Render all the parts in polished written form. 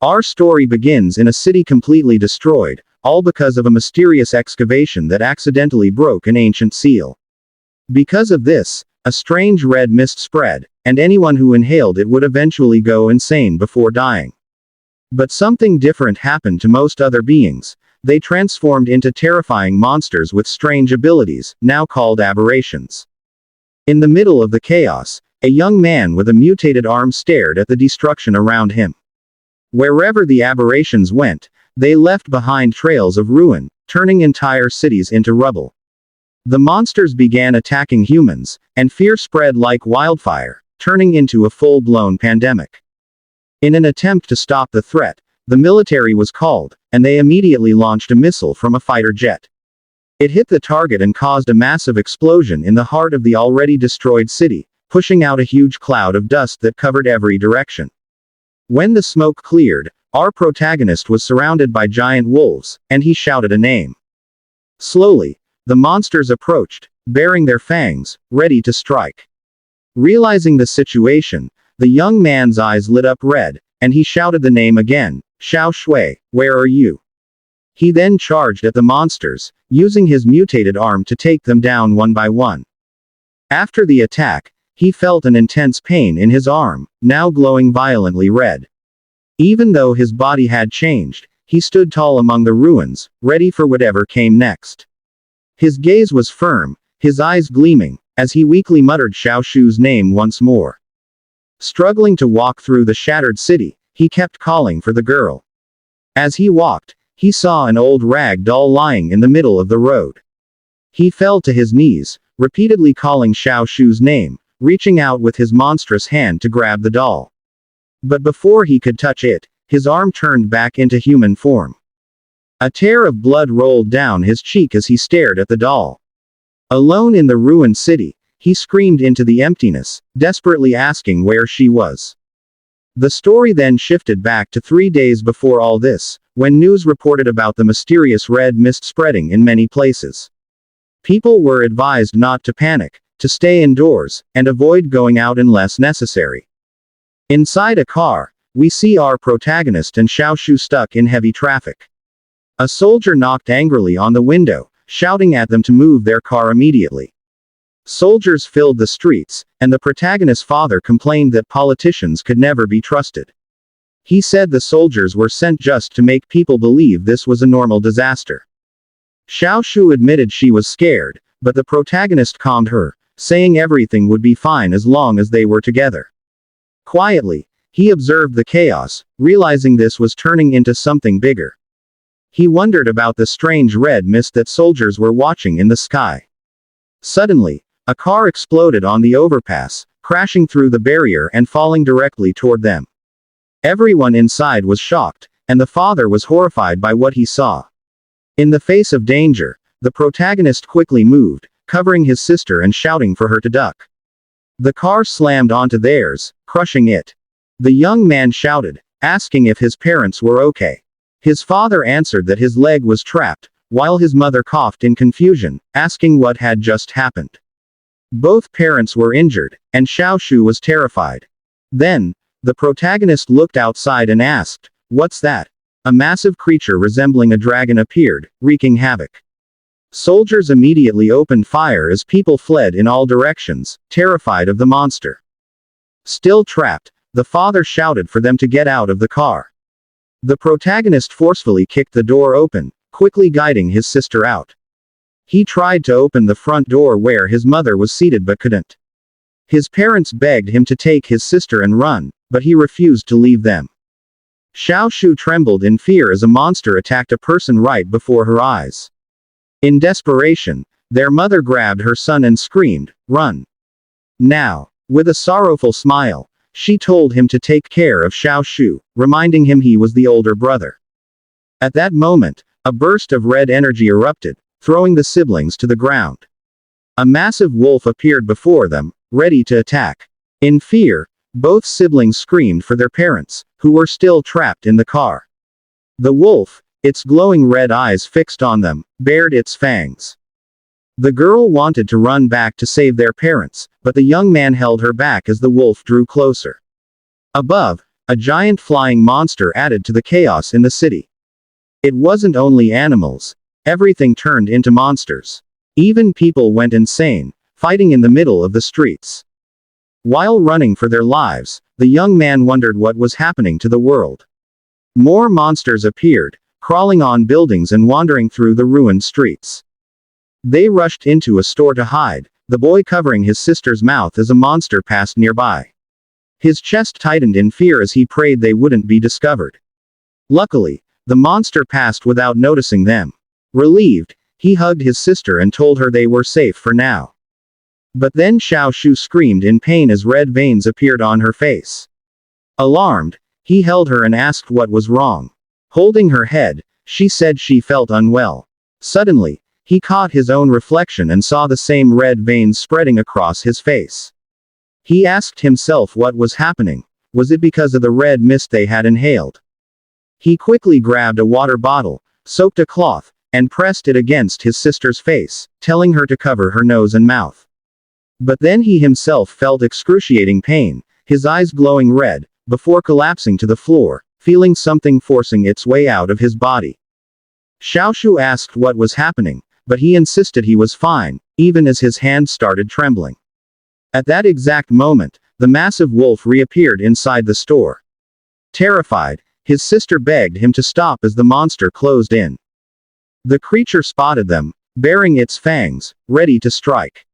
Our story begins in a city completely destroyed, all because of a mysterious excavation that accidentally broke an ancient seal. Because of this, a strange red mist spread, and anyone who inhaled it would eventually go insane before dying. But something different happened to most other beings. They transformed into terrifying monsters with strange abilities, now called aberrations. In the middle of the chaos, a young man with a mutated arm stared at the destruction around him. Wherever the aberrations went, they left behind trails of ruin, turning entire cities into rubble. The monsters began attacking humans, and fear spread like wildfire, turning into a full-blown pandemic. In an attempt to stop the threat, the military was called, and they immediately launched a missile from a fighter jet. It hit the target and caused a massive explosion in the heart of the already destroyed city, pushing out a huge cloud of dust that covered every direction. When the smoke cleared, our protagonist was surrounded by giant wolves, and he shouted a name. Slowly, the monsters approached, baring their fangs, ready to strike. Realizing the situation, the young man's eyes lit up red, and he shouted the name again, Xiao Shui, where are you? He then charged at the monsters, using his mutated arm to take them down one by one. After the attack, he felt an intense pain in his arm, now glowing violently red. Even though his body had changed, he stood tall among the ruins, ready for whatever came next. His gaze was firm, his eyes gleaming, as he weakly muttered Xiao Shu's name once more. Struggling to walk through the shattered city, he kept calling for the girl. As he walked, he saw an old rag doll lying in the middle of the road. He fell to his knees, repeatedly calling Xiao Shu's name, reaching out with his monstrous hand to grab the doll. But before he could touch it, his arm turned back into human form. A tear of blood rolled down his cheek as he stared at the doll. Alone in the ruined city, he screamed into the emptiness, desperately asking where she was. The story then shifted back to 3 days before all this, when news reported about the mysterious red mist spreading in many places. People were advised not to panic, to stay indoors, and avoid going out unless necessary. Inside a car, we see our protagonist and Xiao Shu stuck in heavy traffic. A soldier knocked angrily on the window, shouting at them to move their car immediately. Soldiers filled the streets, and the protagonist's father complained that politicians could never be trusted. He said the soldiers were sent just to make people believe this was a normal disaster. Xiao Shu admitted she was scared, but the protagonist calmed her, saying everything would be fine as long as they were together. Quietly, he observed the chaos, realizing this was turning into something bigger. He wondered about the strange red mist that soldiers were watching in the sky. Suddenly, a car exploded on the overpass, crashing through the barrier and falling directly toward them. Everyone inside was shocked, and the father was horrified by what he saw. In the face of danger, the protagonist quickly moved, covering his sister and shouting for her to duck. The car slammed onto theirs, crushing it. The young man shouted, asking if his parents were okay. His father answered that his leg was trapped, while his mother coughed in confusion, asking what had just happened. Both parents were injured, and Xiao Shu was terrified. Then, the protagonist looked outside and asked, "What's that?" A massive creature resembling a dragon appeared, wreaking havoc. Soldiers immediately opened fire as people fled in all directions, terrified of the monster. Still trapped, the father shouted for them to get out of the car. The protagonist forcefully kicked the door open, quickly guiding his sister out. He tried to open the front door where his mother was seated but couldn't. His parents begged him to take his sister and run, but he refused to leave them. Xiao Shu trembled in fear as a monster attacked a person right before her eyes. In desperation, their mother grabbed her son and screamed, "Run!" Now, with a sorrowful smile, she told him to take care of Xiao Shu, reminding him he was the older brother. At that moment, a burst of red energy erupted, throwing the siblings to the ground. A massive wolf appeared before them, ready to attack. In fear, both siblings screamed for their parents, who were still trapped in the car. The wolf, its glowing red eyes fixed on them, bared its fangs. The girl wanted to run back to save their parents, but the young man held her back as the wolf drew closer. Above, a giant flying monster added to the chaos in the city. It wasn't only animals. Everything turned into monsters. Even people went insane, fighting in the middle of the streets. While running for their lives, the young man wondered what was happening to the world. More monsters appeared, crawling on buildings and wandering through the ruined streets. They rushed into a store to hide, the boy covering his sister's mouth as a monster passed nearby. His chest tightened in fear as he prayed they wouldn't be discovered. Luckily, the monster passed without noticing them. Relieved, he hugged his sister and told her they were safe for now. But then Xiao Shu screamed in pain as red veins appeared on her face. Alarmed, he held her and asked what was wrong. Holding her head, she said she felt unwell. Suddenly, he caught his own reflection and saw the same red veins spreading across his face. He asked himself what was happening. Was it because of the red mist they had inhaled? He quickly grabbed a water bottle, soaked a cloth, and pressed it against his sister's face, telling her to cover her nose and mouth. But then he himself felt excruciating pain, his eyes glowing red, before collapsing to the floor, feeling something forcing its way out of his body. Xiao Shu asked what was happening, but he insisted he was fine, even as his hand started trembling. At that exact moment, the massive wolf reappeared inside the store. Terrified, his sister begged him to stop as the monster closed in. The creature spotted them, baring its fangs, ready to strike.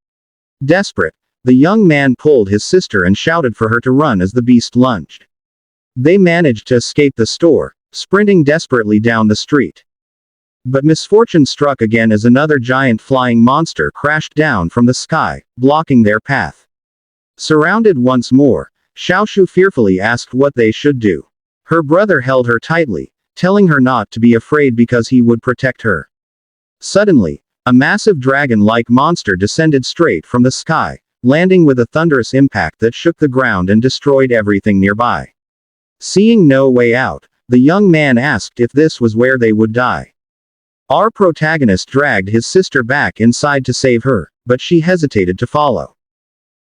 Desperate, the young man pulled his sister and shouted for her to run as the beast lunged. They managed to escape the store, sprinting desperately down the street. But misfortune struck again as another giant flying monster crashed down from the sky, blocking their path. Surrounded once more, Xiao Shu fearfully asked what they should do. Her brother held her tightly, telling her not to be afraid because he would protect her. Suddenly, a massive dragon-like monster descended straight from the sky, landing with a thunderous impact that shook the ground and destroyed everything nearby. Seeing no way out, the young man asked if this was where they would die. Our protagonist dragged his sister back inside to save her, but she hesitated to follow.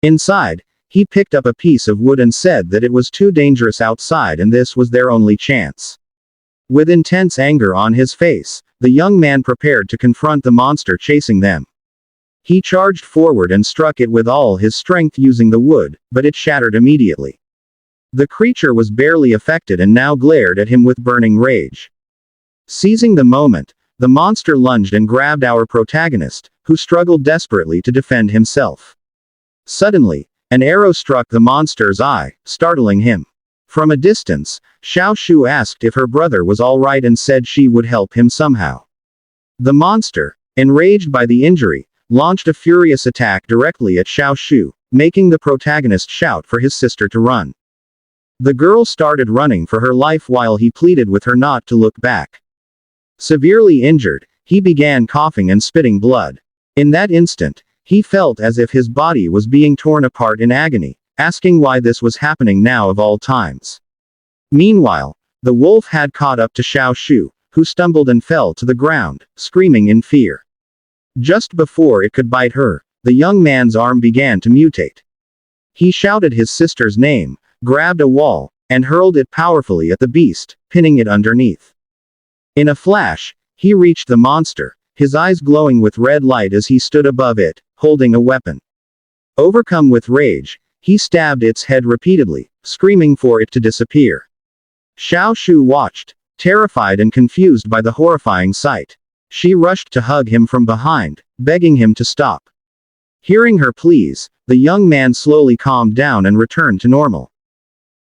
Inside, he picked up a piece of wood and said that it was too dangerous outside and this was their only chance. With intense anger on his face, the young man prepared to confront the monster chasing them. He charged forward and struck it with all his strength using the wood, but it shattered immediately. The creature was barely affected and now glared at him with burning rage. Seizing the moment, the monster lunged and grabbed our protagonist, who struggled desperately to defend himself. Suddenly, an arrow struck the monster's eye, startling him. From a distance, Xiao Shu asked if her brother was all right and said she would help him somehow. The monster, enraged by the injury, launched a furious attack directly at Xiao Shu, making the protagonist shout for his sister to run. The girl started running for her life while he pleaded with her not to look back. Severely injured, he began coughing and spitting blood. In that instant, he felt as if his body was being torn apart in agony, asking why this was happening now of all times. Meanwhile, the wolf had caught up to Xiao Shu, who stumbled and fell to the ground, screaming in fear. Just before it could bite her, the young man's arm began to mutate. He shouted his sister's name, grabbed a wall, and hurled it powerfully at the beast, pinning it underneath. In a flash, he reached the monster, his eyes glowing with red light as he stood above it, holding a weapon. Overcome with rage, he stabbed its head repeatedly, screaming for it to disappear. Xiao Shu watched, terrified and confused by the horrifying sight. She rushed to hug him from behind, begging him to stop. Hearing her pleas, the young man slowly calmed down and returned to normal.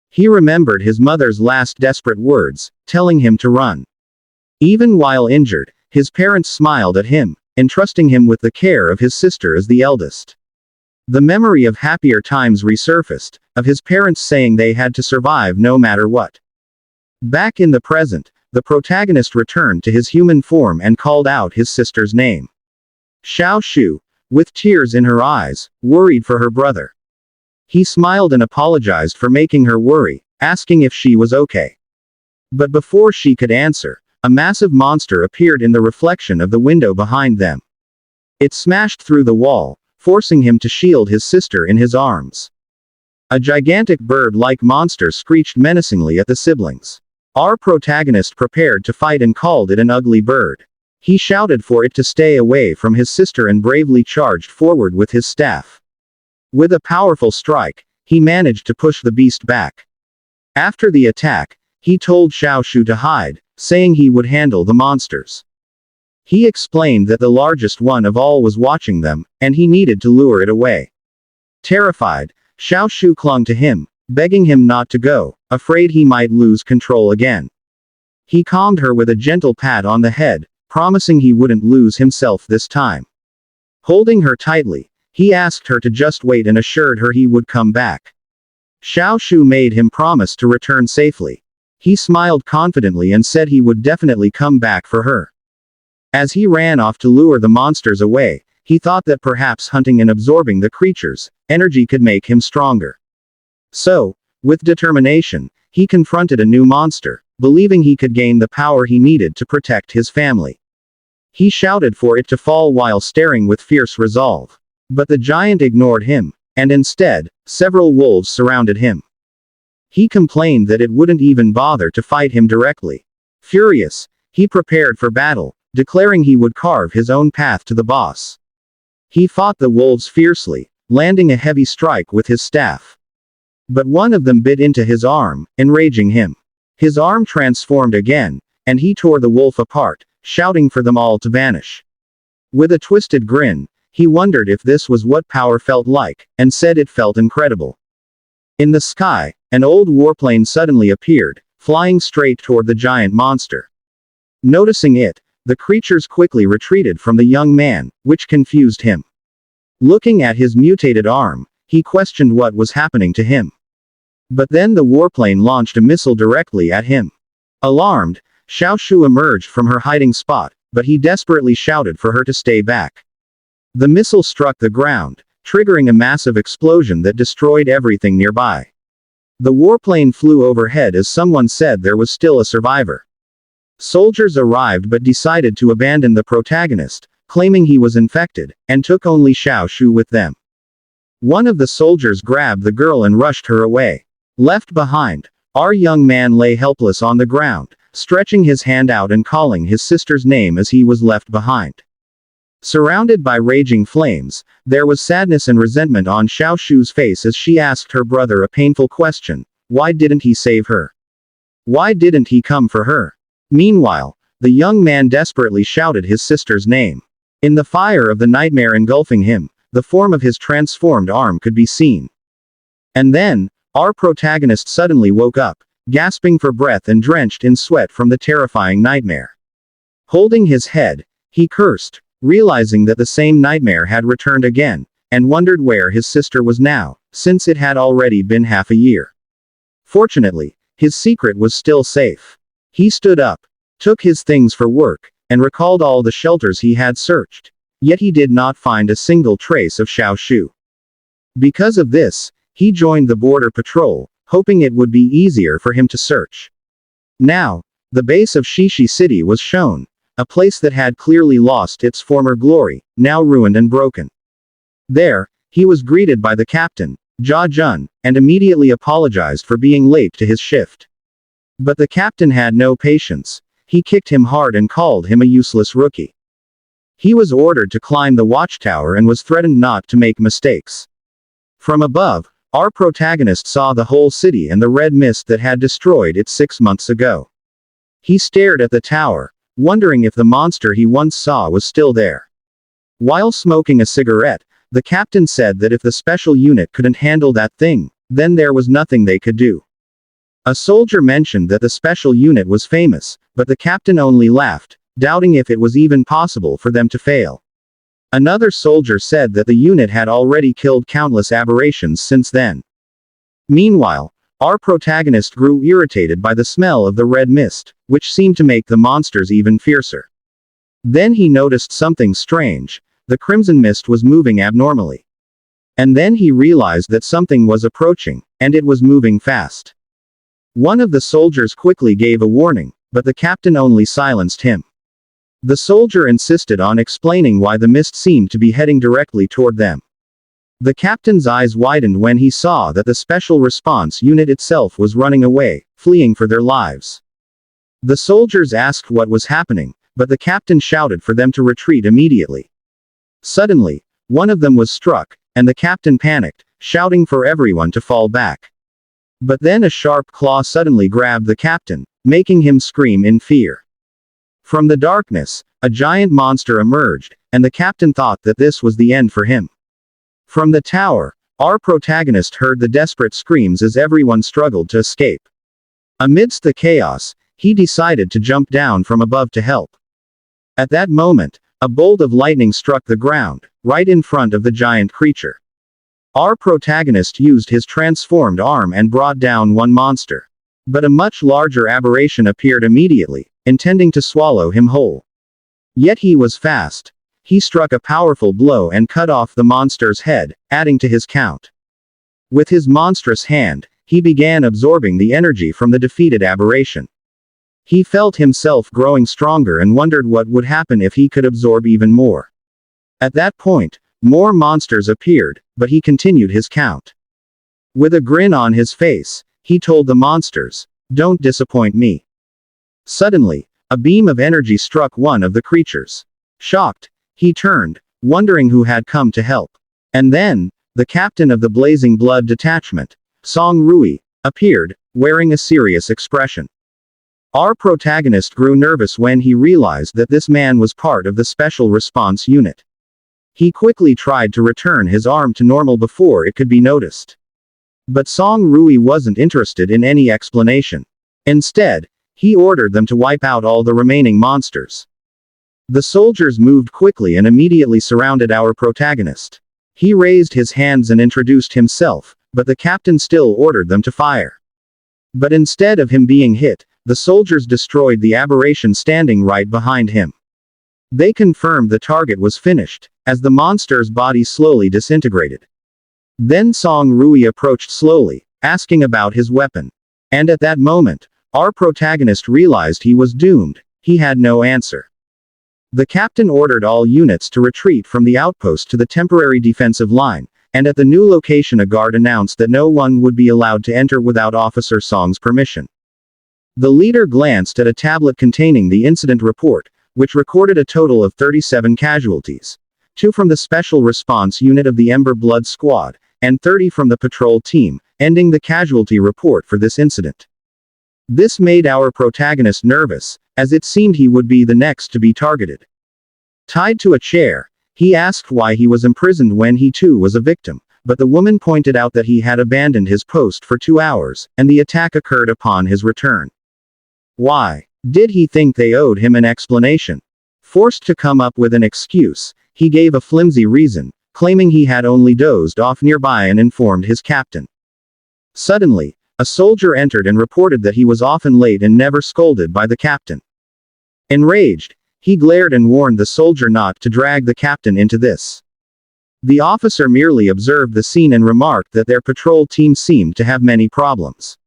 He remembered his mother's last desperate words, telling him to run. Even while injured, his parents smiled at him, entrusting him with the care of his sister as the eldest. The memory of happier times resurfaced, of his parents saying they had to survive no matter what. Back in the present, the protagonist returned to his human form and called out his sister's name. Xiao Shu, with tears in her eyes, worried for her brother. He smiled and apologized for making her worry, asking if she was okay. But before she could answer, a massive monster appeared in the reflection of the window behind them. It smashed through the wall, forcing him to shield his sister in his arms. A gigantic bird-like monster screeched menacingly at the siblings. Our protagonist prepared to fight and called it an ugly bird. He shouted for it to stay away from his sister and bravely charged forward with his staff. With a powerful strike, he managed to push the beast back. After the attack, he told Xiaoshu to hide, saying he would handle the monsters. He explained that the largest one of all was watching them, and he needed to lure it away. Terrified, Xiaoshu clung to him, begging him not to go, afraid he might lose control again. He calmed her with a gentle pat on the head, promising he wouldn't lose himself this time. Holding her tightly, he asked her to just wait and assured her he would come back. Xiaoshu made him promise to return safely. He smiled confidently and said he would definitely come back for her. As he ran off to lure the monsters away, he thought that perhaps hunting and absorbing the creatures' energy could make him stronger. So, with determination, he confronted a new monster, believing he could gain the power he needed to protect his family. He shouted for it to fall while staring with fierce resolve. But the giant ignored him, and instead, several wolves surrounded him. He complained that it wouldn't even bother to fight him directly. Furious, he prepared for battle, declaring he would carve his own path to the boss. He fought the wolves fiercely, landing a heavy strike with his staff. But one of them bit into his arm, enraging him. His arm transformed again, and he tore the wolf apart, shouting for them all to vanish. With a twisted grin, he wondered if this was what power felt like, and said it felt incredible. In the sky, an old warplane suddenly appeared, flying straight toward the giant monster. Noticing it, the creatures quickly retreated from the young man, which confused him. Looking at his mutated arm, he questioned what was happening to him. But then the warplane launched a missile directly at him. Alarmed, Xiaoshu emerged from her hiding spot, but he desperately shouted for her to stay back. The missile struck the ground, triggering a massive explosion that destroyed everything nearby. The warplane flew overhead as someone said there was still a survivor. Soldiers arrived but decided to abandon the protagonist, claiming he was infected, and took only Xiaoshu with them. One of the soldiers grabbed the girl and rushed her away. Left behind, our young man lay helpless on the ground, stretching his hand out and calling his sister's name as he was left behind. Surrounded by raging flames, there was sadness and resentment on Xiaoshu's face as she asked her brother a painful question: why didn't he save her? Why didn't he come for her? Meanwhile, the young man desperately shouted his sister's name. In the fire of the nightmare engulfing him, the form of his transformed arm could be seen. And then, our protagonist suddenly woke up, gasping for breath and drenched in sweat from the terrifying nightmare. Holding his head, he cursed, realizing that the same nightmare had returned again, and wondered where his sister was now, since it had already been half a year. Fortunately, his secret was still safe. He stood up, took his things for work, and recalled all the shelters he had searched. Yet he did not find a single trace of Xiaoshu. Because of this, he joined the border patrol, hoping it would be easier for him to search. Now, the base of Shishi City was shown. A place that had clearly lost its former glory, now ruined and broken. There, he was greeted by the captain, Jia Jun, and immediately apologized for being late to his shift. But the captain had no patience. He kicked him hard and called him a useless rookie. He was ordered to climb the watchtower and was threatened not to make mistakes. From above, our protagonist saw the whole city and the red mist that had destroyed it 6 months ago. He stared at the tower, wondering if the monster he once saw was still there. While smoking a cigarette, the captain said that if the special unit couldn't handle that thing, then there was nothing they could do. A soldier mentioned that the special unit was famous, but the captain only laughed, doubting if it was even possible for them to fail. Another soldier said that the unit had already killed countless aberrations since then. Meanwhile, our protagonist grew irritated by the smell of the red mist, which seemed to make the monsters even fiercer. Then he noticed something strange: the crimson mist was moving abnormally. And then he realized that something was approaching, and it was moving fast. One of the soldiers quickly gave a warning, but the captain only silenced him. The soldier insisted on explaining why the mist seemed to be heading directly toward them. The captain's eyes widened when he saw that the special response unit itself was running away, fleeing for their lives. The soldiers asked what was happening, but the captain shouted for them to retreat immediately. Suddenly, one of them was struck, and the captain panicked, shouting for everyone to fall back. But then a sharp claw suddenly grabbed the captain, making him scream in fear. From the darkness, a giant monster emerged, and the captain thought that this was the end for him. From the tower, our protagonist heard the desperate screams as everyone struggled to escape. Amidst the chaos, he decided to jump down from above to help. At that moment, a bolt of lightning struck the ground, right in front of the giant creature. Our protagonist used his transformed arm and brought down one monster. But a much larger aberration appeared immediately, intending to swallow him whole. Yet he was fast. He struck a powerful blow and cut off the monster's head, adding to his count. With his monstrous hand, he began absorbing the energy from the defeated aberration. He felt himself growing stronger and wondered what would happen if he could absorb even more. At that point, more monsters appeared, but he continued his count. With a grin on his face, he told the monsters, "Don't disappoint me." Suddenly, a beam of energy struck one of the creatures. Shocked, he turned, wondering who had come to help. And then, the captain of the Blazing Blood Detachment, Song Rui, appeared, wearing a serious expression. Our protagonist grew nervous when he realized that this man was part of the Special Response Unit. He quickly tried to return his arm to normal before it could be noticed. But Song Rui wasn't interested in any explanation. Instead, he ordered them to wipe out all the remaining monsters. The soldiers moved quickly and immediately surrounded our protagonist. He raised his hands and introduced himself, but the captain still ordered them to fire. But instead of him being hit, the soldiers destroyed the aberration standing right behind him. They confirmed the target was finished, as the monster's body slowly disintegrated. Then Song Rui approached slowly, asking about his weapon. And at that moment, our protagonist realized he was doomed. He had no answer. The captain ordered all units to retreat from the outpost to the temporary defensive line, and at the new location a guard announced that no one would be allowed to enter without Officer Song's permission. The leader glanced at a tablet containing the incident report, which recorded a total of 37 casualties. 2 from the Special Response Unit of the Ember Blood Squad, and 30 from the patrol team, ending the casualty report for this incident. This made our protagonist nervous, as it seemed he would be the next to be targeted. Tied to a chair, he asked why he was imprisoned when he too was a victim, but the woman pointed out that he had abandoned his post for 2 hours, and the attack occurred upon his return. Why did he think they owed him an explanation? Forced to come up with an excuse, he gave a flimsy reason, claiming he had only dozed off nearby and informed his captain. Suddenly, a soldier entered and reported that he was often late and never scolded by the captain. Enraged, he glared and warned the soldier not to drag the captain into this. The officer merely observed the scene and remarked that their patrol team seemed to have many problems.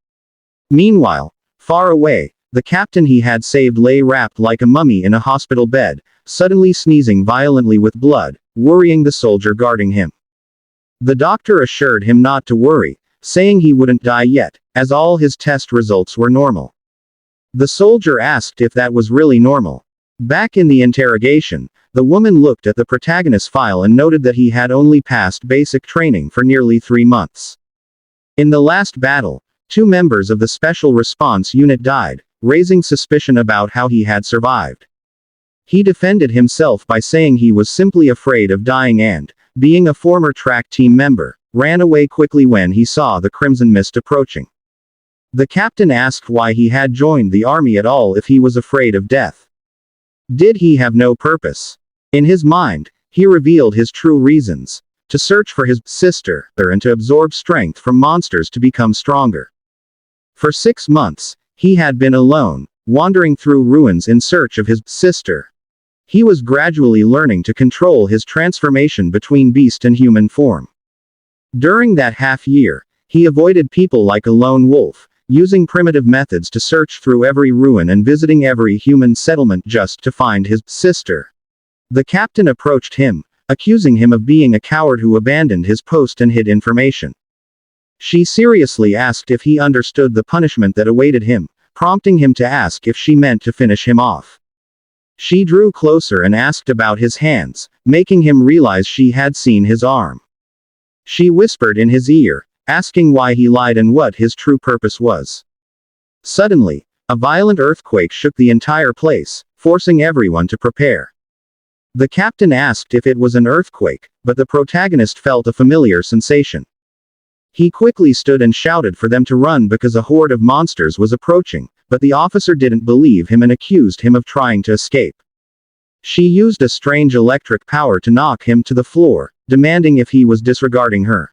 Meanwhile, far away, the captain he had saved lay wrapped like a mummy in a hospital bed, suddenly sneezing violently with blood, worrying the soldier guarding him. The doctor assured him not to worry, saying he wouldn't die yet, as all his test results were normal. The soldier asked if that was really normal. Back in the interrogation, the woman looked at the protagonist's file and noted that he had only passed basic training for nearly 3 months. In the last battle, 2 members of the Special Response Unit died, raising suspicion about how he had survived. He defended himself by saying he was simply afraid of dying and, being a former track team member, ran away quickly when he saw the Crimson Mist approaching. The captain asked why he had joined the army at all if he was afraid of death. Did he have no purpose? In his mind, he revealed his true reasons: to search for his sister, and to absorb strength from monsters to become stronger. For 6 months, he had been alone, wandering through ruins in search of his sister. He was gradually learning to control his transformation between beast and human form. During that half-year, he avoided people like a lone wolf, using primitive methods to search through every ruin and visiting every human settlement just to find his sister. The captain approached him, accusing him of being a coward who abandoned his post and hid information. She seriously asked if he understood the punishment that awaited him, prompting him to ask if she meant to finish him off. She drew closer and asked about his hands, making him realize she had seen his arm. She whispered in his ear, asking why he lied and what his true purpose was. Suddenly, a violent earthquake shook the entire place, forcing everyone to prepare. The captain asked if it was an earthquake, but the protagonist felt a familiar sensation. He quickly stood and shouted for them to run because a horde of monsters was approaching, but the officer didn't believe him and accused him of trying to escape. She used a strange electric power to knock him to the floor, demanding if he was disregarding her.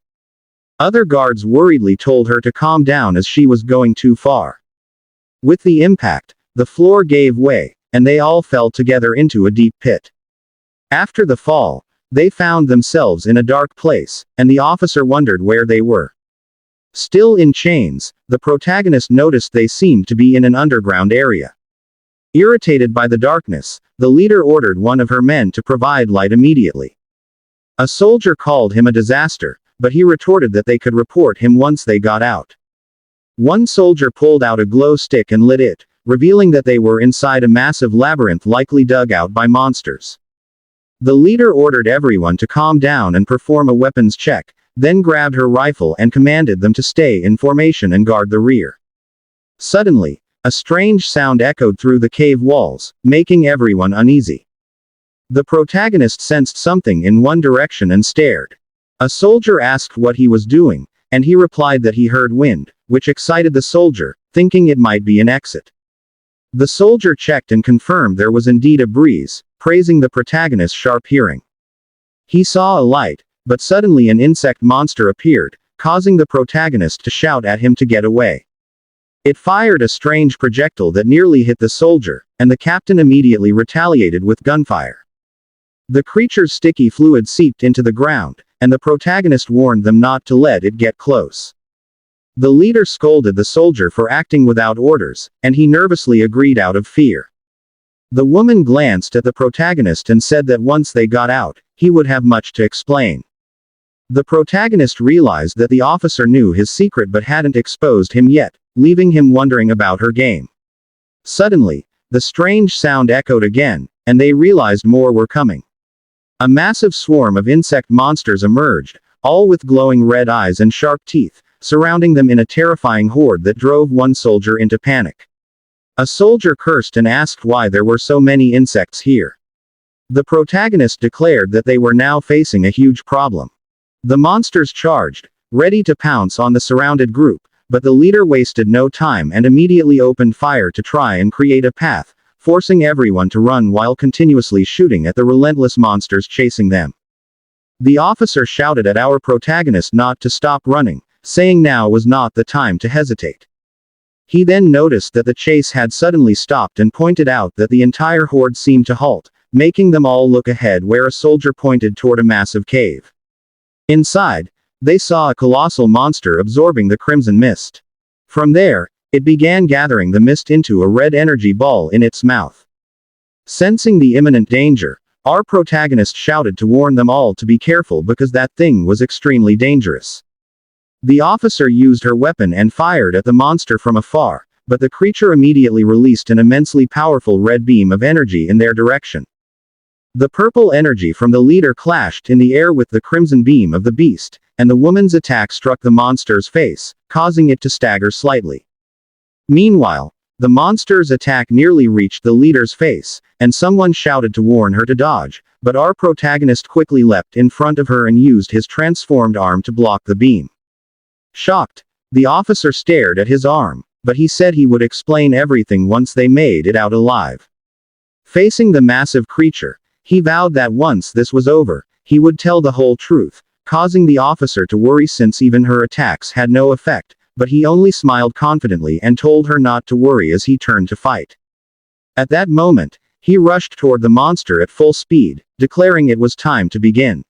Other guards worriedly told her to calm down as she was going too far. With the impact, the floor gave way, and they all fell together into a deep pit. After the fall, they found themselves in a dark place, and the officer wondered where they were. Still in chains, the protagonist noticed they seemed to be in an underground area. Irritated by the darkness, the leader ordered one of her men to provide light immediately. A soldier called him a disaster, but he retorted that they could report him once they got out. One soldier pulled out a glow stick and lit it, revealing that they were inside a massive labyrinth likely dug out by monsters. The leader ordered everyone to calm down and perform a weapons check, then grabbed her rifle and commanded them to stay in formation and guard the rear. Suddenly, a strange sound echoed through the cave walls, making everyone uneasy. The protagonist sensed something in one direction and stared. A soldier asked what he was doing, and he replied that he heard wind, which excited the soldier, thinking it might be an exit. The soldier checked and confirmed there was indeed a breeze, praising the protagonist's sharp hearing. He saw a light, but suddenly an insect monster appeared, causing the protagonist to shout at him to get away. It fired a strange projectile that nearly hit the soldier, and the captain immediately retaliated with gunfire. The creature's sticky fluid seeped into the ground, and the protagonist warned them not to let it get close. The leader scolded the soldier for acting without orders, and he nervously agreed out of fear. The woman glanced at the protagonist and said that once they got out, he would have much to explain. The protagonist realized that the officer knew his secret but hadn't exposed him yet, leaving him wondering about her game. Suddenly, the strange sound echoed again, and they realized more were coming. A massive swarm of insect monsters emerged, all with glowing red eyes and sharp teeth, surrounding them in a terrifying horde that drove one soldier into panic. A soldier cursed and asked why there were so many insects here. The protagonist declared that they were now facing a huge problem. The monsters charged, ready to pounce on the surrounded group, but the leader wasted no time and immediately opened fire to try and create a path, forcing everyone to run while continuously shooting at the relentless monsters chasing them. The officer shouted at our protagonist not to stop running, saying now was not the time to hesitate. He then noticed that the chase had suddenly stopped and pointed out that the entire horde seemed to halt, making them all look ahead where a soldier pointed toward a massive cave. Inside, they saw a colossal monster absorbing the crimson mist. From there, it began gathering the mist into a red energy ball in its mouth. Sensing the imminent danger, our protagonist shouted to warn them all to be careful because that thing was extremely dangerous. The officer used her weapon and fired at the monster from afar, but the creature immediately released an immensely powerful red beam of energy in their direction. The purple energy from the leader clashed in the air with the crimson beam of the beast, and the woman's attack struck the monster's face, causing it to stagger slightly. Meanwhile, the monster's attack nearly reached the leader's face, and someone shouted to warn her to dodge, but our protagonist quickly leapt in front of her and used his transformed arm to block the beam. Shocked, the officer stared at his arm, but he said he would explain everything once they made it out alive. Facing the massive creature, he vowed that once this was over, he would tell the whole truth, causing the officer to worry since even her attacks had no effect, but he only smiled confidently and told her not to worry as he turned to fight. At that moment, he rushed toward the monster at full speed, declaring it was time to begin.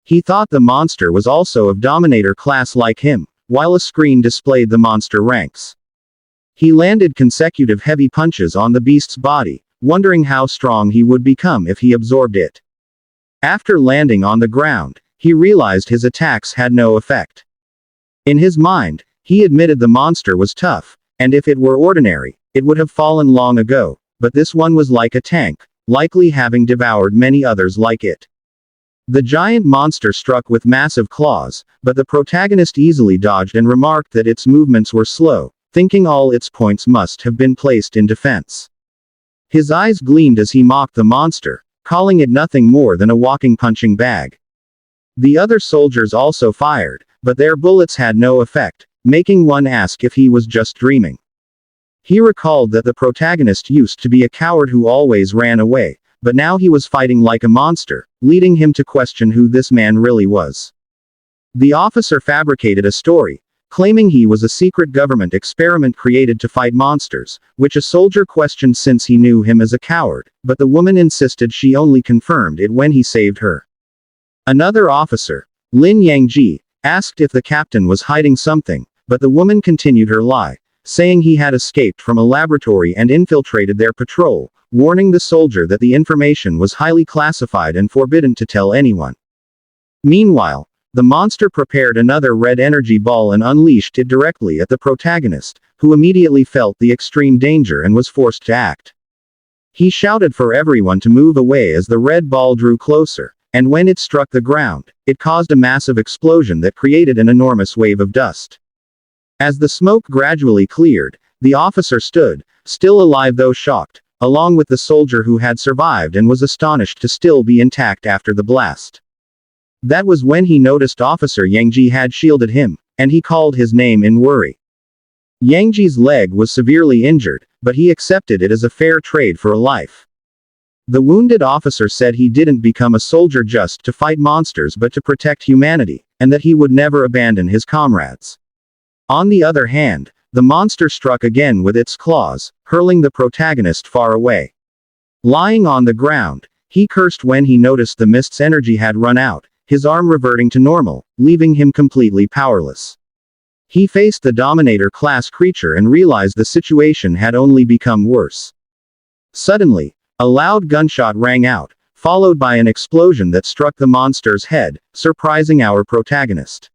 He thought the monster was also of Dominator class like him, while a screen displayed the monster ranks. He landed consecutive heavy punches on the beast's body, wondering how strong he would become if he absorbed it. After landing on the ground, he realized his attacks had no effect. In his mind, he admitted the monster was tough, and if it were ordinary, it would have fallen long ago, but this one was like a tank, likely having devoured many others like it. The giant monster struck with massive claws, but the protagonist easily dodged and remarked that its movements were slow, thinking all its points must have been placed in defense. His eyes gleamed as he mocked the monster, calling it nothing more than a walking punching bag. The other soldiers also fired, but their bullets had no effect, making one ask if he was just dreaming. He recalled that the protagonist used to be a coward who always ran away, but now he was fighting like a monster, leading him to question who this man really was. The officer fabricated a story, claiming he was a secret government experiment created to fight monsters, which a soldier questioned since he knew him as a coward, but the woman insisted she only confirmed it when he saved her. Another officer, Lin Yangji, asked if the captain was hiding something, but the woman continued her lie, saying he had escaped from a laboratory and infiltrated their patrol, warning the soldier that the information was highly classified and forbidden to tell anyone. Meanwhile, the monster prepared another red energy ball and unleashed it directly at the protagonist, who immediately felt the extreme danger and was forced to act. He shouted for everyone to move away as the red ball drew closer, and when it struck the ground, it caused a massive explosion that created an enormous wave of dust. As the smoke gradually cleared, the officer stood, still alive though shocked, along with the soldier who had survived and was astonished to still be intact after the blast. That was when he noticed Officer Yangji had shielded him, and he called his name in worry. Yangji's leg was severely injured, but he accepted it as a fair trade for a life. The wounded officer said he didn't become a soldier just to fight monsters but to protect humanity, and that he would never abandon his comrades. On the other hand, the monster struck again with its claws, hurling the protagonist far away. Lying on the ground, he cursed when he noticed the mist's energy had run out, his arm reverting to normal, leaving him completely powerless. He faced the Dominator-class creature and realized the situation had only become worse. Suddenly, a loud gunshot rang out, followed by an explosion that struck the monster's head, surprising our protagonist.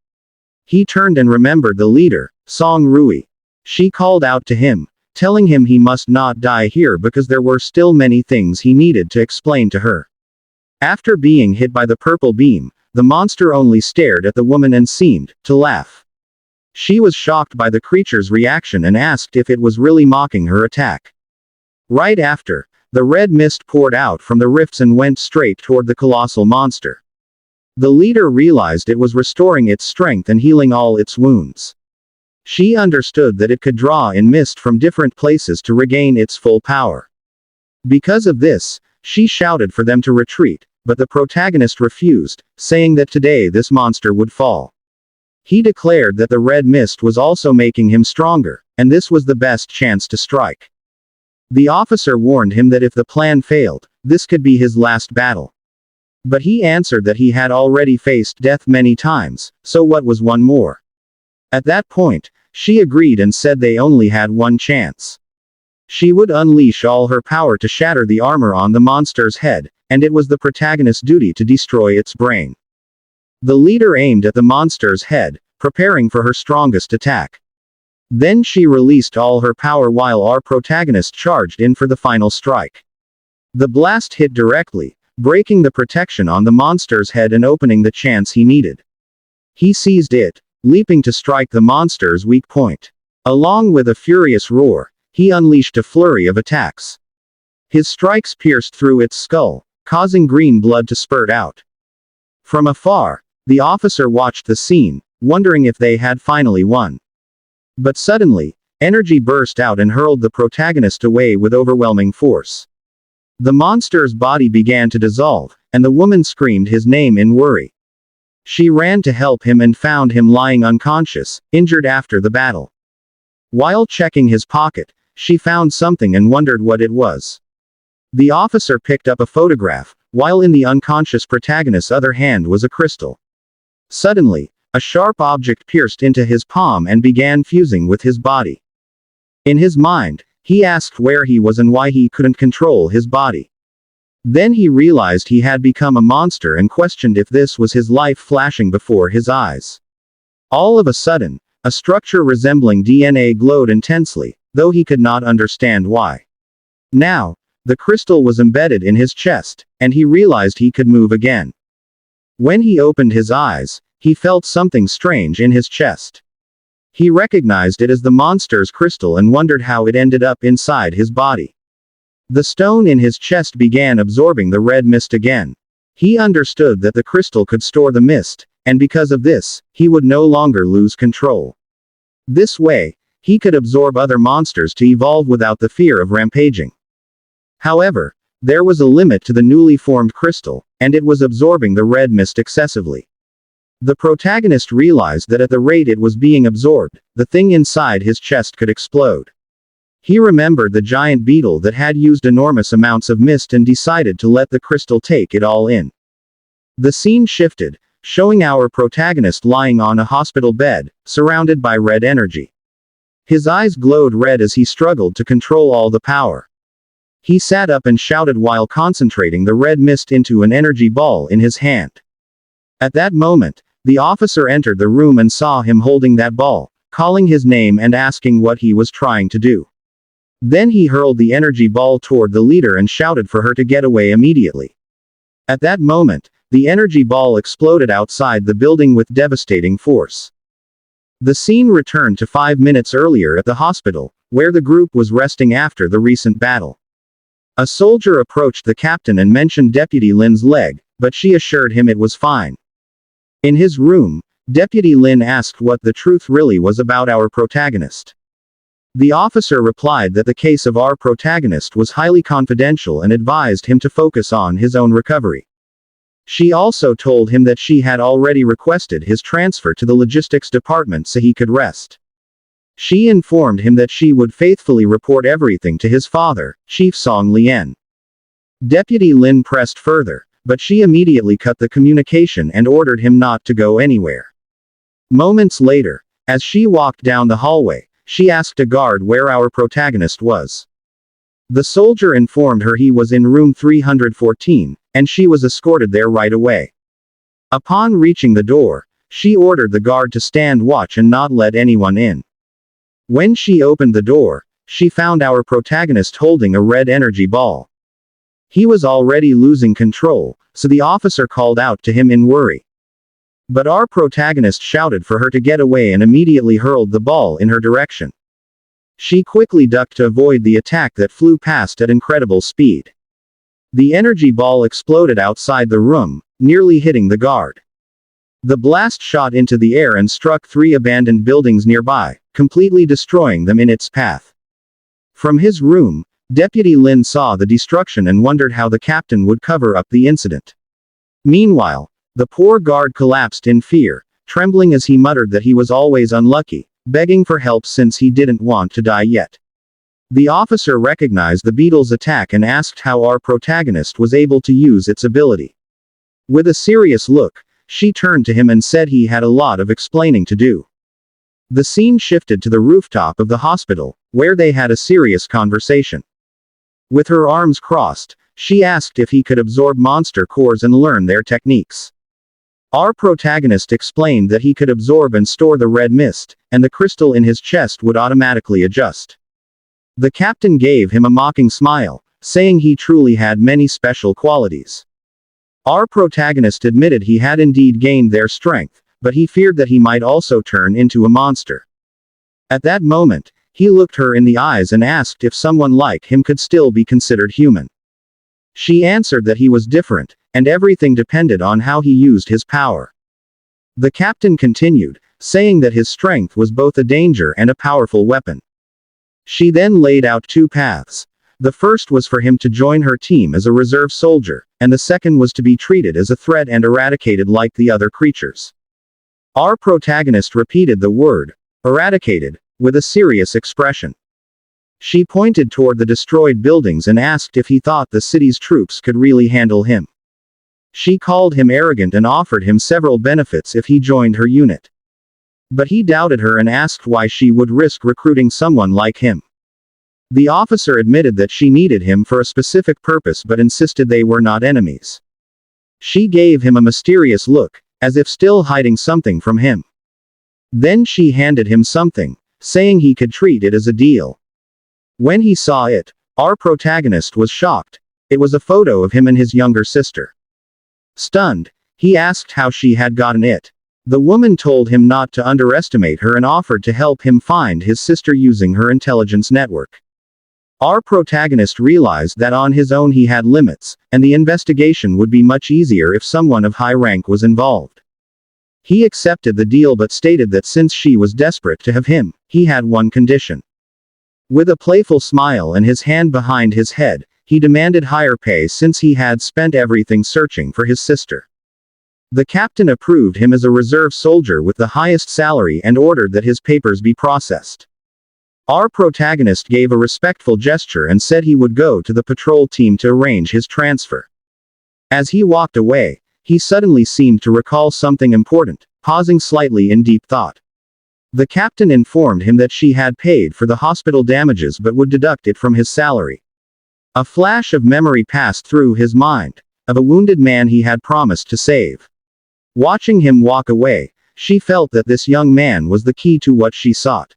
He turned and remembered the leader, Song Rui. She called out to him, telling him he must not die here because there were still many things he needed to explain to her. After being hit by the purple beam, the monster only stared at the woman and seemed to laugh. She was shocked by the creature's reaction and asked if it was really mocking her attack. Right after, the red mist poured out from the rifts and went straight toward the colossal monster. The leader realized it was restoring its strength and healing all its wounds. She understood that it could draw in mist from different places to regain its full power. Because of this, she shouted for them to retreat, but the protagonist refused, saying that today this monster would fall. He declared that the red mist was also making him stronger, and this was the best chance to strike. The officer warned him that if the plan failed, this could be his last battle. But he answered that he had already faced death many times, so what was one more? At that point, she agreed and said they only had one chance. She would unleash all her power to shatter the armor on the monster's head, and it was the protagonist's duty to destroy its brain. The leader aimed at the monster's head, preparing for her strongest attack. Then she released all her power while our protagonist charged in for the final strike. The blast hit directly, breaking the protection on the monster's head and opening the chance he needed. He seized it, leaping to strike the monster's weak point. Along with a furious roar, he unleashed a flurry of attacks. His strikes pierced through its skull, causing green blood to spurt out. From afar, the officer watched the scene, wondering if they had finally won. But suddenly, energy burst out and hurled the protagonist away with overwhelming force. The monster's body began to dissolve, and the woman screamed his name in worry. She ran to help him and found him lying unconscious, injured after the battle. While checking his pocket, she found something and wondered what it was. The officer picked up a photograph, while in the unconscious protagonist's other hand was a crystal. Suddenly, a sharp object pierced into his palm and began fusing with his body. In his mind, he asked where he was and why he couldn't control his body. Then he realized he had become a monster and questioned if this was his life flashing before his eyes. All of a sudden, a structure resembling DNA glowed intensely, though he could not understand why. Now, the crystal was embedded in his chest, and he realized he could move again. When he opened his eyes, he felt something strange in his chest. He recognized it as the monster's crystal and wondered how it ended up inside his body. The stone in his chest began absorbing the red mist again. He understood that the crystal could store the mist, and because of this, he would no longer lose control. This way, he could absorb other monsters to evolve without the fear of rampaging. However, there was a limit to the newly formed crystal, and it was absorbing the red mist excessively. The protagonist realized that at the rate it was being absorbed, the thing inside his chest could explode. He remembered the giant beetle that had used enormous amounts of mist and decided to let the crystal take it all in. The scene shifted, showing our protagonist lying on a hospital bed, surrounded by red energy. His eyes glowed red as he struggled to control all the power. He sat up and shouted while concentrating the red mist into an energy ball in his hand. At that moment, the officer entered the room and saw him holding that ball, calling his name and asking what he was trying to do. Then he hurled the energy ball toward the leader and shouted for her to get away immediately. At that moment, the energy ball exploded outside the building with devastating force. The scene returned to 5 minutes earlier at the hospital, where the group was resting after the recent battle. A soldier approached the captain and mentioned Deputy Lin's leg, but she assured him it was fine. In his room, Deputy Lin asked what the truth really was about our protagonist. The officer replied that the case of our protagonist was highly confidential and advised him to focus on his own recovery. She also told him that she had already requested his transfer to the logistics department so he could rest. She informed him that she would faithfully report everything to his father, Chief Song Lien. Deputy Lin pressed further, but she immediately cut the communication and ordered him not to go anywhere. Moments later, as she walked down the hallway, she asked a guard where our protagonist was. The soldier informed her he was in room 314, and she was escorted there right away. Upon reaching the door, she ordered the guard to stand watch and not let anyone in. When she opened the door, she found our protagonist holding a red energy ball. He was already losing control, so the officer called out to him in worry. But our protagonist shouted for her to get away and immediately hurled the ball in her direction. She quickly ducked to avoid the attack that flew past at incredible speed. The energy ball exploded outside the room, nearly hitting the guard. The blast shot into the air and struck 3 abandoned buildings nearby, completely destroying them in its path. From his room, Deputy Lin saw the destruction and wondered how the captain would cover up the incident. Meanwhile, the poor guard collapsed in fear, trembling as he muttered that he was always unlucky, begging for help since he didn't want to die yet. The officer recognized the beetle's attack and asked how our protagonist was able to use its ability. With a serious look, she turned to him and said he had a lot of explaining to do. The scene shifted to the rooftop of the hospital, where they had a serious conversation. With her arms crossed, she asked if he could absorb monster cores and learn their techniques. Our protagonist explained that he could absorb and store the red mist, and the crystal in his chest would automatically adjust. The captain gave him a mocking smile, saying he truly had many special qualities. Our protagonist admitted he had indeed gained their strength, but he feared that he might also turn into a monster. At that moment, he looked her in the eyes and asked if someone like him could still be considered human. She answered that he was different, and everything depended on how he used his power. The captain continued, saying that his strength was both a danger and a powerful weapon. She then laid out 2 paths. The first was for him to join her team as a reserve soldier, and the second was to be treated as a threat and eradicated like the other creatures. Our protagonist repeated the word, eradicated, with a serious expression. She pointed toward the destroyed buildings and asked if he thought the city's troops could really handle him. She called him arrogant and offered him several benefits if he joined her unit. But he doubted her and asked why she would risk recruiting someone like him. The officer admitted that she needed him for a specific purpose but insisted they were not enemies. She gave him a mysterious look, as if still hiding something from him. Then she handed him something, saying he could treat it as a deal. When he saw it, our protagonist was shocked. It was a photo of him and his younger sister. Stunned, he asked how she had gotten it. The woman told him not to underestimate her and offered to help him find his sister using her intelligence network. Our protagonist realized that on his own he had limits, and the investigation would be much easier if someone of high rank was involved. He accepted the deal but stated that since she was desperate to have him, he had one condition. With a playful smile and his hand behind his head, he demanded higher pay since he had spent everything searching for his sister. The captain approved him as a reserve soldier with the highest salary and ordered that his papers be processed. Our protagonist gave a respectful gesture and said he would go to the patrol team to arrange his transfer. As he walked away, he suddenly seemed to recall something important, pausing slightly in deep thought. The captain informed him that she had paid for the hospital damages but would deduct it from his salary. A flash of memory passed through his mind, of a wounded man he had promised to save. Watching him walk away, she felt that this young man was the key to what she sought.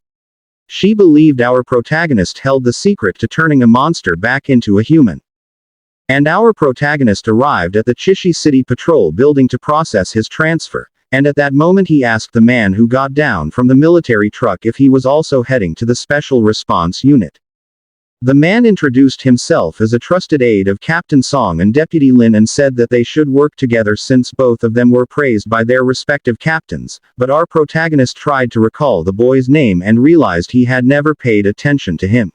She believed our protagonist held the secret to turning a monster back into a human. And our protagonist arrived at the Chishi City Patrol building to process his transfer, and at that moment he asked the man who got down from the military truck if he was also heading to the Special Response Unit. The man introduced himself as a trusted aide of Captain Song and Deputy Lin and said that they should work together since both of them were praised by their respective captains, but our protagonist tried to recall the boy's name and realized he had never paid attention to him.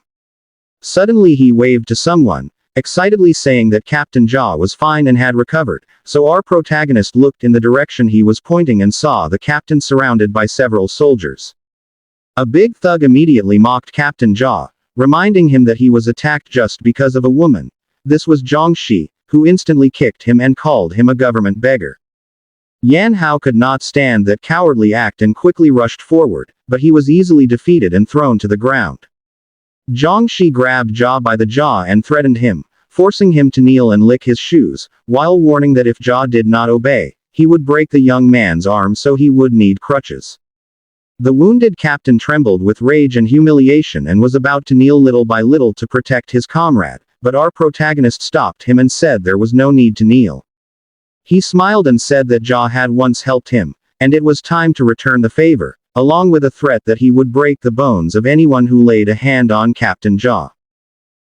Suddenly he waved to someone, excitedly saying that Captain Ja was fine and had recovered, so our protagonist looked in the direction he was pointing and saw the captain surrounded by several soldiers. A big thug immediately mocked Captain Ja, reminding him that he was attacked just because of a woman. This was Zhang Shi, who instantly kicked him and called him a government beggar. Yan Hao could not stand that cowardly act and quickly rushed forward, but he was easily defeated and thrown to the ground. Zhang Shi grabbed Ja by the jaw and threatened him, forcing him to kneel and lick his shoes, while warning that if Ja did not obey, he would break the young man's arm so he would need crutches. The wounded captain trembled with rage and humiliation and was about to kneel little by little to protect his comrade, but our protagonist stopped him and said there was no need to kneel. He smiled and said that Ja had once helped him, and it was time to return the favor, along with a threat that he would break the bones of anyone who laid a hand on Captain Ja.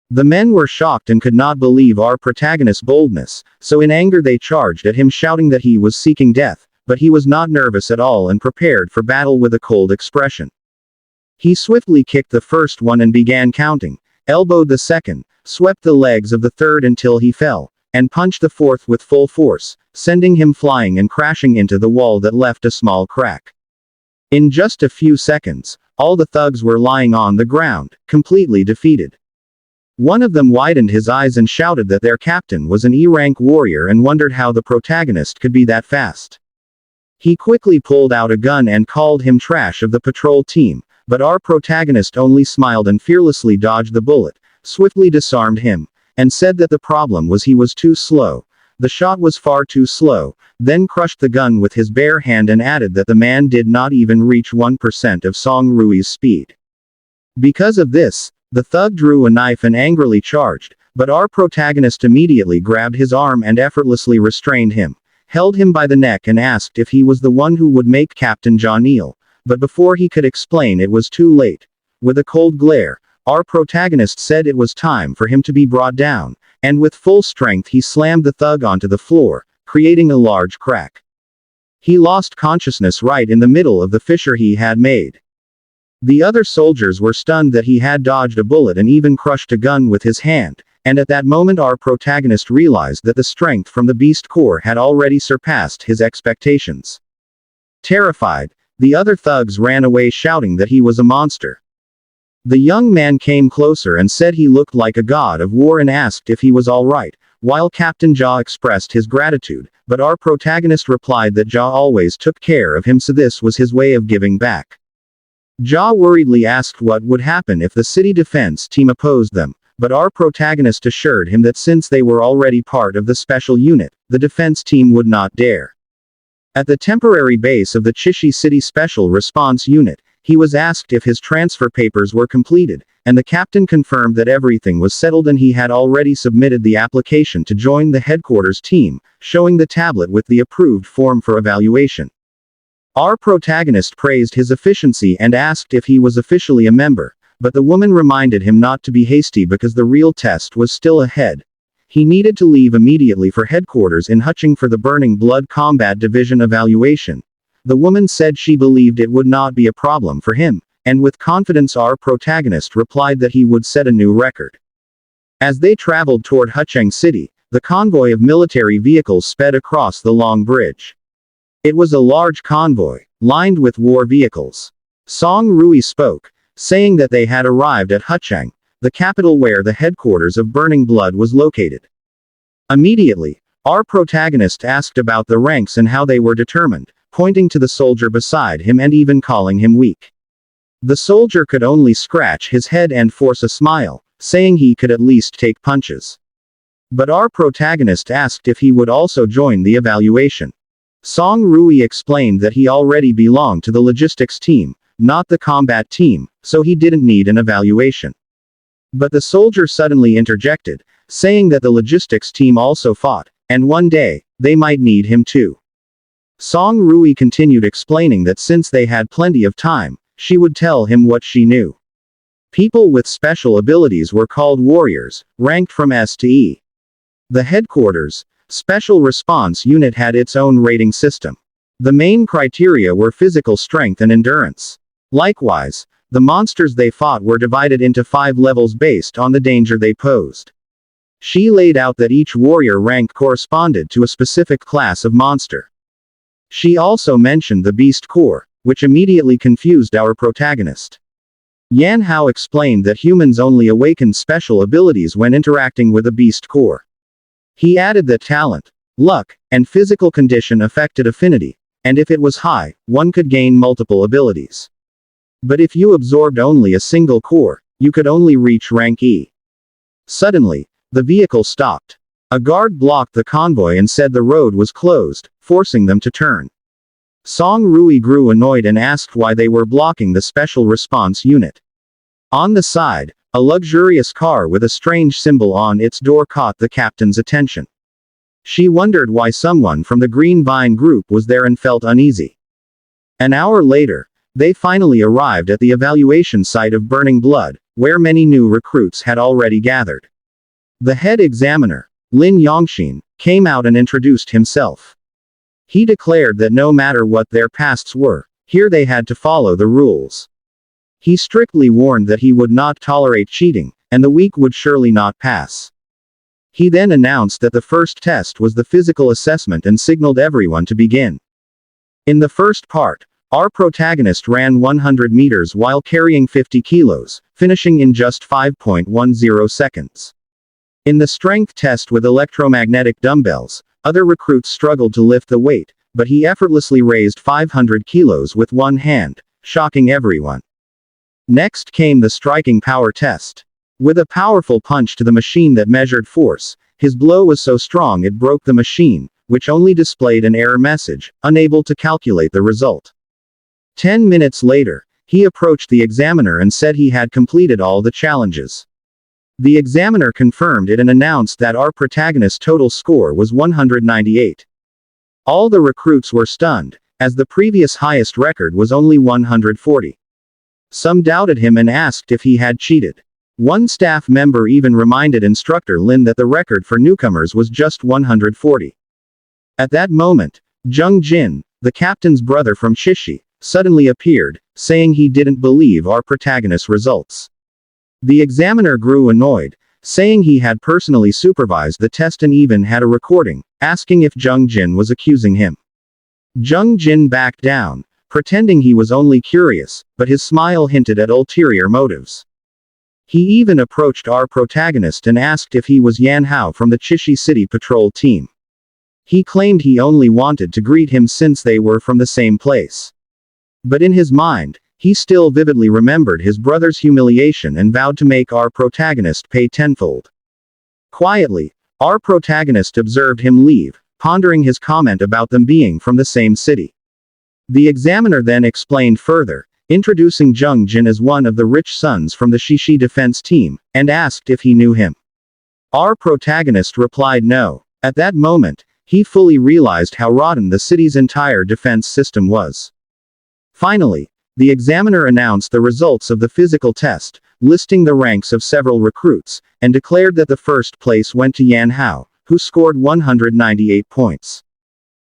The men were shocked and could not believe our protagonist's boldness, so in anger they charged at him shouting that he was seeking death, but he was not nervous at all and prepared for battle with a cold expression. He swiftly kicked the first one and began counting, elbowed the second, swept the legs of the third until he fell, and punched the fourth with full force, sending him flying and crashing into the wall that left a small crack. In just a few seconds, all the thugs were lying on the ground, completely defeated. One of them widened his eyes and shouted that their captain was an E-rank warrior and wondered how the protagonist could be that fast. He quickly pulled out a gun and called him trash of the patrol team, but our protagonist only smiled and fearlessly dodged the bullet, swiftly disarmed him, and said that the problem was he was too slow. The shot was far too slow, then crushed the gun with his bare hand and added that the man did not even reach 1% of Song Rui's speed. Because of this, the thug drew a knife and angrily charged, but our protagonist immediately grabbed his arm and effortlessly restrained him, held him by the neck and asked if he was the one who would make Captain Ja kneel, but before he could explain it was too late. With a cold glare, our protagonist said it was time for him to be brought down, and with full strength he slammed the thug onto the floor, creating a large crack. He lost consciousness right in the middle of the fissure he had made. The other soldiers were stunned that he had dodged a bullet and even crushed a gun with his hand, and at that moment our protagonist realized that the strength from the beast core had already surpassed his expectations. Terrified, the other thugs ran away shouting that he was a monster. The young man came closer and said he looked like a god of war and asked if he was all right, while Captain Ja expressed his gratitude, but our protagonist replied that Ja always took care of him, so this was his way of giving back. Ja worriedly asked what would happen if the city defense team opposed them, but our protagonist assured him that since they were already part of the special unit, the defense team would not dare. At the temporary base of the Chishi City Special Response Unit, he was asked if his transfer papers were completed, and the captain confirmed that everything was settled and he had already submitted the application to join the headquarters team, showing the tablet with the approved form for evaluation. Our protagonist praised his efficiency and asked if he was officially a member, but the woman reminded him not to be hasty because the real test was still ahead. He needed to leave immediately for headquarters in Huching for the Burning Blood Combat Division evaluation. The woman said she believed it would not be a problem for him, and with confidence our protagonist replied that he would set a new record. As they traveled toward Hucheng City, the convoy of military vehicles sped across the long bridge. It was a large convoy, lined with war vehicles. Song Rui spoke, saying that they had arrived at Hucheng, the capital where the headquarters of Burning Blood was located. Immediately, our protagonist asked about the ranks and how they were determined, pointing to the soldier beside him and even calling him weak. The soldier could only scratch his head and force a smile, saying he could at least take punches. But our protagonist asked if he would also join the evaluation. Song Rui explained that he already belonged to the logistics team, not the combat team, so he didn't need an evaluation. But the soldier suddenly interjected, saying that the logistics team also fought, and one day, they might need him too. Song Rui continued explaining that since they had plenty of time, she would tell him what she knew. People with special abilities were called warriors, ranked from S to E. The headquarters, Special Response Unit had its own rating system. The main criteria were physical strength and endurance. Likewise, the monsters they fought were divided into 5 levels based on the danger they posed. She laid out that each warrior rank corresponded to a specific class of monster. She also mentioned the Beast Core, which immediately confused our protagonist. Yan Hao explained that humans only awaken special abilities when interacting with a Beast Core. He added that talent, luck, and physical condition affected affinity, and if it was high, one could gain multiple abilities. But if you absorbed only a single core, you could only reach rank E. Suddenly, the vehicle stopped. A guard blocked the convoy and said the road was closed, forcing them to turn. Song Rui grew annoyed and asked why they were blocking the Special Response Unit. On the side, a luxurious car with a strange symbol on its door caught the captain's attention. She wondered why someone from the Green Vine group was there and felt uneasy. An hour later, they finally arrived at the evaluation site of Burning Blood, where many new recruits had already gathered. The head examiner, Lin Yongxin, came out and introduced himself. He declared that no matter what their pasts were, here they had to follow the rules. He strictly warned that he would not tolerate cheating, and the weak would surely not pass. He then announced that the first test was the physical assessment and signaled everyone to begin. In the first part, our protagonist ran 100 meters while carrying 50 kilos, finishing in just 5.10 seconds. In the strength test with electromagnetic dumbbells, other recruits struggled to lift the weight, but he effortlessly raised 500 kilos with one hand, shocking everyone. Next came the striking power test. With a powerful punch to the machine that measured force, his blow was so strong it broke the machine, which only displayed an error message, unable to calculate the result. 10 minutes later, he approached the examiner and said he had completed all the challenges. The examiner confirmed it and announced that our protagonist's total score was 198. All the recruits were stunned, as the previous highest record was only 140. Some doubted him and asked if he had cheated. One staff member even reminded instructor Lin that the record for newcomers was just 140. At that moment, Zheng Jin, the captain's brother from Chishi, suddenly appeared, saying he didn't believe our protagonist's results. The examiner grew annoyed, saying he had personally supervised the test and even had a recording, asking if Zheng Jin was accusing him. Zheng Jin backed down, pretending he was only curious, but his smile hinted at ulterior motives. He even approached our protagonist and asked if he was Yan Hao from the Chishi City Patrol team. He claimed he only wanted to greet him since they were from the same place. But in his mind, he still vividly remembered his brother's humiliation and vowed to make our protagonist pay tenfold. Quietly, our protagonist observed him leave, pondering his comment about them being from the same city. The examiner then explained further, introducing Jung Jin as one of the rich sons from the Shishi defense team, and asked if he knew him. Our protagonist replied no. At that moment, he fully realized how rotten the city's entire defense system was. Finally, the examiner announced the results of the physical test, listing the ranks of several recruits, and declared that the first place went to Yan Hao, who scored 198 points.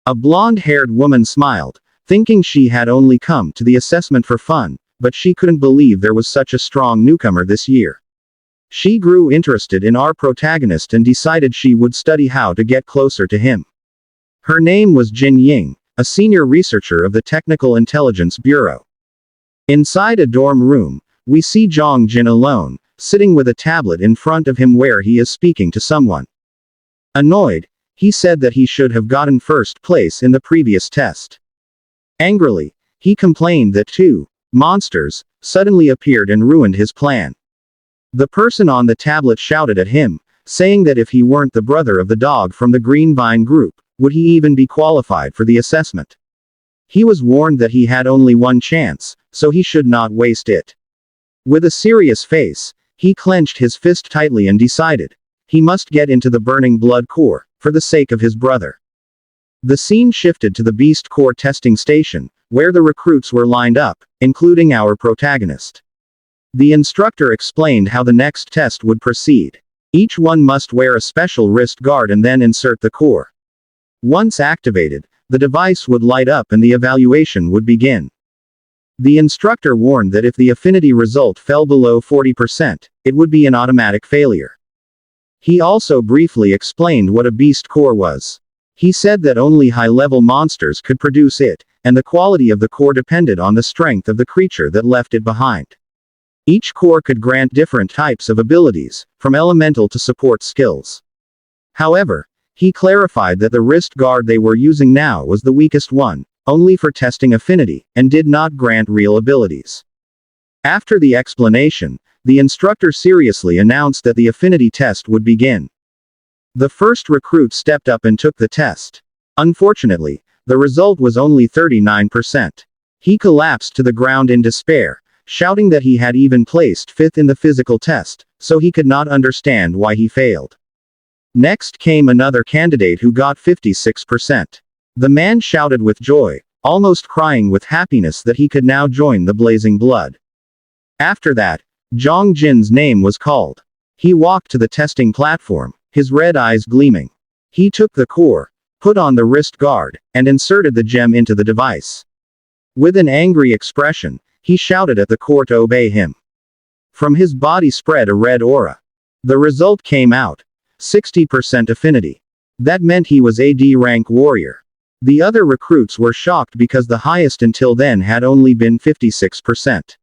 A blonde-haired woman smiled, thinking she had only come to the assessment for fun, but she couldn't believe there was such a strong newcomer this year. She grew interested in our protagonist and decided she would study how to get closer to him. Her name was Jin Ying, a senior researcher of the Technical Intelligence Bureau. Inside a dorm room, we see Jong Jin alone, sitting with a tablet in front of him where he is speaking to someone. Annoyed, he said that he should have gotten first place in the previous test. Angrily, he complained that two monsters suddenly appeared and ruined his plan. The person on the tablet shouted at him, saying that if he weren't the brother of the dog from the Green Vine group, would he even be qualified for the assessment? He was warned that he had only one chance, so he should not waste it. With a serious face, he clenched his fist tightly and decided he must get into the Burning Blood Core, for the sake of his brother. The scene shifted to the Beast Core testing station, where the recruits were lined up, including our protagonist. The instructor explained how the next test would proceed. Each one must wear a special wrist guard and then insert the core. Once activated, the device would light up and the evaluation would begin. The instructor warned that if the affinity result fell below 40%, it would be an automatic failure. He also briefly explained what a beast core was. He said that only high-level monsters could produce it, and the quality of the core depended on the strength of the creature that left it behind. Each core could grant different types of abilities, from elemental to support skills. However, he clarified that the wrist guard they were using now was the weakest one, only for testing affinity, and did not grant real abilities. After the explanation, the instructor seriously announced that the affinity test would begin. The first recruit stepped up and took the test. Unfortunately, the result was only 39%. He collapsed to the ground in despair, shouting that he had even placed fifth in the physical test, so he could not understand why he failed. Next came another candidate who got 56%. The man shouted with joy, almost crying with happiness that he could now join the Blazing Blood. After that, Jong Jin's name was called. He walked to the testing platform, his red eyes gleaming. He took the core, put on the wrist guard, and inserted the gem into the device. With an angry expression, he shouted at the core to obey him. From his body spread a red aura. The result came out. 60% affinity. That meant he was a D rank warrior. The other recruits were shocked because the highest until then had only been 56%.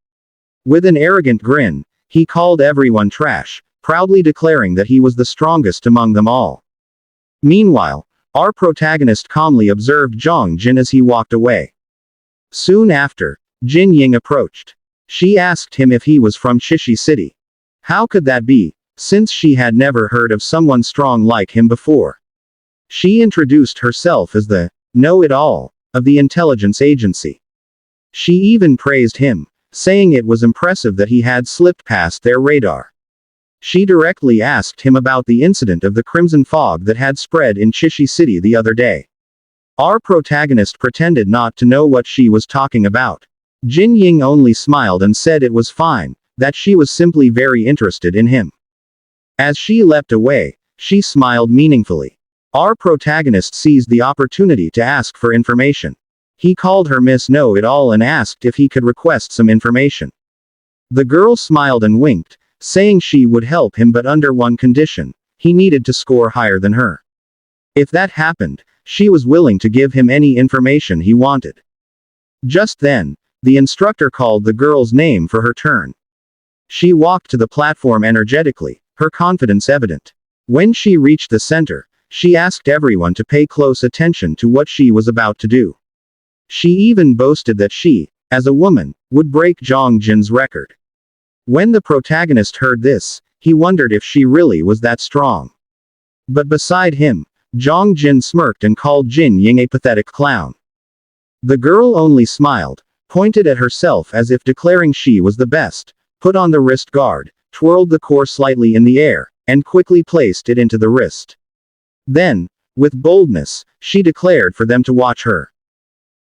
With an arrogant grin, he called everyone trash, proudly declaring that he was the strongest among them all. Meanwhile, our protagonist calmly observed Jong Jin as he walked away. Soon after, Jin Ying approached. She asked him if he was from Shishi City. How could that be, since she had never heard of someone strong like him before? She introduced herself as the know-it-all of the intelligence agency. She even praised him, saying it was impressive that he had slipped past their radar. She directly asked him about the incident of the crimson fog that had spread in Shishi City the other day. Our protagonist pretended not to know what she was talking about. Jin Ying only smiled and said it was fine, that she was simply very interested in him. As she leapt away, she smiled meaningfully. Our protagonist seized the opportunity to ask for information. He called her Miss Know-It-All and asked if he could request some information. The girl smiled and winked, saying she would help him but under one condition: he needed to score higher than her. If that happened, she was willing to give him any information he wanted. Just then, the instructor called the girl's name for her turn. She walked to the platform energetically, her confidence evident. When she reached the center, she asked everyone to pay close attention to what she was about to do. She even boasted that she, as a woman, would break Zhang Jin's record. When the protagonist heard this, he wondered if she really was that strong. But beside him, Zhang Jin smirked and called Jin Ying a pathetic clown. The girl only smiled, pointed at herself as if declaring she was the best, put on the wrist guard, twirled the core slightly in the air, and quickly placed it into the wrist. Then, with boldness, she declared for them to watch her.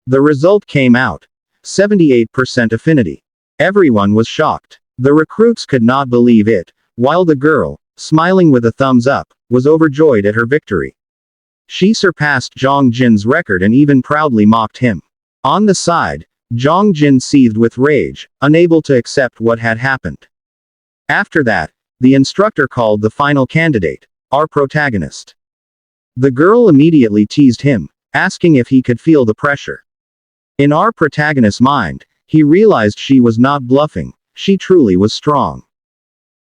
The result came out. 78% affinity. Everyone was shocked. The recruits could not believe it, while the girl, smiling with a thumbs up, was overjoyed at her victory. She surpassed Zhang Jin's record and even proudly mocked him. On the side, Zhang Jin seethed with rage, unable to accept what had happened. After that, the instructor called the final candidate, our protagonist. The girl immediately teased him, asking if he could feel the pressure. In our protagonist's mind, he realized she was not bluffing, she truly was strong.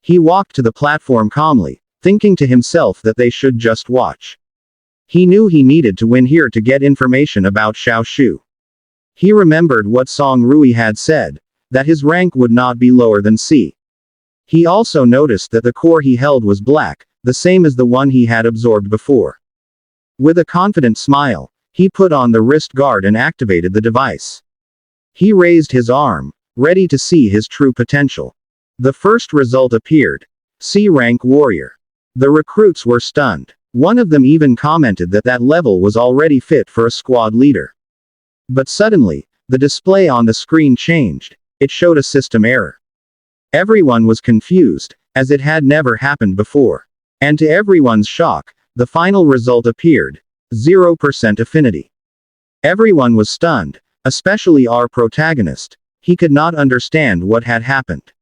He walked to the platform calmly, thinking to himself that they should just watch. He knew he needed to win here to get information about Xiao Shu. He remembered what Song Rui had said, that his rank would not be lower than C. He also noticed that the core he held was black, the same as the one he had absorbed before. With a confident smile, he put on the wrist guard and activated the device. He raised his arm, ready to see his true potential. The first result appeared. C-rank warrior. The recruits were stunned. One of them even commented that that level was already fit for a squad leader. But suddenly, the display on the screen changed. It showed a system error. Everyone was confused, as it had never happened before. And to everyone's shock, the final result appeared. 0% affinity. Everyone was stunned, especially our protagonist. He could not understand what had happened.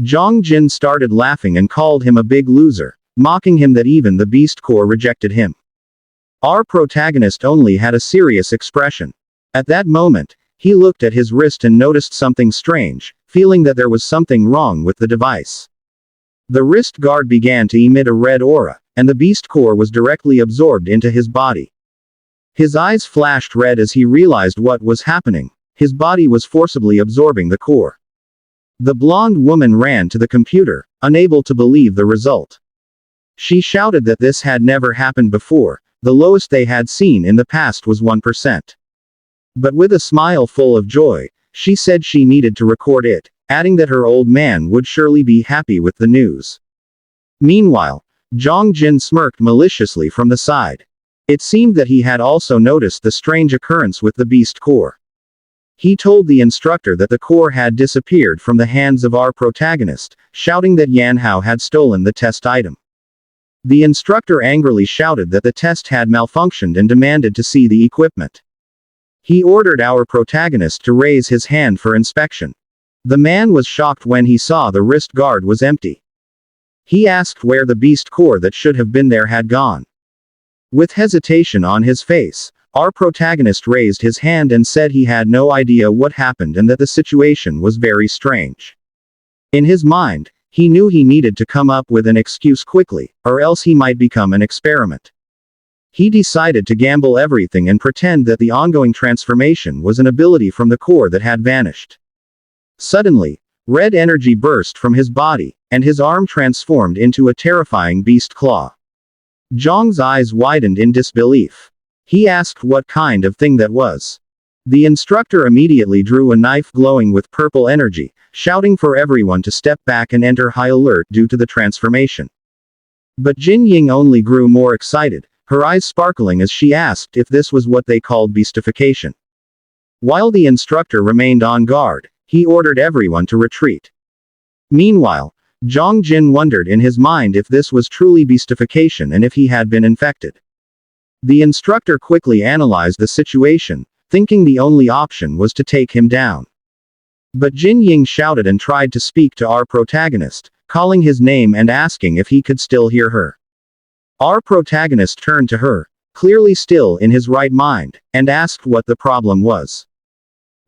Zhang Jin started laughing and called him a big loser, mocking him that even the beast core rejected him. Our protagonist only had a serious expression. At that moment, he looked at his wrist and noticed something strange, feeling that there was something wrong with the device. The wrist guard began to emit a red aura, and the beast core was directly absorbed into his body. His eyes flashed red as he realized what was happening. His body was forcibly absorbing the core. The blonde woman ran to the computer, unable to believe the result. She shouted that this had never happened before, the lowest they had seen in the past was 1%. But with a smile full of joy, she said she needed to record it, adding that her old man would surely be happy with the news. Meanwhile, Zhang Jin smirked maliciously from the side. It seemed that he had also noticed the strange occurrence with the beast core. He told the instructor that the core had disappeared from the hands of our protagonist, shouting that Yan Hao had stolen the test item. The instructor angrily shouted that the test had malfunctioned and demanded to see the equipment. He ordered our protagonist to raise his hand for inspection. The man was shocked when he saw the wrist guard was empty. He asked where the beast core that should have been there had gone. With hesitation on his face, our protagonist raised his hand and said he had no idea what happened and that the situation was very strange. In his mind, he knew he needed to come up with an excuse quickly, or else he might become an experiment. He decided to gamble everything and pretend that the ongoing transformation was an ability from the core that had vanished. Suddenly, red energy burst from his body, and his arm transformed into a terrifying beast claw. Zhang's eyes widened in disbelief. He asked what kind of thing that was. The instructor immediately drew a knife glowing with purple energy, shouting for everyone to step back and enter high alert due to the transformation. But Jin Ying only grew more excited, her eyes sparkling as she asked if this was what they called beastification. While the instructor remained on guard, he ordered everyone to retreat. Meanwhile, Zhang Jin wondered in his mind if this was truly beastification and if he had been infected. The instructor quickly analyzed the situation, thinking the only option was to take him down. But Jin Ying shouted and tried to speak to our protagonist, calling his name and asking if he could still hear her. Our protagonist turned to her, clearly still in his right mind, and asked what the problem was.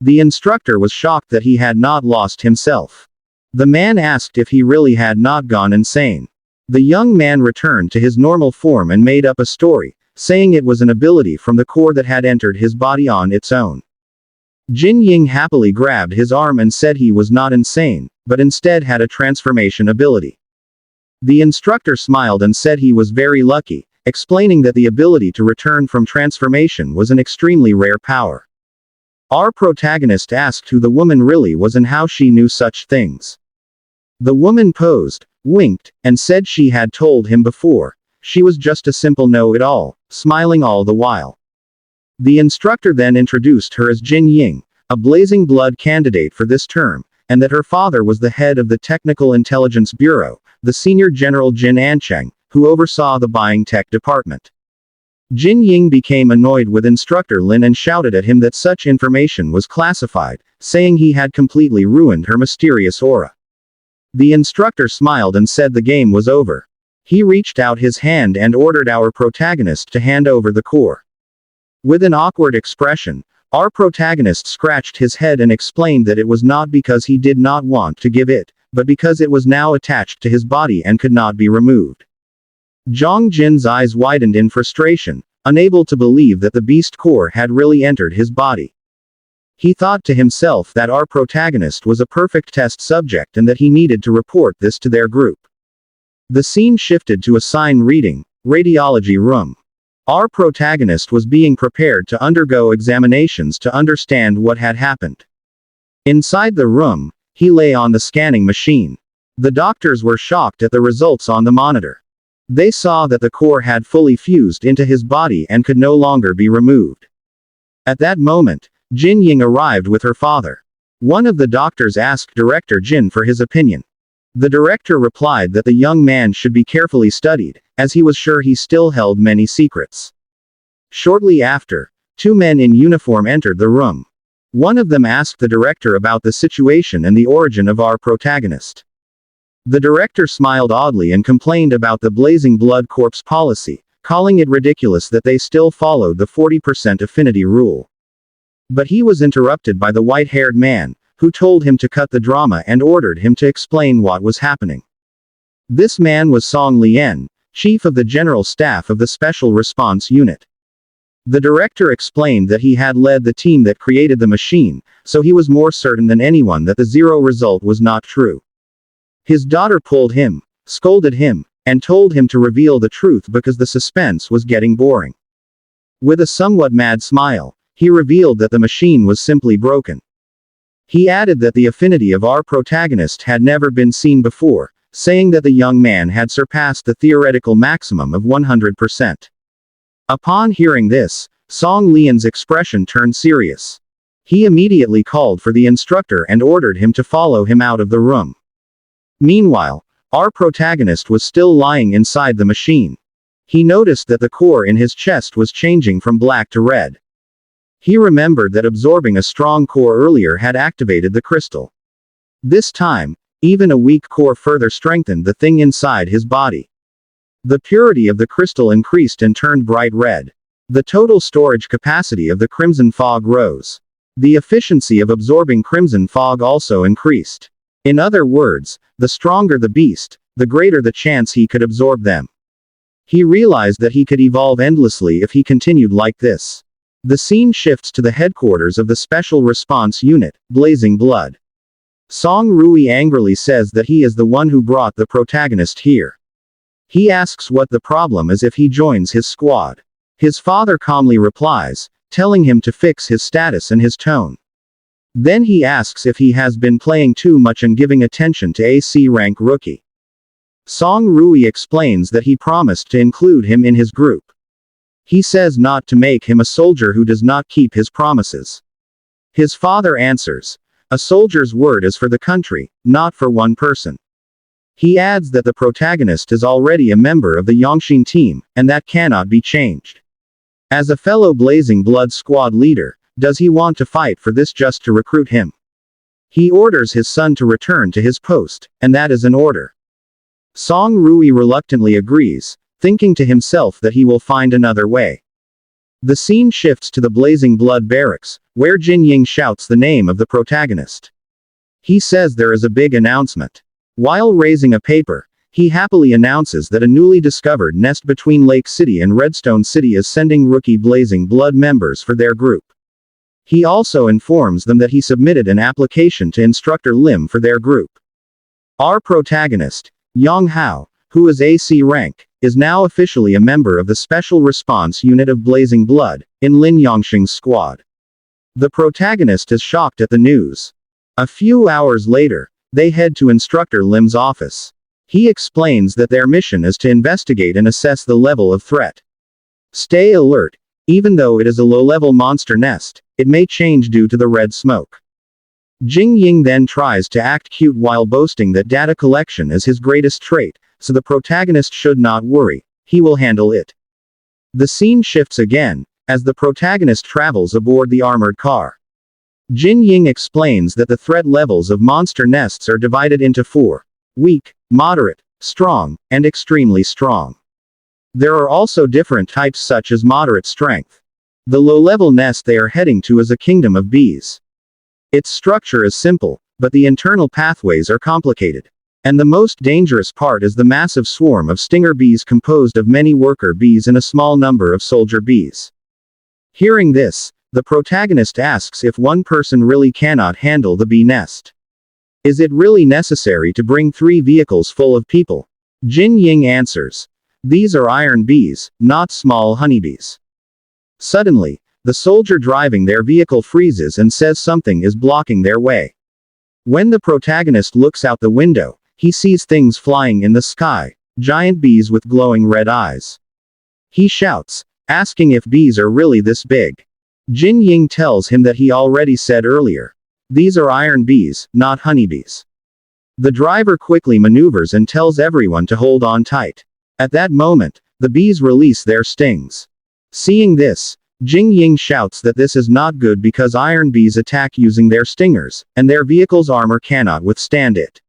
The instructor was shocked that he had not lost himself. The man asked if he really had not gone insane. The young man returned to his normal form and made up a story, saying it was an ability from the core that had entered his body on its own. Jin Ying happily grabbed his arm and said he was not insane, but instead had a transformation ability. The instructor smiled and said he was very lucky, explaining that the ability to return from transformation was an extremely rare power. Our protagonist asked who the woman really was and how she knew such things. The woman posed, winked, and said she had told him before. She was just a simple know-it-all, smiling all the while. The instructor then introduced her as Jin Ying, a blazing blood candidate for this term, and that her father was the head of the Technical Intelligence Bureau, the Senior General Jin Ancheng, who oversaw the buying tech department. Jin Ying became annoyed with Instructor Lin and shouted at him that such information was classified, saying he had completely ruined her mysterious aura. The instructor smiled and said the game was over. He reached out his hand and ordered our protagonist to hand over the core. With an awkward expression, our protagonist scratched his head and explained that it was not because he did not want to give it, but because it was now attached to his body and could not be removed. Zhang Jin's eyes widened in frustration, unable to believe that the beast core had really entered his body. He thought to himself that our protagonist was a perfect test subject and that he needed to report this to their group. The scene shifted to a sign reading, Radiology Room. Our protagonist was being prepared to undergo examinations to understand what had happened. Inside the room, he lay on the scanning machine. The doctors were shocked at the results on the monitor. They saw that the core had fully fused into his body and could no longer be removed. At that moment, Jin Ying arrived with her father. One of the doctors asked Director Jin for his opinion. The director replied that the young man should be carefully studied, as he was sure he still held many secrets. Shortly after, two men in uniform entered the room. One of them asked the director about the situation and the origin of our protagonist. The director smiled oddly and complained about the Blazing Blood Corps policy, calling it ridiculous that they still followed the 40% affinity rule. But he was interrupted by the white-haired man, who told him to cut the drama and ordered him to explain what was happening. This man was Song Lian, chief of the General Staff of the Special Response Unit. The director explained that he had led the team that created the machine, so he was more certain than anyone that the zero result was not true. His daughter pulled him, scolded him, and told him to reveal the truth because the suspense was getting boring. With a somewhat mad smile, he revealed that the machine was simply broken. He added that the affinity of our protagonist had never been seen before, saying that the young man had surpassed the theoretical maximum of 100%. Upon hearing this, Song Lian's expression turned serious. He immediately called for the instructor and ordered him to follow him out of the room. Meanwhile, our protagonist was still lying inside the machine. He noticed that the core in his chest was changing from black to red. He remembered that absorbing a strong core earlier had activated the crystal. This time, even a weak core further strengthened the thing inside his body. The purity of the crystal increased and turned bright red. The total storage capacity of the crimson fog rose. The efficiency of absorbing crimson fog also increased. In other words, the stronger the beast, the greater the chance he could absorb them. He realized that he could evolve endlessly if he continued like this. The scene shifts to the headquarters of the Special Response Unit, Blazing Blood. Song Rui angrily says that he is the one who brought the protagonist here. He asks what the problem is if he joins his squad. His father calmly replies, telling him to fix his status and his tone. Then he asks if he has been playing too much and giving attention to AC rank rookie. Song Rui explains that he promised to include him in his group. He says not to make him a soldier who does not keep his promises. His father answers, a soldier's word is for the country, not for one person. He adds that the protagonist is already a member of the Yongxin team, and that cannot be changed. As a fellow Blazing Blood squad leader, does he want to fight for this just to recruit him? He orders his son to return to his post, and that is an order. Song Rui reluctantly agrees, thinking to himself that he will find another way. The scene shifts to the Blazing Blood barracks, where Jin Ying shouts the name of the protagonist. He says there is a big announcement. While raising a paper, he happily announces that a newly discovered nest between Lake City and Redstone City is sending rookie Blazing Blood members for their group. He also informs them that he submitted an application to Instructor Lim for their group. Our protagonist, Yang Hao, who is AC rank, is now officially a member of the Special Response Unit of Blazing Blood, in Lin Yongxing's squad. The protagonist is shocked at the news. A few hours later, they head to Instructor Lim's office. He explains that their mission is to investigate and assess the level of threat. Stay alert. Even though it is a low-level monster nest, it may change due to the red smoke. Jing Ying then tries to act cute while boasting that data collection is his greatest trait, so the protagonist should not worry, he will handle it. The scene shifts again, as the protagonist travels aboard the armored car. Jin Ying explains that the threat levels of monster nests are divided into 4: weak, moderate, strong, and extremely strong. There are also different types such as moderate strength. The low-level nest they are heading to is a kingdom of bees. Its structure is simple, but the internal pathways are complicated. And the most dangerous part is the massive swarm of stinger bees composed of many worker bees and a small number of soldier bees. Hearing this, the protagonist asks if one person really cannot handle the bee nest. Is it really necessary to bring 3 vehicles full of people? Jin Ying answers. These are iron bees, not small honeybees. Suddenly, the soldier driving their vehicle freezes and says something is blocking their way. When the protagonist looks out the window, he sees things flying in the sky, giant bees with glowing red eyes. He shouts, asking if bees are really this big. Jin Ying tells him that he already said earlier. These are iron bees, not honeybees. The driver quickly maneuvers and tells everyone to hold on tight. At that moment, the bees release their stings. Seeing this, Jing Ying shouts that this is not good because iron bees attack using their stingers, and their vehicle's armor cannot withstand it.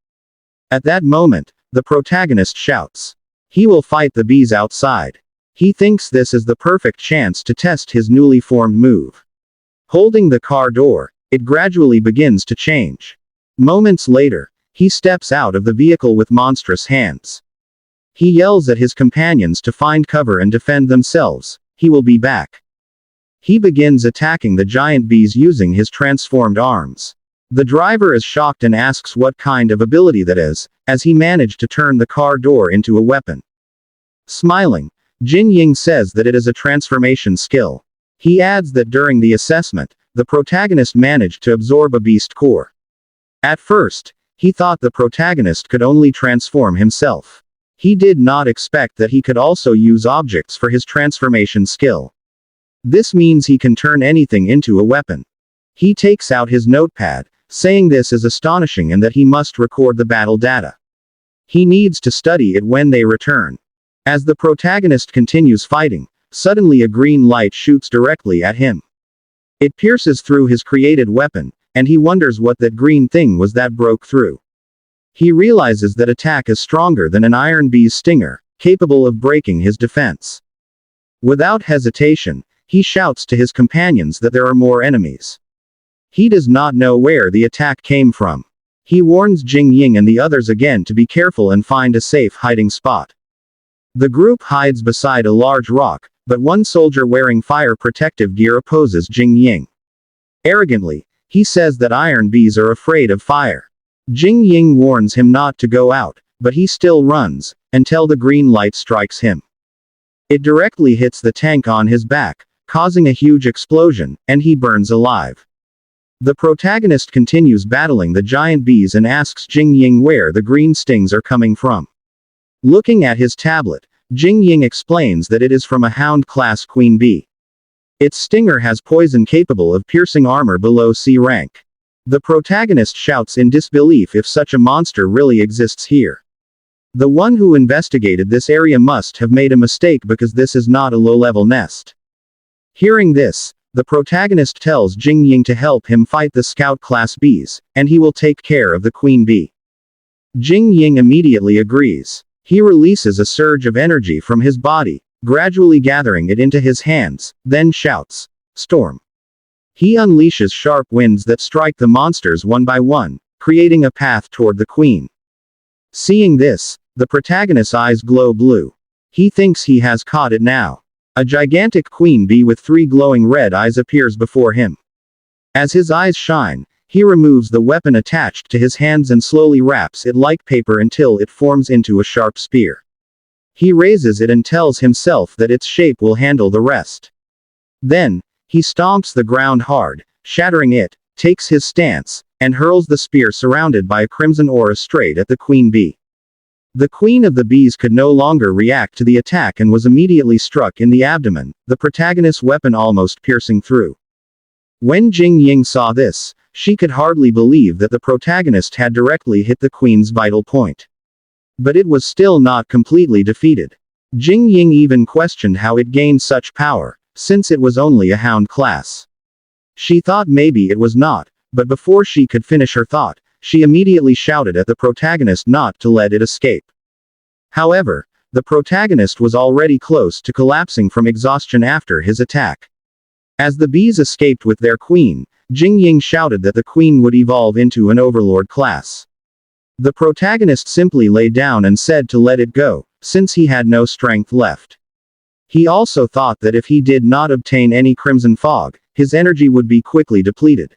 At that moment, the protagonist shouts. He will fight the bees outside. He thinks this is the perfect chance to test his newly formed move. Holding the car door, it gradually begins to change. Moments later, he steps out of the vehicle with monstrous hands. He yells at his companions to find cover and defend themselves. He will be back. He begins attacking the giant bees using his transformed arms. The driver is shocked and asks what kind of ability that is, as he managed to turn the car door into a weapon. Smiling, Jin Ying says that it is a transformation skill. He adds that during the assessment, the protagonist managed to absorb a beast core. At first, he thought the protagonist could only transform himself. He did not expect that he could also use objects for his transformation skill. This means he can turn anything into a weapon. He takes out his notepad, saying this is astonishing and that he must record the battle data. He needs to study it when they return. As the protagonist continues fighting, suddenly a green light shoots directly at him. It pierces through his created weapon, and he wonders what that green thing was that broke through. He realizes that attack is stronger than an iron bee's stinger, capable of breaking his defense. Without hesitation, he shouts to his companions that there are more enemies. He does not know where the attack came from. He warns Jing Ying and the others again to be careful and find a safe hiding spot. The group hides beside a large rock, but one soldier wearing fire protective gear opposes Jing Ying. Arrogantly, he says that iron bees are afraid of fire. Jing Ying warns him not to go out, but he still runs, until the green light strikes him. It directly hits the tank on his back, causing a huge explosion, and he burns alive. The protagonist continues battling the giant bees and asks Jing Ying where the green stings are coming from. Looking at his tablet, Jing Ying explains that it is from a hound-class queen bee. Its stinger has poison capable of piercing armor below C rank. The protagonist shouts in disbelief if such a monster really exists here. The one who investigated this area must have made a mistake because this is not a low-level nest. Hearing this, the protagonist tells Jing Ying to help him fight the scout-class bees, and he will take care of the queen bee. Jing Ying immediately agrees. He releases a surge of energy from his body, gradually gathering it into his hands, then shouts, "Storm." He unleashes sharp winds that strike the monsters one by one, creating a path toward the queen. Seeing this, the protagonist's eyes glow blue. He thinks he has caught it now. A gigantic queen bee with 3 glowing red eyes appears before him. As his eyes shine, he removes the weapon attached to his hands and slowly wraps it like paper until it forms into a sharp spear. He raises it and tells himself that its shape will handle the rest. Then, he stomps the ground hard, shattering it, takes his stance, and hurls the spear surrounded by a crimson aura straight at the queen bee. The queen of the bees could no longer react to the attack and was immediately struck in the abdomen, the protagonist's weapon almost piercing through. When Jing Ying saw this, she could hardly believe that the protagonist had directly hit the queen's vital point. But it was still not completely defeated. Jing Ying even questioned how it gained such power, since it was only a hound class. She thought maybe it was not, but before she could finish her thought, she immediately shouted at the protagonist not to let it escape. However, the protagonist was already close to collapsing from exhaustion after his attack. As the bees escaped with their queen, Jing Ying shouted that the queen would evolve into an overlord class. The protagonist simply lay down and said to let it go, since he had no strength left. He also thought that if he did not obtain any crimson fog, his energy would be quickly depleted.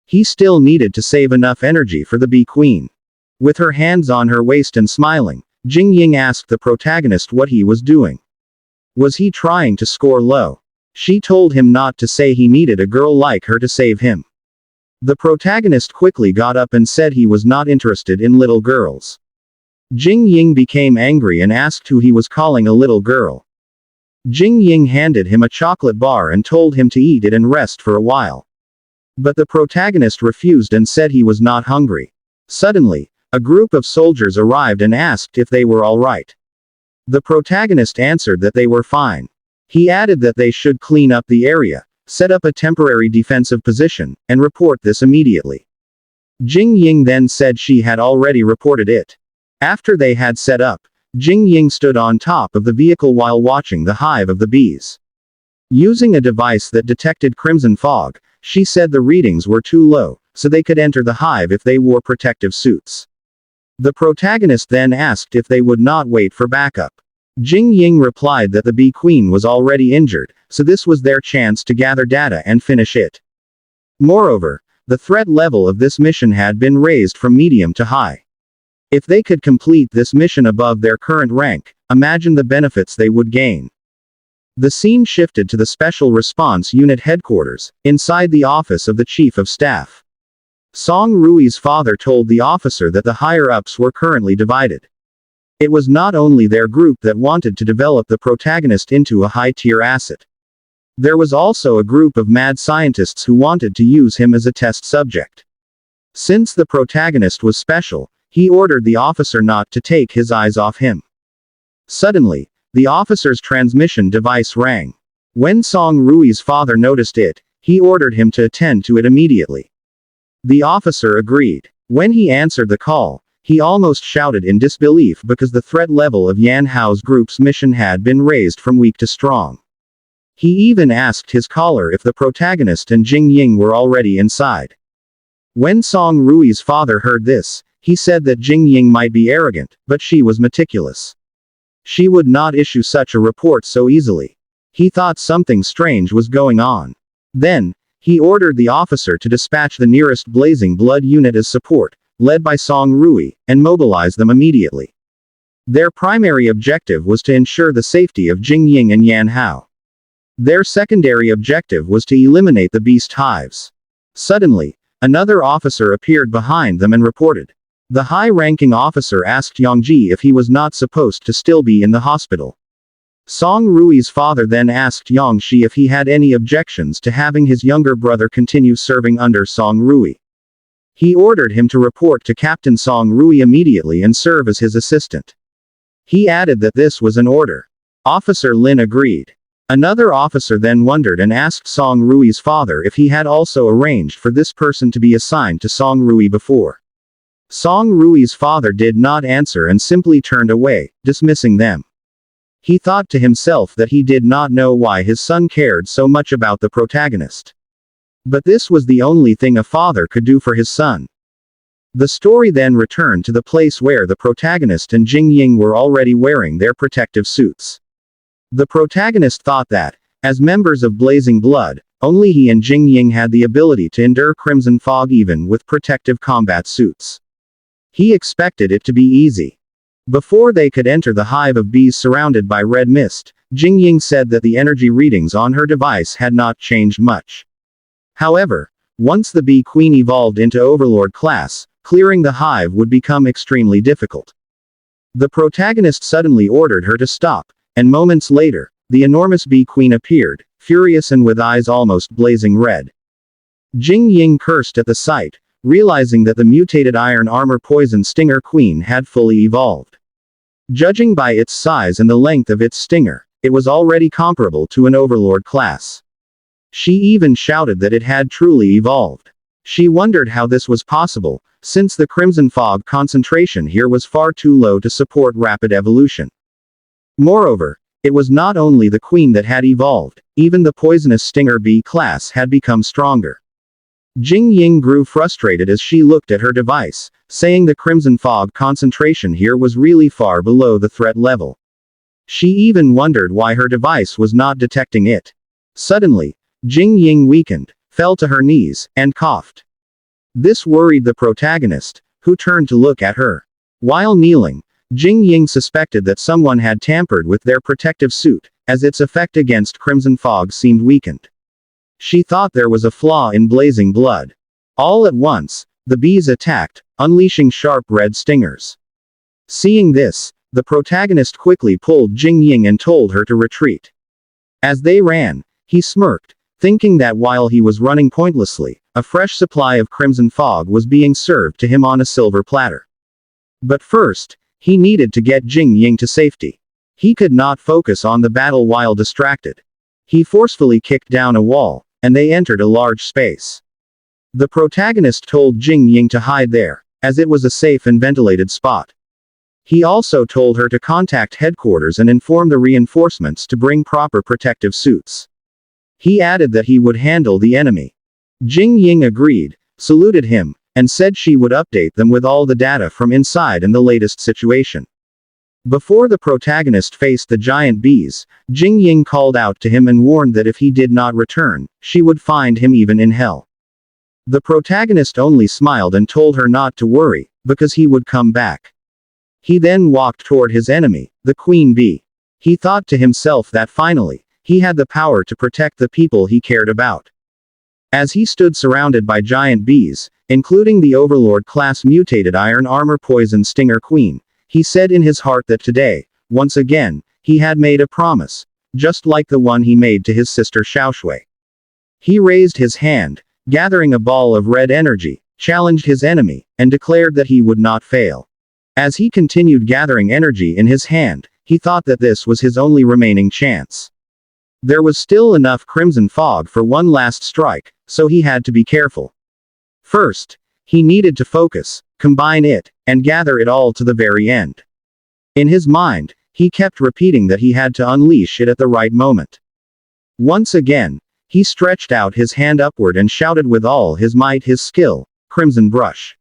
He still needed to save enough energy for the bee queen. With her hands on her waist and smiling, Jing Ying asked the protagonist what he was doing. Was he trying to score low? She told him not to say he needed a girl like her to save him. The protagonist quickly got up and said he was not interested in little girls. Jing Ying became angry and asked who he was calling a little girl. Jing Ying handed him a chocolate bar and told him to eat it and rest for a while. But the protagonist refused and said he was not hungry. Suddenly, a group of soldiers arrived and asked if they were all right. The protagonist answered that they were fine. He added that they should clean up the area, set up a temporary defensive position, and report this immediately. Jing Ying then said she had already reported it. After they had set up, Jing Ying stood on top of the vehicle while watching the hive of the bees. Using a device that detected crimson fog, she said the readings were too low, so they could enter the hive if they wore protective suits. The protagonist then asked if they would not wait for backup. Jing Ying replied that the bee queen was already injured, so this was their chance to gather data and finish it. Moreover, the threat level of this mission had been raised from medium to high. If they could complete this mission above their current rank, imagine the benefits they would gain. The scene shifted to the Special Response Unit headquarters, inside the office of the Chief of Staff. Song Rui's father told the officer that the higher-ups were currently divided. It was not only their group that wanted to develop the protagonist into a high-tier asset. There was also a group of mad scientists who wanted to use him as a test subject. Since the protagonist was special, he ordered the officer not to take his eyes off him. Suddenly, the officer's transmission device rang. When Song Rui's father noticed it, he ordered him to attend to it immediately. The officer agreed. When he answered the call, he almost shouted in disbelief because the threat level of Yan Hao's group's mission had been raised from weak to strong. He even asked his caller if the protagonist and Jing Ying were already inside. When Song Rui's father heard this, he said that Jing Ying might be arrogant, but she was meticulous. She would not issue such a report so easily. He thought something strange was going on. Then, he ordered the officer to dispatch the nearest Blazing Blood unit as support, led by Song Rui, and mobilize them immediately. Their primary objective was to ensure the safety of Jing Ying and Yan Hao. Their secondary objective was to eliminate the beast hives. Suddenly, another officer appeared behind them and reported. The high-ranking officer asked Yongji if he was not supposed to still be in the hospital. Song Rui's father then asked Yongji if he had any objections to having his younger brother continue serving under Song Rui. He ordered him to report to Captain Song Rui immediately and serve as his assistant. He added that this was an order. Officer Lin agreed. Another officer then wondered and asked Song Rui's father if he had also arranged for this person to be assigned to Song Rui before. Song Rui's father did not answer and simply turned away, dismissing them. He thought to himself that he did not know why his son cared so much about the protagonist. But this was the only thing a father could do for his son. The story then returned to the place where the protagonist and Jing Ying were already wearing their protective suits. The protagonist thought that, as members of Blazing Blood, Only he and Jing Ying had the ability to endure crimson fog even with protective combat suits. He expected it to be easy. Before they could enter the hive of bees surrounded by red mist, Jing Ying said that the energy readings on her device had not changed much. However, once the bee queen evolved into overlord class, clearing the hive would become extremely difficult. The protagonist suddenly ordered her to stop, and moments later, the enormous bee queen appeared, furious and with eyes almost blazing red. Jing Ying cursed at the sight, realizing that the mutated iron armor poison stinger queen had fully evolved. Judging by its size and the length of its stinger, it was already comparable to an overlord class. She even shouted that it had truly evolved. She wondered how this was possible, since the crimson fog concentration here was far too low to support rapid evolution. Moreover, it was not only the queen that had evolved, even the poisonous stinger bee class had become stronger. Jing Ying grew frustrated as she looked at her device, saying the crimson fog concentration here was really far below the threat level. She even wondered why her device was not detecting it. Suddenly, Jing Ying weakened, fell to her knees, and coughed. This worried the protagonist, who turned to look at her. While kneeling, Jing Ying suspected that someone had tampered with their protective suit, as its effect against crimson fog seemed weakened. She thought there was a flaw in blazing blood. All at once, the bees attacked, unleashing sharp red stingers. Seeing this, the protagonist quickly pulled Jing Ying and told her to retreat. As they ran, he smirked, thinking that while he was running pointlessly, a fresh supply of crimson fog was being served to him on a silver platter. But first, he needed to get Jing Ying to safety. He could not focus on the battle while distracted. He forcefully kicked down a wall, and they entered a large space. The protagonist told Jing Ying to hide there, as it was a safe and ventilated spot. He also told her to contact headquarters and inform the reinforcements to bring proper protective suits. He added that he would handle the enemy. Jing Ying agreed, saluted him, and said she would update them with all the data from inside and the latest situation. Before the protagonist faced the giant bees, Jing Ying called out to him and warned that if he did not return, she would find him even in hell. The protagonist only smiled and told her not to worry, because he would come back. He then walked toward his enemy, the queen bee. He thought to himself that finally, he had the power to protect the people he cared about. As he stood surrounded by giant bees, including the overlord class mutated iron armor poison stinger queen, he said in his heart that today, once again, he had made a promise, just like the one he made to his sister Xiaoshui. He raised his hand, gathering a ball of red energy, challenged his enemy, and declared that he would not fail. As he continued gathering energy in his hand, he thought that this was his only remaining chance. There was still enough crimson fog for one last strike, so he had to be careful. First, he needed to focus, combine it, and gather it all to the very end. In his mind, he kept repeating that he had to unleash it at the right moment. Once again, he stretched out his hand upward and shouted with all his might his skill, Crimson Brush.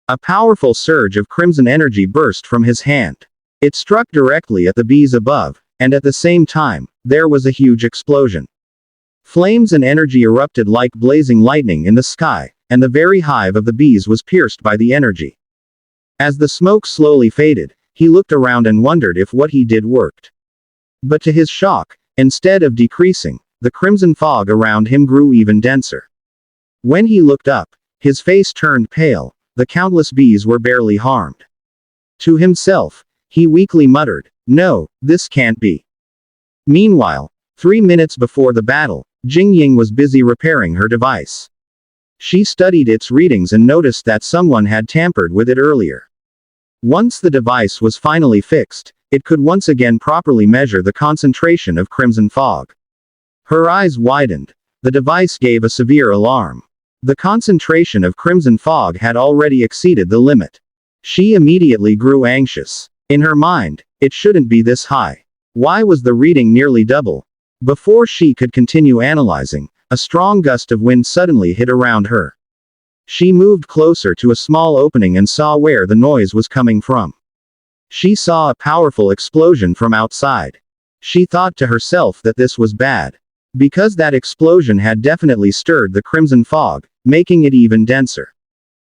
A powerful surge of crimson energy burst from his hand. It struck directly at the bees above, and at the same time, there was a huge explosion. Flames and energy erupted like blazing lightning in the sky, and the very hive of the bees was pierced by the energy. As the smoke slowly faded, he looked around and wondered if what he did worked. But to his shock, instead of decreasing, the crimson fog around him grew even denser. When he looked up, his face turned pale, the countless bees were barely harmed. To himself, he weakly muttered, "No, this can't be." Meanwhile, 3 minutes before the battle, Jing Ying was busy repairing her device. She studied its readings and noticed that someone had tampered with it earlier. Once the device was finally fixed, it could once again properly measure the concentration of crimson fog. Her eyes widened. The device gave a severe alarm. The concentration of crimson fog had already exceeded the limit. She immediately grew anxious. In her mind, it shouldn't be this high. Why was the reading nearly double? Before she could continue analyzing, a strong gust of wind suddenly hit around her. She moved closer to a small opening and saw where the noise was coming from. She saw a powerful explosion from outside. She thought to herself that this was bad. Because that explosion had definitely stirred the crimson fog, making it even denser.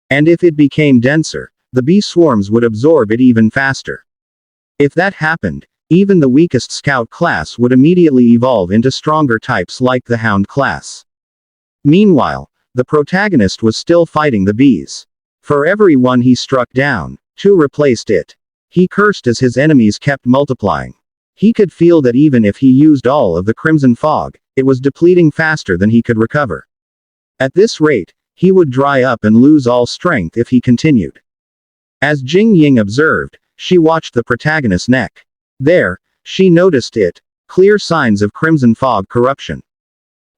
And if it became denser, the bee swarms would absorb it even faster. If that happened, even the weakest scout class would immediately evolve into stronger types like the hound class. Meanwhile, the protagonist was still fighting the bees. For every one he struck down, 2 replaced it. He cursed as his enemies kept multiplying. He could feel that even if he used all of the crimson fog, it was depleting faster than he could recover. At this rate, he would dry up and lose all strength if he continued. As Jing Ying observed, she watched the protagonist's neck. There, she noticed it, clear signs of crimson fog corruption.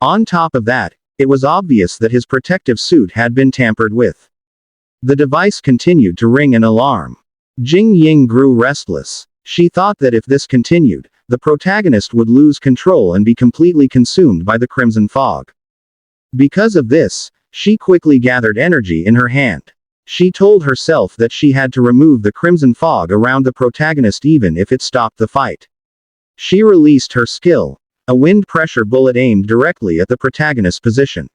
On top of that, it was obvious that his protective suit had been tampered with. The device continued to ring an alarm. Jing Ying grew restless. She thought that if this continued, the protagonist would lose control and be completely consumed by the crimson fog. Because of this, she quickly gathered energy in her hand. She told herself that she had to remove the crimson fog around the protagonist even if it stopped the fight. She released her skill, a wind pressure bullet aimed directly at the protagonist's position.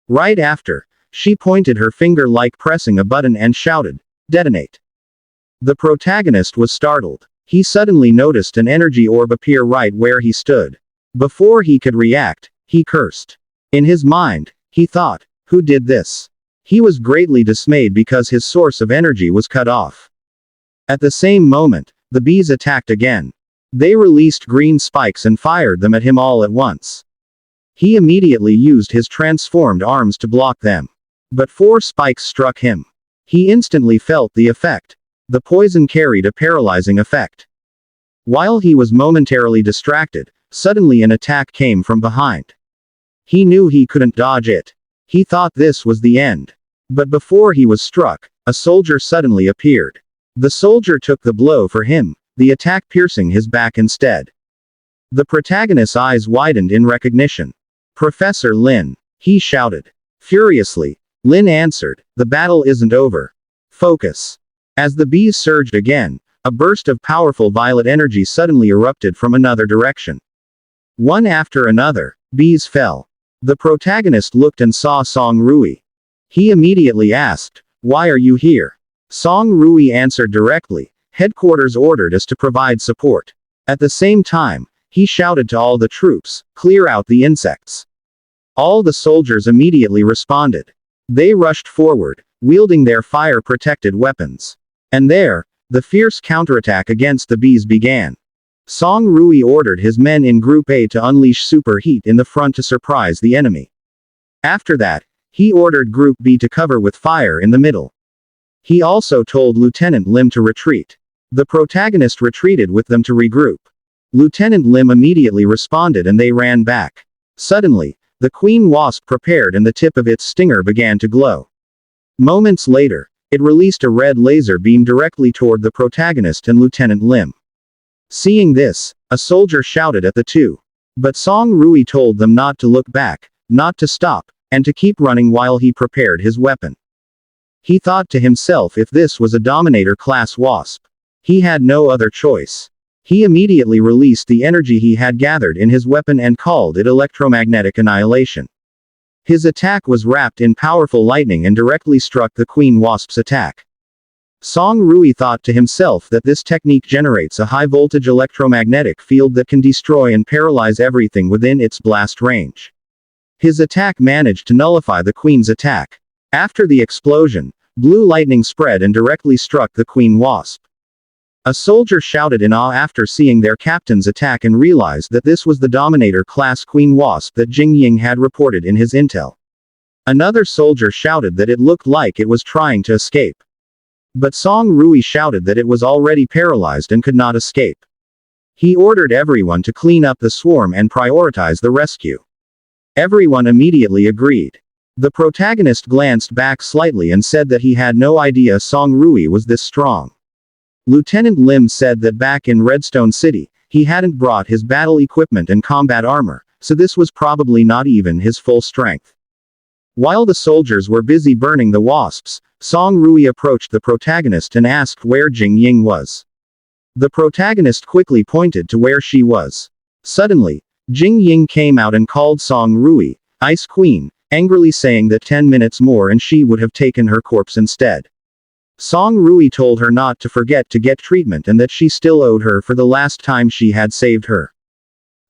Right after, she pointed her finger like pressing a button and shouted, "Detonate." The protagonist was startled. He suddenly noticed an energy orb appear right where he stood. Before he could react, he cursed. In his mind, he thought, "Who did this?" He was greatly dismayed because his source of energy was cut off. At the same moment, the bees attacked again. They released green spikes and fired them at him all at once. He immediately used his transformed arms to block them. But 4 spikes struck him. He instantly felt the effect. The poison carried a paralyzing effect. While he was momentarily distracted, suddenly an attack came from behind. He knew he couldn't dodge it. He thought this was the end. But before he was struck, a soldier suddenly appeared. The soldier took the blow for him, the attack piercing his back instead. The protagonist's eyes widened in recognition. "Professor Lin," he shouted. Furiously, Lin answered, "The battle isn't over. Focus." As the bees surged again, a burst of powerful violet energy suddenly erupted from another direction. One after another, bees fell. The protagonist looked and saw Song Rui. He immediately asked, "Why are you here?" Song Rui answered directly, "Headquarters ordered us to provide support." At the same time, he shouted to all the troops, "Clear out the insects." All the soldiers immediately responded. They rushed forward, wielding their fire-protected weapons. And there, the fierce counterattack against the bees began. Song Rui ordered his men in Group A to unleash super heat in the front to surprise the enemy. After that, he ordered Group B to cover with fire in the middle. He also told Lieutenant Lim to retreat. The protagonist retreated with them to regroup. Lieutenant Lim immediately responded and they ran back. Suddenly, the queen wasp prepared and the tip of its stinger began to glow. Moments later, it released a red laser beam directly toward the protagonist and Lieutenant Lim. Seeing this, a soldier shouted at the two. But Song Rui told them not to look back, not to stop, and to keep running while he prepared his weapon. He thought to himself if this was a Dominator-class wasp. He had no other choice. He immediately released the energy he had gathered in his weapon and called it electromagnetic annihilation. His attack was wrapped in powerful lightning and directly struck the queen wasp's attack. Song Rui thought to himself that this technique generates a high-voltage electromagnetic field that can destroy and paralyze everything within its blast range. His attack managed to nullify the queen's attack. After the explosion, blue lightning spread and directly struck the queen wasp. A soldier shouted in awe after seeing their captain's attack and realized that this was the Dominator-class queen wasp that Jing Ying had reported in his intel. Another soldier shouted that it looked like it was trying to escape. But Song Rui shouted that it was already paralyzed and could not escape. He ordered everyone to clean up the swarm and prioritize the rescue. Everyone immediately agreed. The protagonist glanced back slightly and said that he had no idea Song Rui was this strong. Lieutenant Lim said that back in Redstone City, he hadn't brought his battle equipment and combat armor, so this was probably not even his full strength. While the soldiers were busy burning the wasps, Song Rui approached the protagonist and asked where Jing Ying was. The protagonist quickly pointed to where she was. Suddenly, Jing Ying came out and called Song Rui, Ice Queen, angrily saying that 10 minutes more and she would have taken her corpse instead. Song Rui told her not to forget to get treatment and that she still owed her for the last time she had saved her.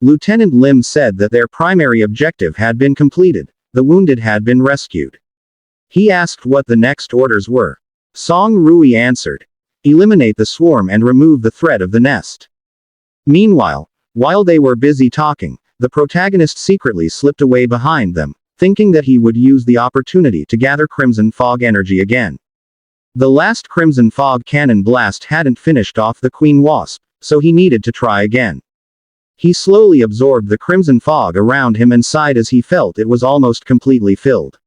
Lieutenant Lim said that their primary objective had been completed, the wounded had been rescued. He asked what the next orders were. Song Rui answered, eliminate the swarm and remove the threat of the nest. Meanwhile, while they were busy talking, the protagonist secretly slipped away behind them, thinking that he would use the opportunity to gather Crimson Fog energy again. The last Crimson Fog cannon blast hadn't finished off the Queen Wasp, so he needed to try again. He slowly absorbed the Crimson Fog around him and sighed as he felt it was almost completely filled.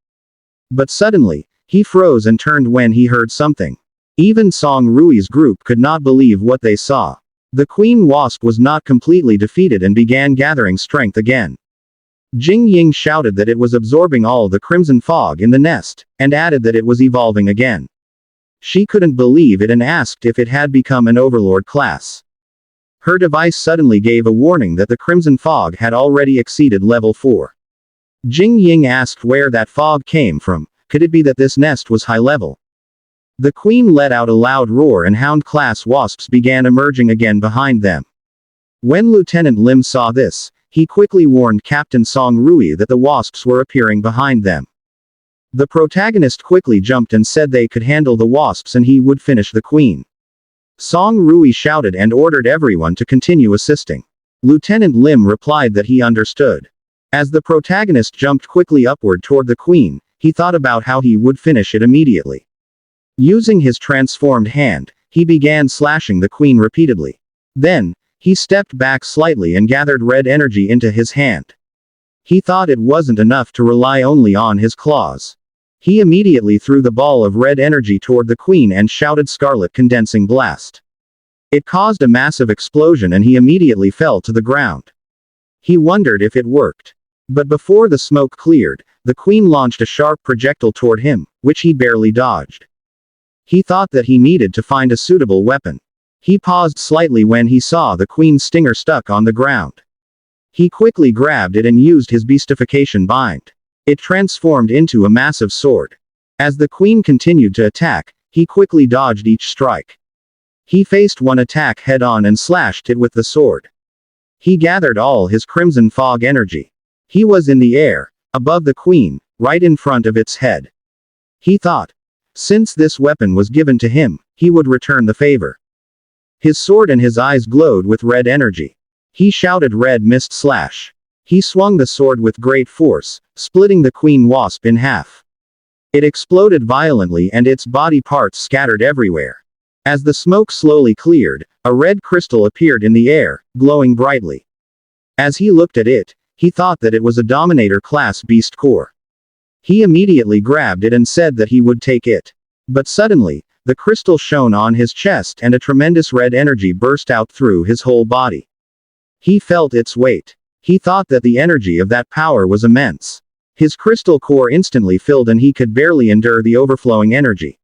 But suddenly, he froze and turned when he heard something. Even Song Rui's group could not believe what they saw. The Queen Wasp was not completely defeated and began gathering strength again. Jing Ying shouted that it was absorbing all the Crimson Fog in the nest, and added that it was evolving again. She couldn't believe it and asked if it had become an Overlord class. Her device suddenly gave a warning that the Crimson Fog had already exceeded level 4. Jing Ying asked where that fog came from. Could it be that this nest was high level? The Queen let out a loud roar and Hound-class wasps began emerging again behind them. When Lieutenant Lim saw this, he quickly warned Captain Song Rui that the wasps were appearing behind them. The protagonist quickly jumped and said they could handle the wasps and he would finish the Queen. Song Rui shouted and ordered everyone to continue assisting. Lieutenant Lim replied that he understood. As the protagonist jumped quickly upward toward the Queen, he thought about how he would finish it immediately. Using his transformed hand, he began slashing the Queen repeatedly. Then, he stepped back slightly and gathered red energy into his hand. He thought it wasn't enough to rely only on his claws. He immediately threw the ball of red energy toward the Queen and shouted Scarlet Condensing Blast. It caused a massive explosion and he immediately fell to the ground. He wondered if it worked. But before the smoke cleared, the Queen launched a sharp projectile toward him, which he barely dodged. He thought that he needed to find a suitable weapon. He paused slightly when he saw the Queen's stinger stuck on the ground. He quickly grabbed it and used his beastification bind. It transformed into a massive sword. As the Queen continued to attack, he quickly dodged each strike. He faced one attack head-on and slashed it with the sword. He gathered all his Crimson Fog energy. He was in the air, above the Queen, right in front of its head. He thought, since this weapon was given to him, he would return the favor. His sword and his eyes glowed with red energy. He shouted Red Mist Slash. He swung the sword with great force, splitting the Queen Wasp in half. It exploded violently and its body parts scattered everywhere. As the smoke slowly cleared, a red crystal appeared in the air, glowing brightly. As he looked at it, he thought that it was a Dominator-class beast core. He immediately grabbed it and said that he would take it. But suddenly, the crystal shone on his chest and a tremendous red energy burst out through his whole body. He felt its weight. He thought that the energy of that power was immense. His crystal core instantly filled and he could barely endure the overflowing energy.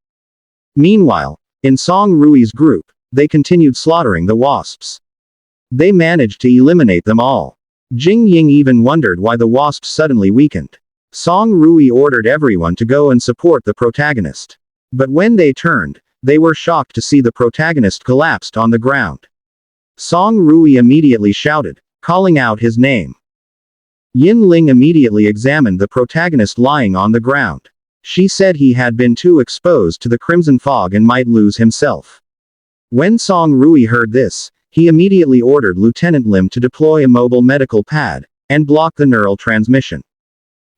Meanwhile, in Song Rui's group, they continued slaughtering the wasps. They managed to eliminate them all. Jing Ying even wondered why the wasps suddenly weakened. Song Rui ordered everyone to go and support the protagonist. But when they turned, they were shocked to see the protagonist collapsed on the ground. Song Rui immediately shouted, calling out his name. Yin Ling immediately examined the protagonist lying on the ground. She said he had been too exposed to the Crimson Fog and might lose himself. When Song Rui heard this, he immediately ordered Lieutenant Lim to deploy a mobile medical pad, and block the neural transmission.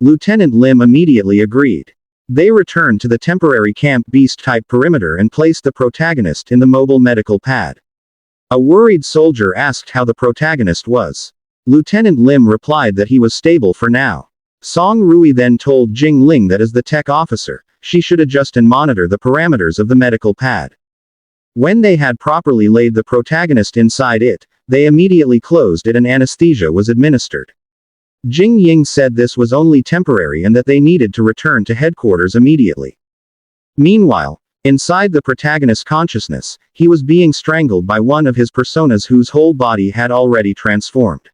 Lieutenant Lim immediately agreed. They returned to the temporary camp beast-type perimeter and placed the protagonist in the mobile medical pad. A worried soldier asked how the protagonist was. Lieutenant Lim replied that he was stable for now. Song Rui then told Jing Ling that as the tech officer, she should adjust and monitor the parameters of the medical pad. When they had properly laid the protagonist inside it, they immediately closed it and anesthesia was administered. Jing Ying said this was only temporary and that they needed to return to headquarters immediately. Meanwhile, inside the protagonist's consciousness, he was being strangled by one of his personas whose whole body had already transformed.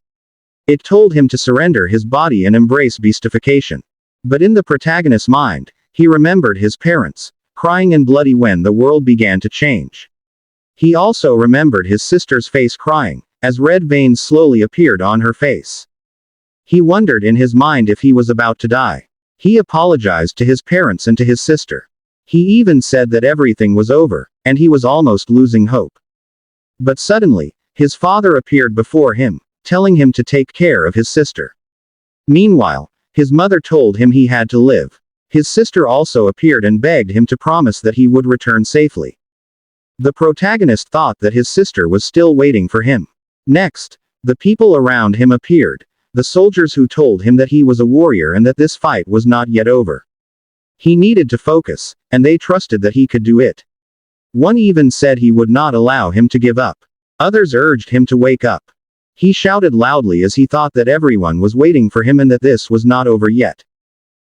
It told him to surrender his body and embrace beastification. But in the protagonist's mind, he remembered his parents, crying and bloody when the world began to change. He also remembered his sister's face crying, as red veins slowly appeared on her face. He wondered in his mind if he was about to die. He apologized to his parents and to his sister. He even said that everything was over, and he was almost losing hope. But suddenly, his father appeared before him, telling him to take care of his sister. Meanwhile, his mother told him he had to live. His sister also appeared and begged him to promise that he would return safely. The protagonist thought that his sister was still waiting for him. Next, the people around him appeared, the soldiers who told him that he was a warrior and that this fight was not yet over. He needed to focus, and they trusted that he could do it. One even said he would not allow him to give up. Others urged him to wake up. He shouted loudly as he thought that everyone was waiting for him and that this was not over yet.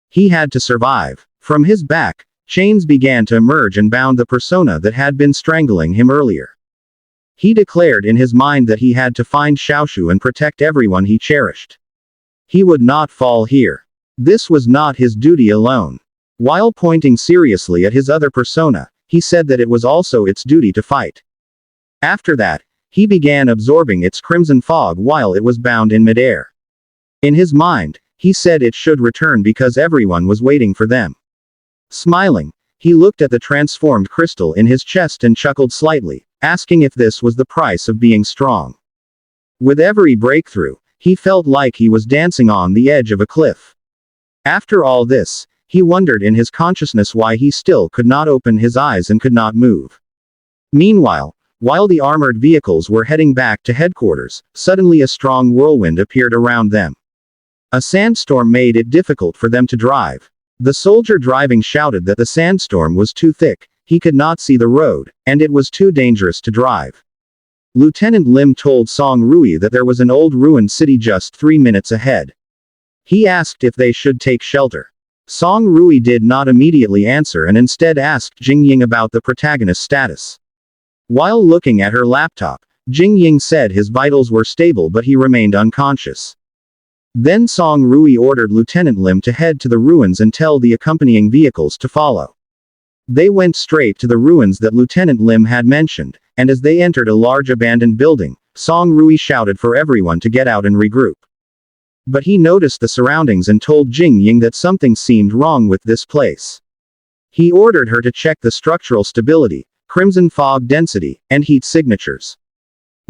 He had to survive. From his back, chains began to emerge and bound the persona that had been strangling him earlier. He declared in his mind that he had to find Xiaoshu and protect everyone he cherished. He would not fall here. This was not his duty alone. While pointing seriously at his other persona, he said that it was also its duty to fight. After that, he began absorbing its crimson fog while it was bound in midair. In his mind, he said it should return because everyone was waiting for them. Smiling, he looked at the transformed crystal in his chest and chuckled slightly, asking if this was the price of being strong. With every breakthrough, he felt like he was dancing on the edge of a cliff. After all this, he wondered in his consciousness why he still could not open his eyes and could not move. Meanwhile, while the armored vehicles were heading back to headquarters, suddenly a strong whirlwind appeared around them. A sandstorm made it difficult for them to drive. The soldier driving shouted that the sandstorm was too thick, he could not see the road, and it was too dangerous to drive. Lieutenant Lim told Song Rui that there was an old ruined city just 3 minutes ahead. He asked if they should take shelter. Song Rui did not immediately answer and instead asked Jing Ying about the protagonist's status. While looking at her laptop, Jing Ying said his vitals were stable but he remained unconscious. Then Song Rui ordered Lieutenant Lim to head to the ruins and tell the accompanying vehicles to follow. They went straight to the ruins that Lieutenant Lim had mentioned, and as they entered a large abandoned building, Song Rui shouted for everyone to get out and regroup. But he noticed the surroundings and told Jing Ying that something seemed wrong with this place. He ordered her to check the structural stability, crimson fog density, and heat signatures.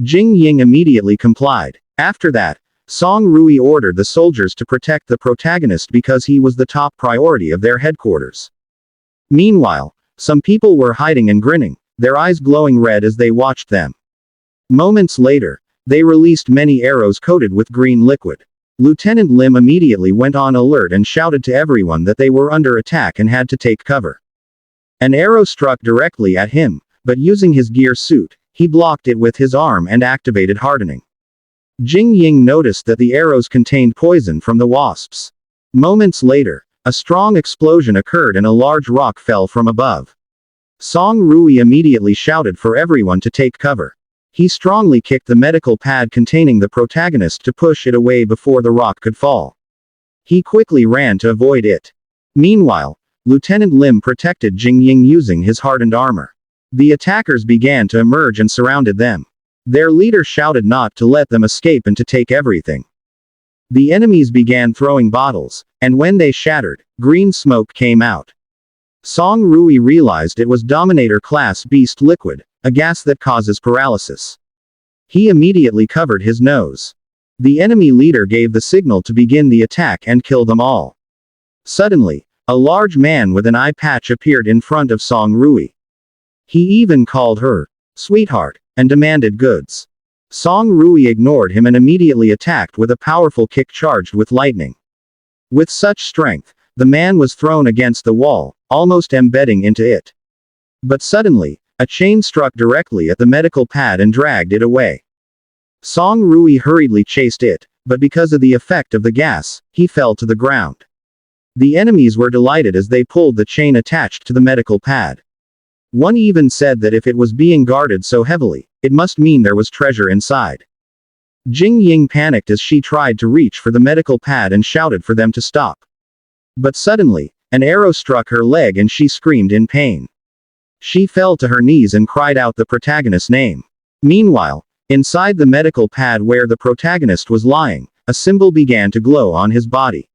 Jing Ying immediately complied. After that, Song Rui ordered the soldiers to protect the protagonist because he was the top priority of their headquarters. Meanwhile, some people were hiding and grinning, their eyes glowing red as they watched them. Moments later, they released many arrows coated with green liquid. Lieutenant Lim immediately went on alert and shouted to everyone that they were under attack and had to take cover. An arrow struck directly at him, but using his gear suit, he blocked it with his arm and activated hardening. Jing Ying noticed that the arrows contained poison from the wasps. Moments later, a strong explosion occurred and a large rock fell from above. Song Rui immediately shouted for everyone to take cover. He strongly kicked the medical pad containing the protagonist to push it away before the rock could fall. He quickly ran to avoid it. Meanwhile, Lieutenant Lim protected Jing Ying using his hardened armor. The attackers began to emerge and surrounded them. Their leader shouted not to let them escape and to take everything. The enemies began throwing bottles, and when they shattered, green smoke came out. Song Rui realized it was Dominator-class beast liquid, a gas that causes paralysis. He immediately covered his nose. The enemy leader gave the signal to begin the attack and kill them all. Suddenly, a large man with an eye patch appeared in front of Song Rui. He even called her sweetheart, and demanded goods. Song Rui ignored him and immediately attacked with a powerful kick charged with lightning. With such strength, the man was thrown against the wall, almost embedding into it. But suddenly, a chain struck directly at the medical pad and dragged it away. Song Rui hurriedly chased it, but because of the effect of the gas, he fell to the ground. The enemies were delighted as they pulled the chain attached to the medical pad. One even said that if it was being guarded so heavily, it must mean there was treasure inside. Jing Ying panicked as she tried to reach for the medical pad and shouted for them to stop. But suddenly, an arrow struck her leg and she screamed in pain. She fell to her knees and cried out the protagonist's name. Meanwhile, inside the medical pad where the protagonist was lying, a symbol began to glow on his body.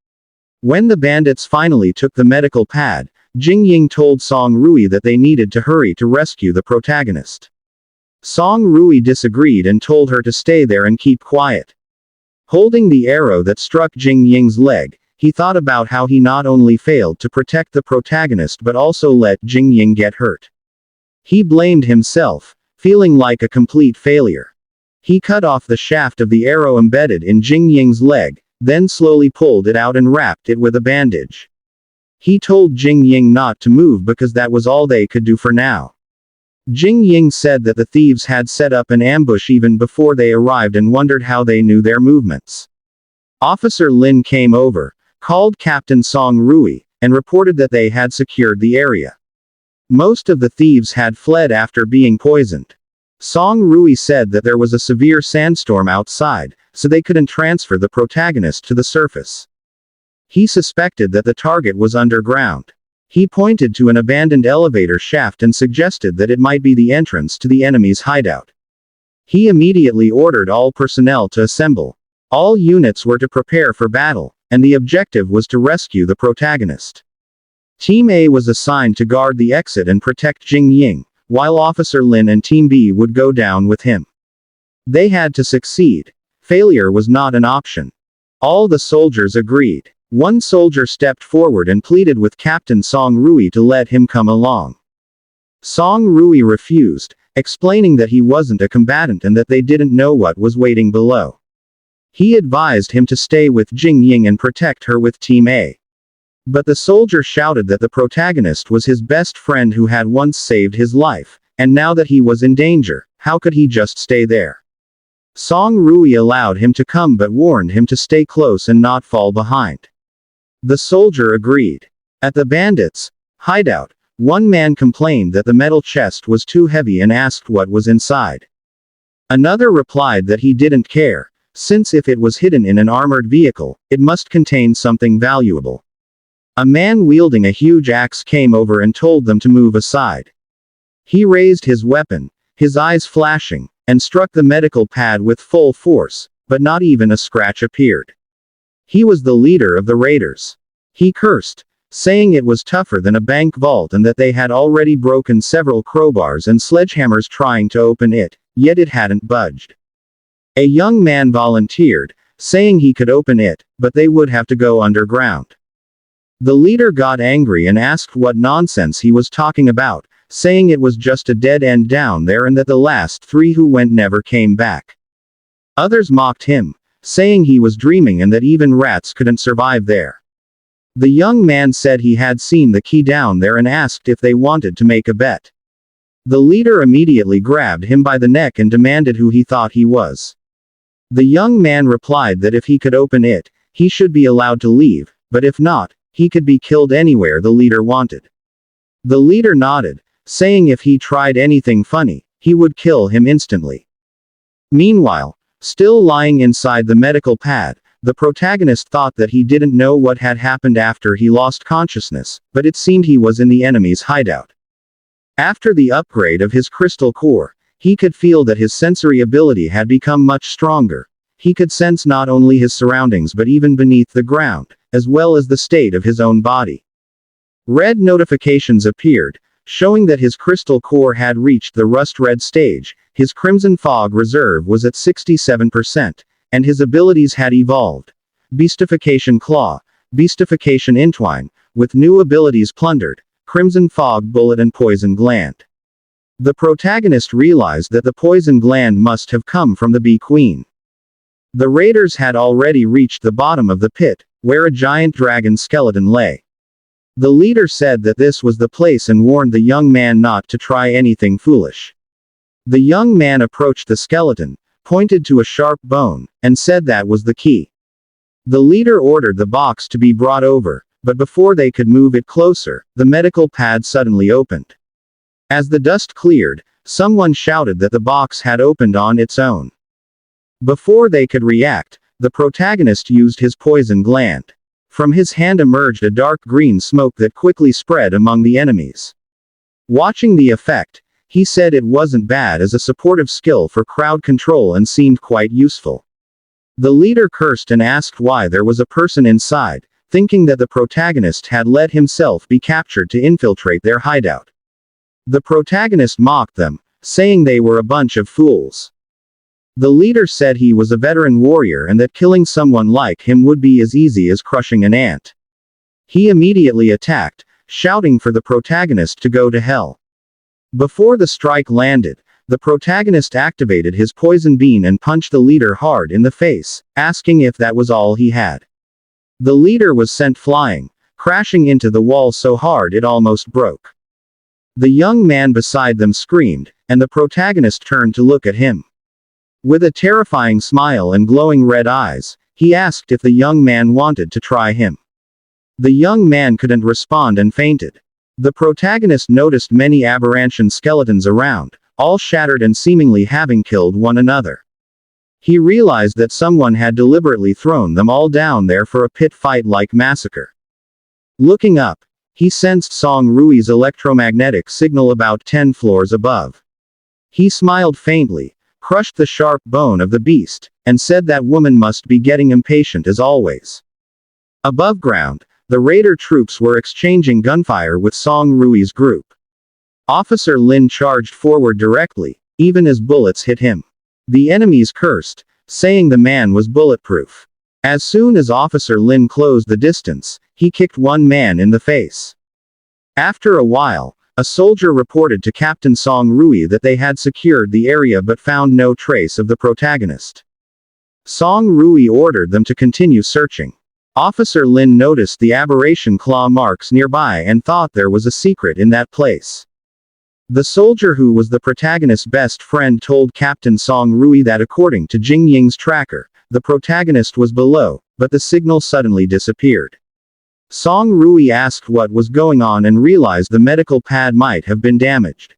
When the bandits finally took the medical pad, Jing Ying told Song Rui that they needed to hurry to rescue the protagonist. Song Rui disagreed and told her to stay there and keep quiet. Holding the arrow that struck Jing Ying's leg, he thought about how he not only failed to protect the protagonist but also let Jing Ying get hurt. He blamed himself, feeling like a complete failure. He cut off the shaft of the arrow embedded in Jing Ying's leg, then slowly pulled it out and wrapped it with a bandage. He told Jing Ying not to move because that was all they could do for now. Jing Ying said that the thieves had set up an ambush even before they arrived and wondered how they knew their movements. Officer Lin came over, called Captain Song Rui, and reported that they had secured the area. Most of the thieves had fled after being poisoned. Song Rui said that there was a severe sandstorm outside, so they couldn't transfer the protagonist to the surface. He suspected that the target was underground. He pointed to an abandoned elevator shaft and suggested that it might be the entrance to the enemy's hideout. He immediately ordered all personnel to assemble. All units were to prepare for battle, and the objective was to rescue the protagonist. Team A was assigned to guard the exit and protect Jing Ying, while Officer Lin and Team B would go down with him. They had to succeed. Failure was not an option. All the soldiers agreed. One soldier stepped forward and pleaded with Captain Song Rui to let him come along. Song Rui refused, explaining that he wasn't a combatant and that they didn't know what was waiting below. He advised him to stay with Jing Ying and protect her with Team A. But the soldier shouted that the protagonist was his best friend who had once saved his life, and now that he was in danger, how could he just stay there? Song Rui allowed him to come but warned him to stay close and not fall behind. The soldier agreed. At the bandits' hideout, one man complained that the metal chest was too heavy and asked what was inside. Another replied that he didn't care, since if it was hidden in an armored vehicle, it must contain something valuable. A man wielding a huge axe came over and told them to move aside. He raised his weapon, his eyes flashing, and struck the medical pad with full force, but not even a scratch appeared. He was the leader of the raiders. He cursed, saying it was tougher than a bank vault and that they had already broken several crowbars and sledgehammers trying to open it, yet it hadn't budged. A young man volunteered, saying he could open it, but they would have to go underground. The leader got angry and asked what nonsense he was talking about, saying it was just a dead end down there and that the last 3 who went never came back. Others mocked him, saying he was dreaming and that even rats couldn't survive there. The young man said he had seen the key down there and asked if they wanted to make a bet. The leader immediately grabbed him by the neck and demanded who he thought he was. The young man replied that if he could open it, he should be allowed to leave, but if not, he could be killed anywhere the leader wanted. The leader nodded, saying if he tried anything funny, he would kill him instantly. Meanwhile, still lying inside the medical pad, the protagonist thought that he didn't know what had happened after he lost consciousness, but it seemed he was in the enemy's hideout. After the upgrade of his crystal core, he could feel that his sensory ability had become much stronger. He could sense not only his surroundings but even beneath the ground, as well as the state of his own body. Red notifications appeared, showing that his crystal core had reached the rust-red stage, his crimson fog reserve was at 67%, and his abilities had evolved. Beastification Claw, Beastification Entwine, with new abilities plundered, Crimson Fog Bullet and Poison Gland. The protagonist realized that the poison gland must have come from the Bee Queen. The raiders had already reached the bottom of the pit, where a giant dragon skeleton lay. The leader said that this was the place and warned the young man not to try anything foolish. The young man approached the skeleton, pointed to a sharp bone, and said that was the key. The leader ordered the box to be brought over, but before they could move it closer, the medical pad suddenly opened. As the dust cleared, someone shouted that the box had opened on its own. Before they could react, the protagonist used his poison gland. From his hand emerged a dark green smoke that quickly spread among the enemies. Watching the effect, he said it wasn't bad as a supportive skill for crowd control and seemed quite useful. The leader cursed and asked why there was a person inside, thinking that the protagonist had let himself be captured to infiltrate their hideout. The protagonist mocked them, saying they were a bunch of fools. The leader said he was a veteran warrior and that killing someone like him would be as easy as crushing an ant. He immediately attacked, shouting for the protagonist to go to hell. Before the strike landed, the protagonist activated his poison bean and punched the leader hard in the face, asking if that was all he had. The leader was sent flying, crashing into the wall so hard it almost broke. The young man beside them screamed, and the protagonist turned to look at him. With a terrifying smile and glowing red eyes, he asked if the young man wanted to try him. The young man couldn't respond and fainted. The protagonist noticed many aberrant skeletons around, all shattered and seemingly having killed one another. He realized that someone had deliberately thrown them all down there for a pit fight-like massacre. Looking up, he sensed Song Rui's electromagnetic signal about 10 floors above. He smiled faintly, crushed the sharp bone of the beast, and said that woman must be getting impatient as always. Above ground, the raider troops were exchanging gunfire with Song Rui's group. Officer Lin charged forward directly, even as bullets hit him. The enemies cursed, saying the man was bulletproof. As soon as Officer Lin closed the distance, he kicked one man in the face. After a while, a soldier reported to Captain Song Rui that they had secured the area but found no trace of the protagonist. Song Rui ordered them to continue searching. Officer Lin noticed the aberration claw marks nearby and thought there was a secret in that place. The soldier who was the protagonist's best friend told Captain Song Rui that according to Jing Ying's tracker, the protagonist was below, but the signal suddenly disappeared. Song Rui asked what was going on and realized the medical pad might have been damaged.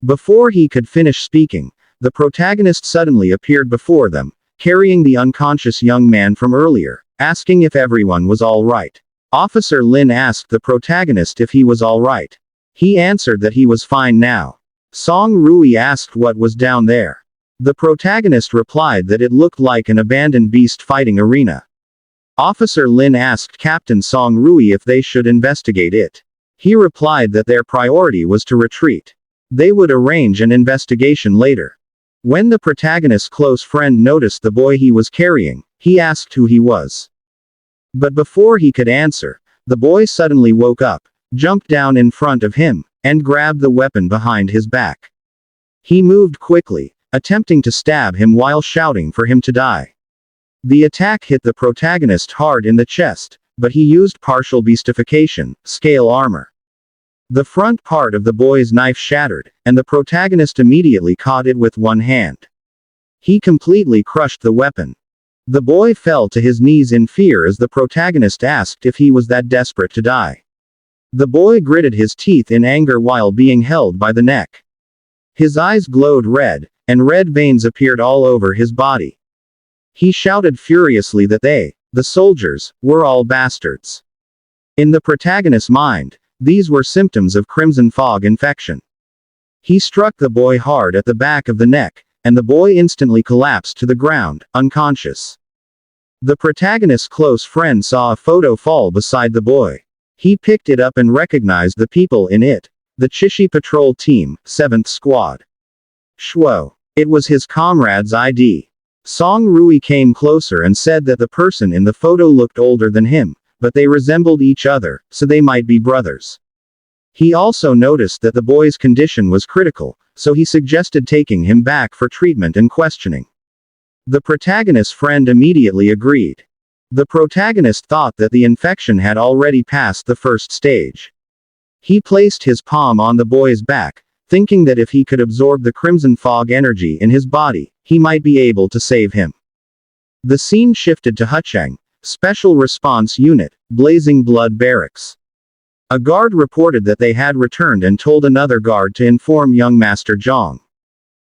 Before he could finish speaking, the protagonist suddenly appeared before them, carrying the unconscious young man from earlier, asking if everyone was all right. Officer Lin asked the protagonist if he was all right. He answered that he was fine now. Song Rui asked what was down there. The protagonist replied that it looked like an abandoned beast fighting arena. Officer Lin asked Captain Song Rui if they should investigate it. He replied that their priority was to retreat. They would arrange an investigation later. When the protagonist's close friend noticed the boy he was carrying, he asked who he was. But before he could answer, the boy suddenly woke up, jumped down in front of him, and grabbed the weapon behind his back. He moved quickly, attempting to stab him while shouting for him to die. The attack hit the protagonist hard in the chest, but he used partial beastification, scale armor. The front part of the boy's knife shattered, and the protagonist immediately caught it with one hand. He completely crushed the weapon. The boy fell to his knees in fear as the protagonist asked if he was that desperate to die. The boy gritted his teeth in anger while being held by the neck. His eyes glowed red, and red veins appeared all over his body. He shouted furiously that they, the soldiers, were all bastards. In the protagonist's mind, these were symptoms of crimson fog infection. He struck the boy hard at the back of the neck, and the boy instantly collapsed to the ground, unconscious. The protagonist's close friend saw a photo fall beside the boy. He picked it up and recognized the people in it. The Chishi Patrol Team, 7th Squad. Shuo. It was his comrade's ID. Song Rui came closer and said that the person in the photo looked older than him, but they resembled each other, so they might be brothers. He also noticed that the boy's condition was critical, so he suggested taking him back for treatment and questioning. The protagonist's friend immediately agreed. The protagonist thought that the infection had already passed the first stage. He placed his palm on the boy's back, thinking that if he could absorb the crimson fog energy in his body, he might be able to save him. The scene shifted to Hucheng, Special Response Unit, Blazing Blood Barracks. A guard reported that they had returned and told another guard to inform young Master Zhang.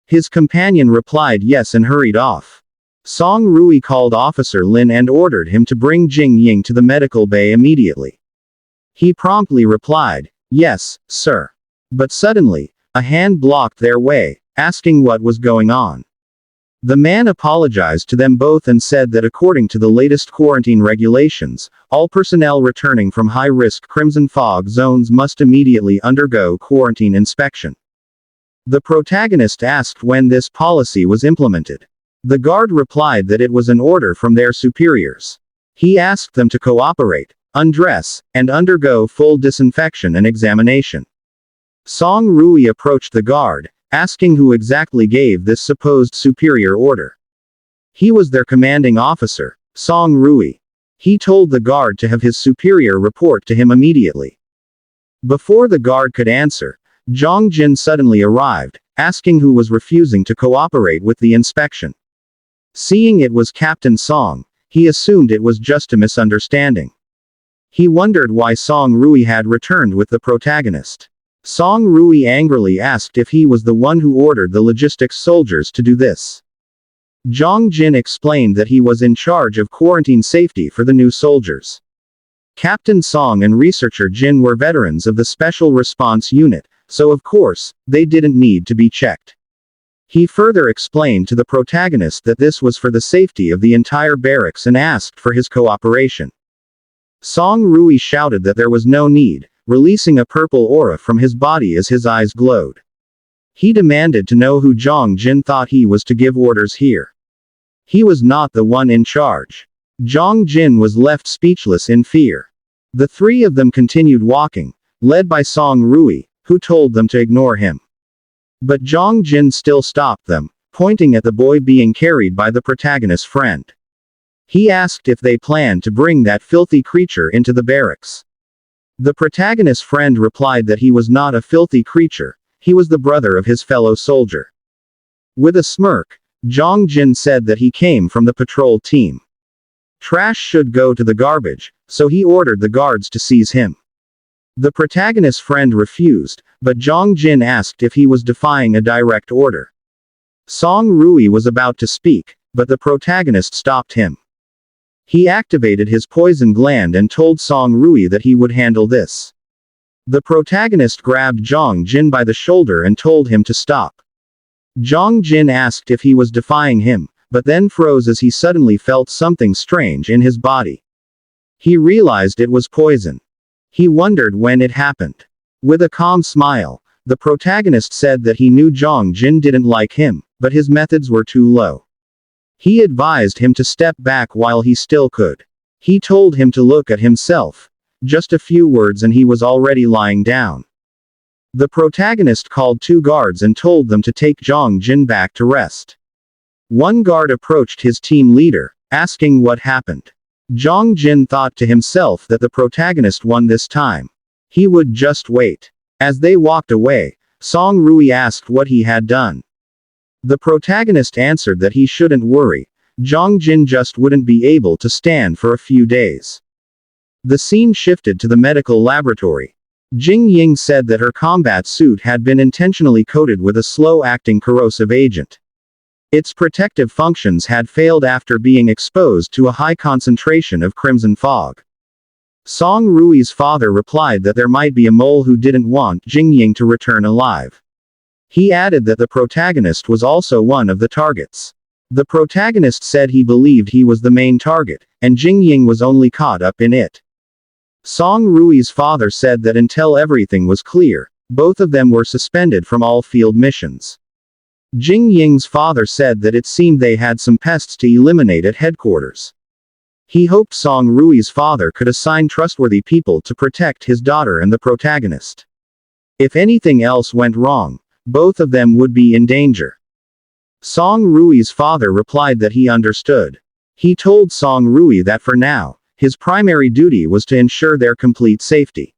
His companion replied yes and hurried off. Song Rui called Officer Lin and ordered him to bring Jing Ying to the medical bay immediately. He promptly replied, "Yes, sir." But suddenly, a hand blocked their way, asking what was going on. The man apologized to them both and said that according to the latest quarantine regulations, all personnel returning from high-risk Crimson Fog zones must immediately undergo quarantine inspection. The protagonist asked when this policy was implemented. The guard replied that it was an order from their superiors. He asked them to cooperate, undress, and undergo full disinfection and examination. Song Rui approached the guard, asking who exactly gave this supposed superior order. He was their commanding officer, Song Rui. He told the guard to have his superior report to him immediately. Before the guard could answer, Zhang Jin suddenly arrived, asking who was refusing to cooperate with the inspection. Seeing it was Captain Song, he assumed it was just a misunderstanding. He wondered why Song Rui had returned with the protagonist. Song Rui angrily asked if he was the one who ordered the logistics soldiers to do this. Zhang Jin explained that he was in charge of quarantine safety for the new soldiers. Captain Song and researcher Jin were veterans of the Special Response Unit, so of course, they didn't need to be checked. He further explained to the protagonist that this was for the safety of the entire barracks and asked for his cooperation. Song Rui shouted that there was no need, releasing a purple aura from his body as his eyes glowed. He demanded to know who Zhang Jin thought he was to give orders here. He was not the one in charge. Zhang Jin was left speechless in fear. The three of them continued walking, led by Song Rui, who told them to ignore him. But Zhang Jin still stopped them, pointing at the boy being carried by the protagonist's friend. He asked if they planned to bring that filthy creature into the barracks. The protagonist's friend replied that he was not a filthy creature, he was the brother of his fellow soldier. With a smirk, Zhang Jin said that he came from the patrol team. Trash should go to the garbage, so he ordered the guards to seize him. The protagonist's friend refused, but Zhang Jin asked if he was defying a direct order. Song Rui was about to speak, but the protagonist stopped him. He activated his poison gland and told Song Rui that he would handle this. The protagonist grabbed Zhang Jin by the shoulder and told him to stop. Zhang Jin asked if he was defying him, but then froze as he suddenly felt something strange in his body. He realized it was poison. He wondered when it happened. With a calm smile, the protagonist said that he knew Zhang Jin didn't like him, but his methods were too low. He advised him to step back while he still could. He told him to look at himself. Just a few words and he was already lying down. The protagonist called two guards and told them to take Zhang Jin back to rest. One guard approached his team leader, asking what happened. Zhang Jin thought to himself that the protagonist won this time. He would just wait. As they walked away, Song Rui asked what he had done. The protagonist answered that he shouldn't worry, Zhang Jin just wouldn't be able to stand for a few days. The scene shifted to the medical laboratory. Jing Ying said that her combat suit had been intentionally coated with a slow-acting corrosive agent. Its protective functions had failed after being exposed to a high concentration of crimson fog. Song Rui's father replied that there might be a mole who didn't want Jing Ying to return alive. He added that the protagonist was also one of the targets. The protagonist said he believed he was the main target, and Jing Ying was only caught up in it. Song Rui's father said that until everything was clear, both of them were suspended from all field missions. Jing Ying's father said that it seemed they had some pests to eliminate at headquarters. He hoped Song Rui's father could assign trustworthy people to protect his daughter and the protagonist. If anything else went wrong, both of them would be in danger. Song Rui's father replied that he understood. He told Song Rui that for now, his primary duty was to ensure their complete safety.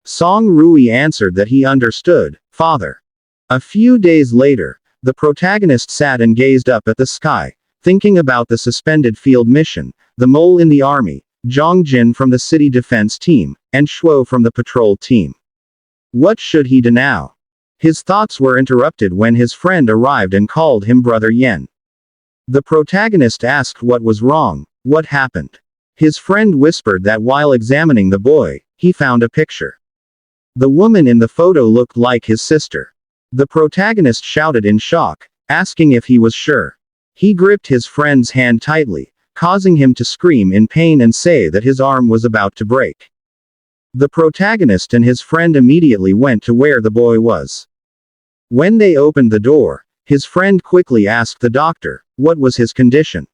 Song Rui answered that he understood, "Father." A few days later, the protagonist sat and gazed up at the sky, thinking about the suspended field mission, the mole in the army, Zhang Jin from the city defense team, and Shuo from the patrol team. What should he do now? His thoughts were interrupted when his friend arrived and called him Brother Yen. The protagonist asked what was wrong, what happened. His friend whispered that while examining the boy, he found a picture. The woman in the photo looked like his sister. The protagonist shouted in shock, asking if he was sure. He gripped his friend's hand tightly, causing him to scream in pain and say that his arm was about to break. The protagonist and his friend immediately went to where the boy was. When they opened the door, his friend quickly asked the doctor, what was his condition?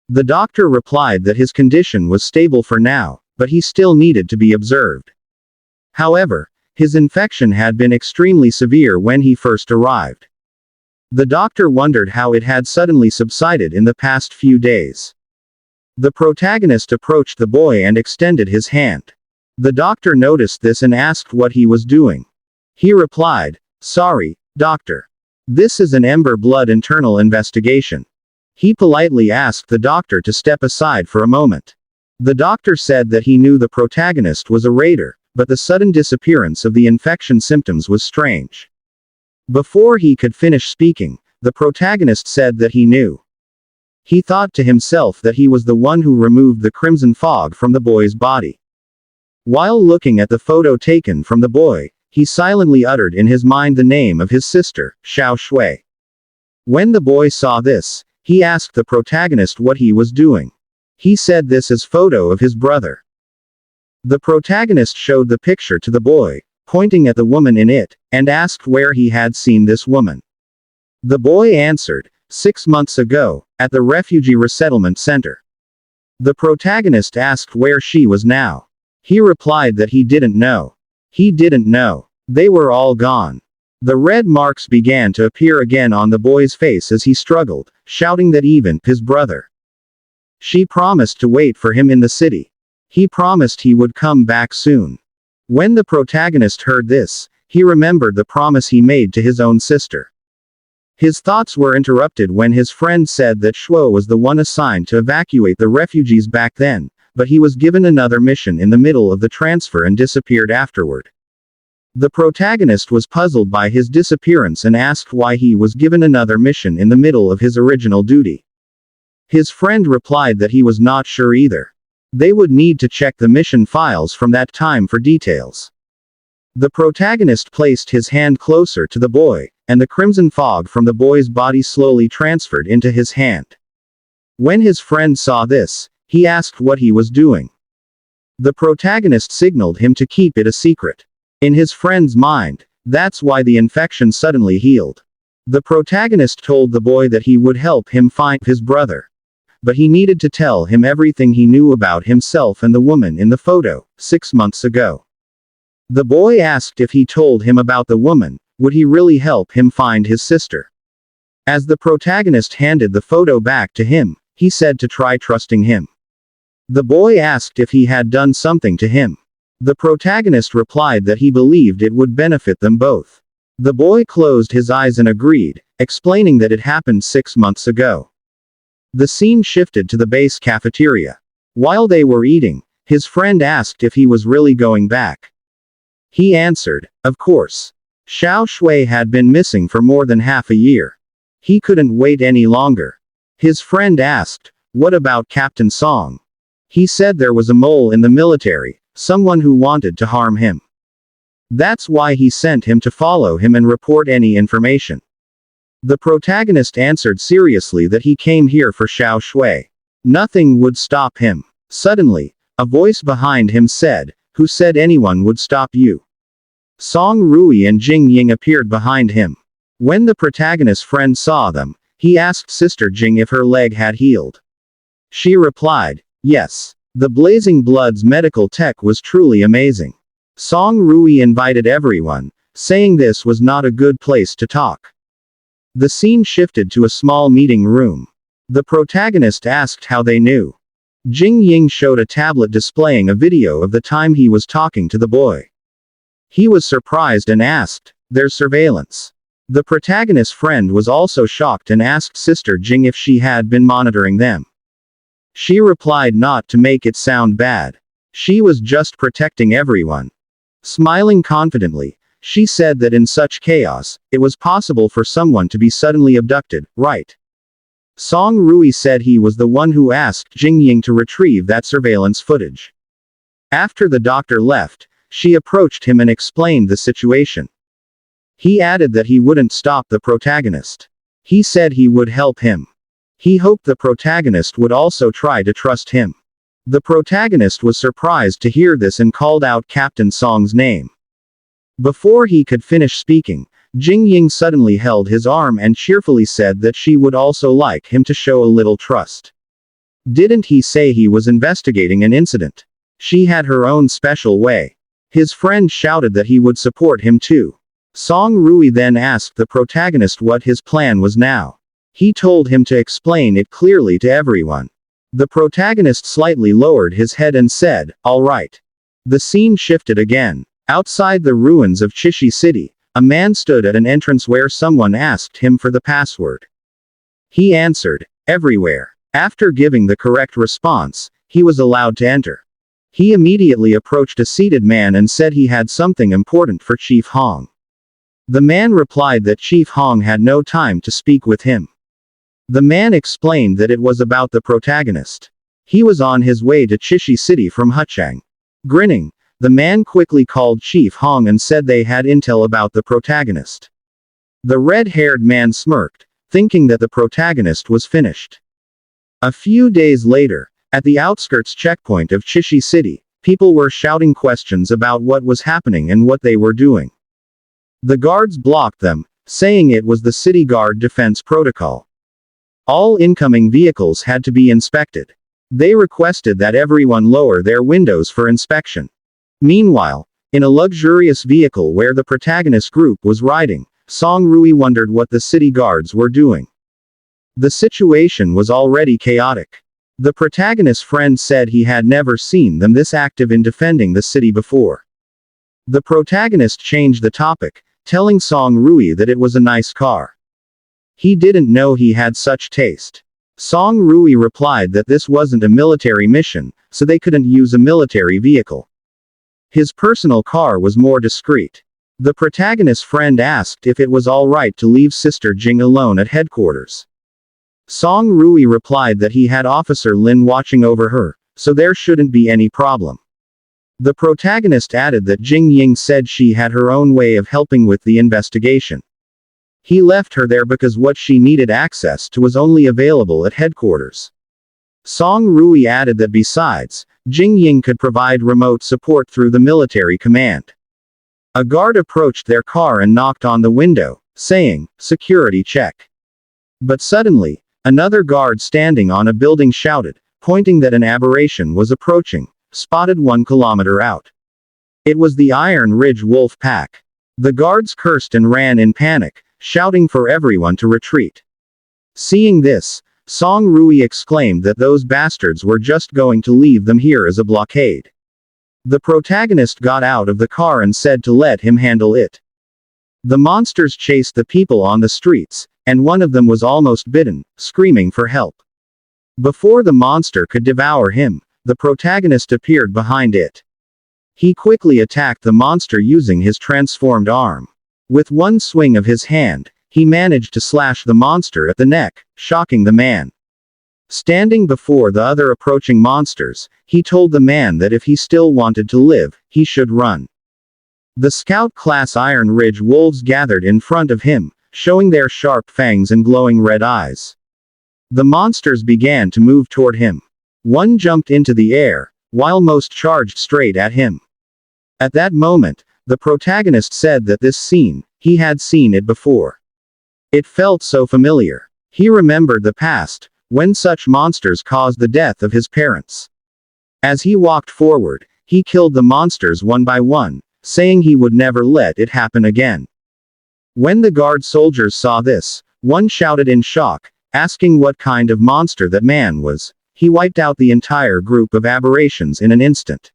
The doctor replied that his condition was stable for now, but he still needed to be observed. However, his infection had been extremely severe when he first arrived. The doctor wondered how it had suddenly subsided in the past few days. The protagonist approached the boy and extended his hand. The doctor noticed this and asked what he was doing. He replied, "Sorry, doctor. This is an Ember Blood internal investigation." He politely asked the doctor to step aside for a moment. The doctor said that he knew the protagonist was a raider, but the sudden disappearance of the infection symptoms was strange. Before he could finish speaking, the protagonist said that he knew. He thought to himself that he was the one who removed the crimson fog from the boy's body. While looking at the photo taken from the boy, he silently uttered in his mind the name of his sister, Xiao Shui. When the boy saw this, he asked the protagonist what he was doing. He said this is photo of his brother. The protagonist showed the picture to the boy, pointing at the woman in it, and asked where he had seen this woman. The boy answered, 6 months ago, at the refugee resettlement center. The protagonist asked where she was now. He replied that he didn't know. He didn't know. They were all gone. The red marks began to appear again on the boy's face as he struggled, shouting that even his brother. She promised to wait for him in the city. He promised he would come back soon. When the protagonist heard this, he remembered the promise he made to his own sister. His thoughts were interrupted when his friend said that Shuo was the one assigned to evacuate the refugees back then, but he was given another mission in the middle of the transfer and disappeared afterward. The protagonist was puzzled by his disappearance and asked why he was given another mission in the middle of his original duty. His friend replied that he was not sure either. They would need to check the mission files from that time for details. The protagonist placed his hand closer to the boy, and the crimson fog from the boy's body slowly transferred into his hand. When his friend saw this, he asked what he was doing. The protagonist signaled him to keep it a secret. In his friend's mind, that's why the infection suddenly healed. The protagonist told the boy that he would help him find his brother. But he needed to tell him everything he knew about himself and the woman in the photo, 6 months ago. The boy asked if he told him about the woman, would he really help him find his sister? As the protagonist handed the photo back to him, he said to try trusting him. The boy asked if he had done something to him. The protagonist replied that he believed it would benefit them both. The boy closed his eyes and agreed, explaining that it happened 6 months ago. The scene shifted to the base cafeteria. While they were eating, his friend asked if he was really going back. He answered, of course. Xiao Shui had been missing for more than half a year. He couldn't wait any longer. His friend asked, what about Captain Song? He said there was a mole in the military, someone who wanted to harm him. That's why he sent him to follow him and report any information. The protagonist answered seriously that he came here for Xiao Shui. Nothing would stop him. Suddenly, a voice behind him said, who said anyone would stop you? Song Rui and Jing Ying appeared behind him. When the protagonist's friend saw them, he asked Sister Jing if her leg had healed. She replied, yes. The Blazing Blood's medical tech was truly amazing. Song Rui invited everyone, saying this was not a good place to talk. The scene shifted to a small meeting room. The protagonist asked how they knew. Jing Ying showed a tablet displaying a video of the time he was talking to the boy. He was surprised and asked, there's surveillance. The protagonist's friend was also shocked and asked Sister Jing if she had been monitoring them. She replied not to make it sound bad. She was just protecting everyone. Smiling confidently, she said that in such chaos, it was possible for someone to be suddenly abducted, right? Song Rui said he was the one who asked Jing Ying to retrieve that surveillance footage. After the doctor left, she approached him and explained the situation. He added that he wouldn't stop the protagonist. He said he would help him. He hoped the protagonist would also try to trust him. The protagonist was surprised to hear this and called out Captain Song's name. Before he could finish speaking, Jing Ying suddenly held his arm and cheerfully said that she would also like him to show a little trust. Didn't he say he was investigating an incident? She had her own special way. His friend shouted that he would support him too. Song Rui then asked the protagonist what his plan was now. He told him to explain it clearly to everyone. The protagonist slightly lowered his head and said, "All right." The scene shifted again. Outside the ruins of Chishi City, a man stood at an entrance where someone asked him for the password. He answered, "Everywhere." After giving the correct response, he was allowed to enter. He immediately approached a seated man and said he had something important for Chief Hong. The man replied that Chief Hong had no time to speak with him. The man explained that it was about the protagonist. He was on his way to Chishi City from Huchang. Grinning, the man quickly called Chief Hong and said they had intel about the protagonist. The red-haired man smirked, thinking that the protagonist was finished. A few days later, at the outskirts checkpoint of Chishi City, people were shouting questions about what was happening and what they were doing. The guards blocked them, saying it was the city guard defense protocol. All incoming vehicles had to be inspected. They requested that everyone lower their windows for inspection. Meanwhile, in a luxurious vehicle where the protagonist group was riding, Song Rui wondered what the city guards were doing. The situation was already chaotic. The protagonist's friend said he had never seen them this active in defending the city before. The protagonist changed the topic, telling Song Rui that it was a nice car. He didn't know he had such taste. Song Rui replied that this wasn't a military mission, so they couldn't use a military vehicle. His personal car was more discreet. The protagonist's friend asked if it was all right to leave Sister Jing alone at headquarters. Song Rui replied that he had Officer Lin watching over her, so there shouldn't be any problem. The protagonist added that Jing Ying said she had her own way of helping with the investigation. He left her there because what she needed access to was only available at headquarters. Song Rui added that besides, Jing Ying could provide remote support through the military command. A guard approached their car and knocked on the window, saying, "Security check." But suddenly, another guard standing on a building shouted, pointing that an aberration was approaching, spotted 1 kilometer out. It was the Iron Ridge Wolf Pack. The guards cursed and ran in panic, shouting for everyone to retreat. Seeing this, Song Rui exclaimed that those bastards were just going to leave them here as a blockade. The protagonist got out of the car and said to let him handle it. The monsters chased the people on the streets, and one of them was almost bitten, screaming for help. Before the monster could devour him, the protagonist appeared behind it. He quickly attacked the monster using his transformed arm. With one swing of his hand, he managed to slash the monster at the neck, shocking the man. Standing before the other approaching monsters, he told the man that if he still wanted to live, he should run. The Scout-class Iron Ridge wolves gathered in front of him, showing their sharp fangs and glowing red eyes. The monsters began to move toward him. One jumped into the air, while most charged straight at him. At that moment, the protagonist said that this scene, he had seen it before. It felt so familiar. He remembered the past, when such monsters caused the death of his parents. As he walked forward, he killed the monsters one by one, saying he would never let it happen again. When the guard soldiers saw this, one shouted in shock, asking what kind of monster that man was. He wiped out the entire group of aberrations in an instant.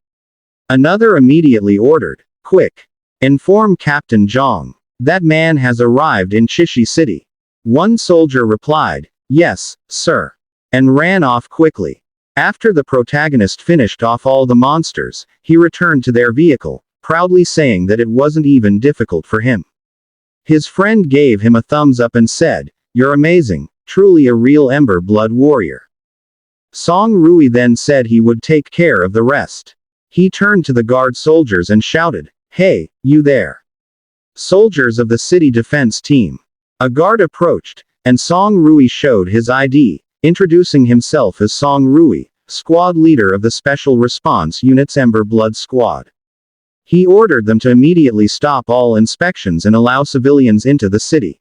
Another immediately ordered, "Quick! Inform Captain Zhang. That man has arrived in Chishi City." One soldier replied, "Yes, sir," and ran off quickly. After the protagonist finished off all the monsters, he returned to their vehicle, proudly saying that it wasn't even difficult for him. His friend gave him a thumbs up and said, "You're amazing, truly a real Ember Blood warrior. Song Rui then said he would take care of the rest. He turned to the guard soldiers and shouted, "Hey, you there! Soldiers of the city defense team." A guard approached, and Song Rui showed his ID, introducing himself as Song Rui, squad leader of the Special Response Unit's Ember Blood Squad. He ordered them to immediately stop all inspections and allow civilians into the city.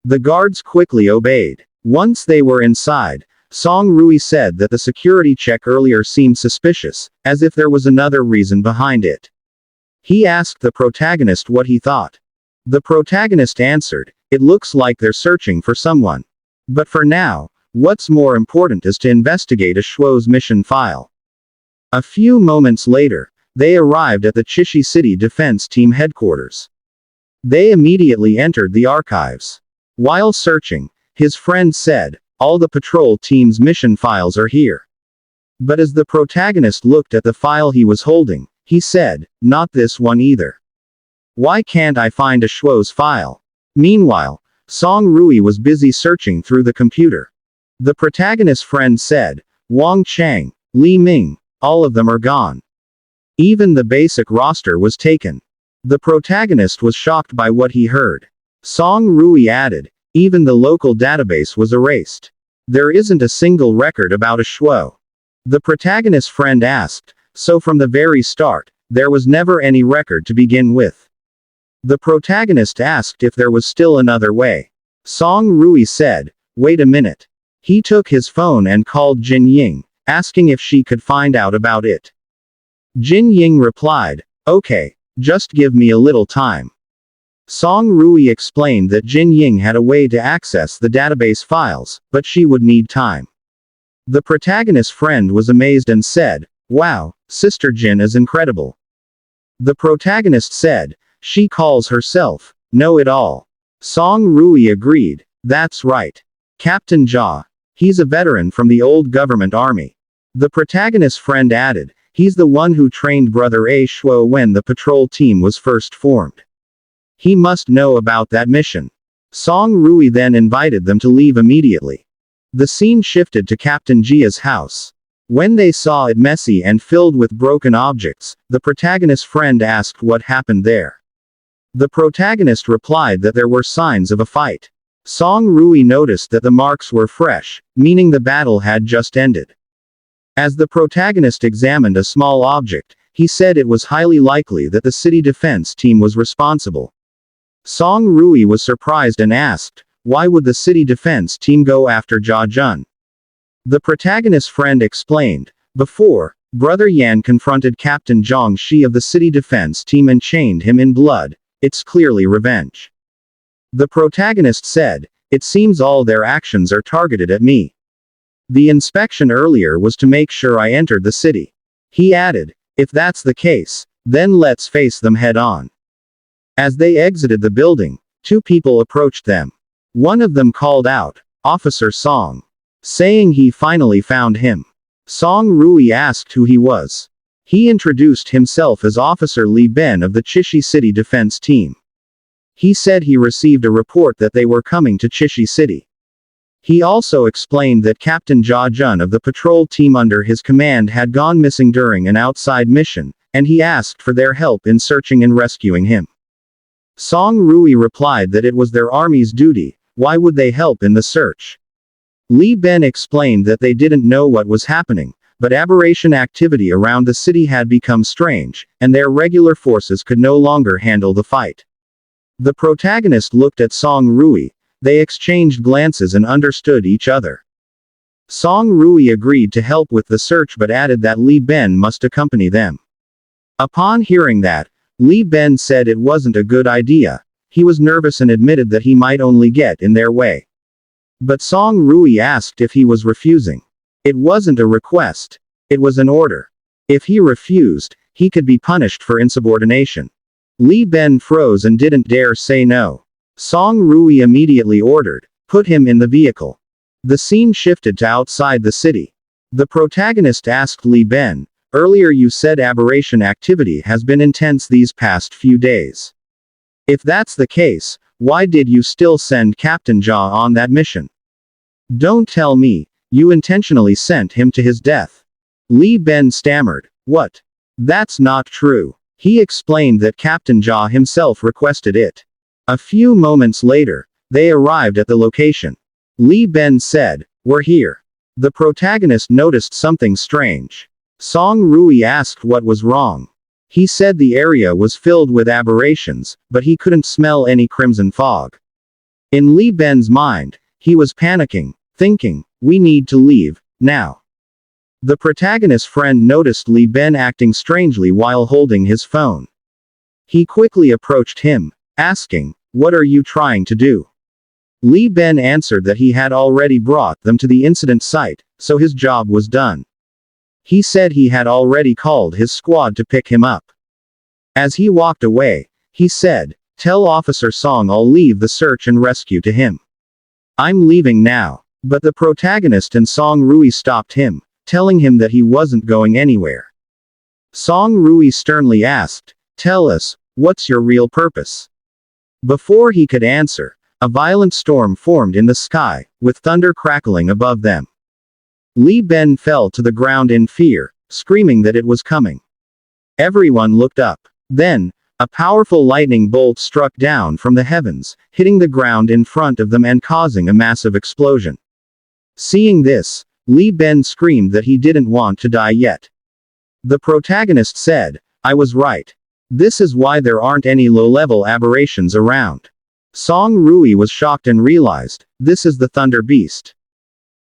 The guards quickly obeyed. Once they were inside, Song Rui said that the security check earlier seemed suspicious, as if there was another reason behind it. He asked the protagonist what he thought. The protagonist answered, "It looks like they're searching for someone. But for now, what's more important is to investigate a Shuo's mission file." A few moments later, they arrived at the Chishi City Defense Team headquarters. They immediately entered the archives. While searching, his friend said, "All the patrol team's mission files are here." But as the protagonist looked at the file he was holding, he said, "Not this one either. Why can't I find a Shuo's file?" Meanwhile, Song Rui was busy searching through the computer. The protagonist's friend said, "Wang Chang, Li Ming, all of them are gone. Even the basic roster was taken." The protagonist was shocked by what he heard. Song Rui added, "Even the local database was erased. There isn't a single record about a Shuo." The protagonist's friend asked, "So from the very start, there was never any record to begin with?" The protagonist asked if there was still another way. Song Rui said, "Wait a minute." He took his phone and called Jin Ying, asking if she could find out about it. Jin Ying replied, "Okay, just give me a little time." Song Rui explained that Jin Ying had a way to access the database files, but she would need time. The protagonist's friend was amazed and said, "Wow, Sister Jin is incredible." The protagonist said, "She calls herself Know-It-All." Song Rui agreed, "That's right. Captain Jia. He's a veteran from the old government army." The protagonist's friend added, "He's the one who trained Brother A Shuo when the patrol team was first formed. He must know about that mission." Song Rui then invited them to leave immediately. The scene shifted to Captain Jia's house. When they saw it messy and filled with broken objects, the protagonist's friend asked what happened there. The protagonist replied that there were signs of a fight. Song Rui noticed that the marks were fresh, meaning the battle had just ended. As the protagonist examined a small object, he said it was highly likely that the city defense team was responsible. Song Rui was surprised and asked, "Why would the city defense team go after Jia Jun?" The protagonist's friend explained, "Before, Brother Yan confronted Captain Zhang Shi of the city defense team and chained him in blood. It's clearly revenge." The protagonist said, "It seems all their actions are targeted at me. The inspection earlier was to make sure I entered the city." He added, "If that's the case, then let's face them head on." As they exited the building, two people approached them. One of them called out, "Officer Song," saying he finally found him. Song Rui asked who he was. He introduced himself as Officer Li Ben of the Chishi City Defense Team. He said he received a report that they were coming to Chishi City. He also explained that Captain Jia Jun of the patrol team under his command had gone missing during an outside mission, and he asked for their help in searching and rescuing him. Song Rui replied that it was their army's duty. Why would they help in the search? Li Ben explained that they didn't know what was happening, but aberration activity around the city had become strange, and their regular forces could no longer handle the fight. The protagonist looked at Song Rui. They exchanged glances and understood each other. Song Rui agreed to help with the search but added that Li Ben must accompany them. Upon hearing that, Li Ben said it wasn't a good idea. He was nervous and admitted that he might only get in their way. But Song Rui asked if he was refusing. It wasn't a request. It was an order. If he refused, he could be punished for insubordination. Li Ben froze and didn't dare say no. Song Rui immediately ordered, "Put him in the vehicle." The scene shifted to outside the city. The protagonist asked Li Ben, "Earlier you said aberration activity has been intense these past few days. If that's the case, why did you still send Captain Jia on that mission?" Don't tell me, you intentionally sent him to his death. Li Ben stammered. What? That's not true. He explained that Captain Jia himself requested it. A few moments later, they arrived at the location. Li Ben said, "We're here." The protagonist noticed something strange. Song Rui asked what was wrong. He said the area was filled with aberrations, but he couldn't smell any crimson fog. In Li Ben's mind, he was panicking, thinking, "We need to leave, now." The protagonist's friend noticed Li Ben acting strangely while holding his phone. He quickly approached him, asking, "What are you trying to do?" Li Ben answered that he had already brought them to the incident site, so his job was done. He said he had already called his squad to pick him up. As he walked away, he said, "Tell Officer Song I'll leave the search and rescue to him. I'm leaving now." But the protagonist and Song Rui stopped him, telling him that he wasn't going anywhere. Song Rui sternly asked, "Tell us, what's your real purpose?" Before he could answer, a violent storm formed in the sky, with thunder crackling above them. Li Ben fell to the ground in fear, screaming that it was coming. Everyone looked up. Then, a powerful lightning bolt struck down from the heavens, hitting the ground in front of them and causing a massive explosion. Seeing this, Li Ben screamed that he didn't want to die yet. The protagonist said, "I was right. This is why there aren't any low-level aberrations around." Song Rui was shocked and realized, this is the Thunder Beast.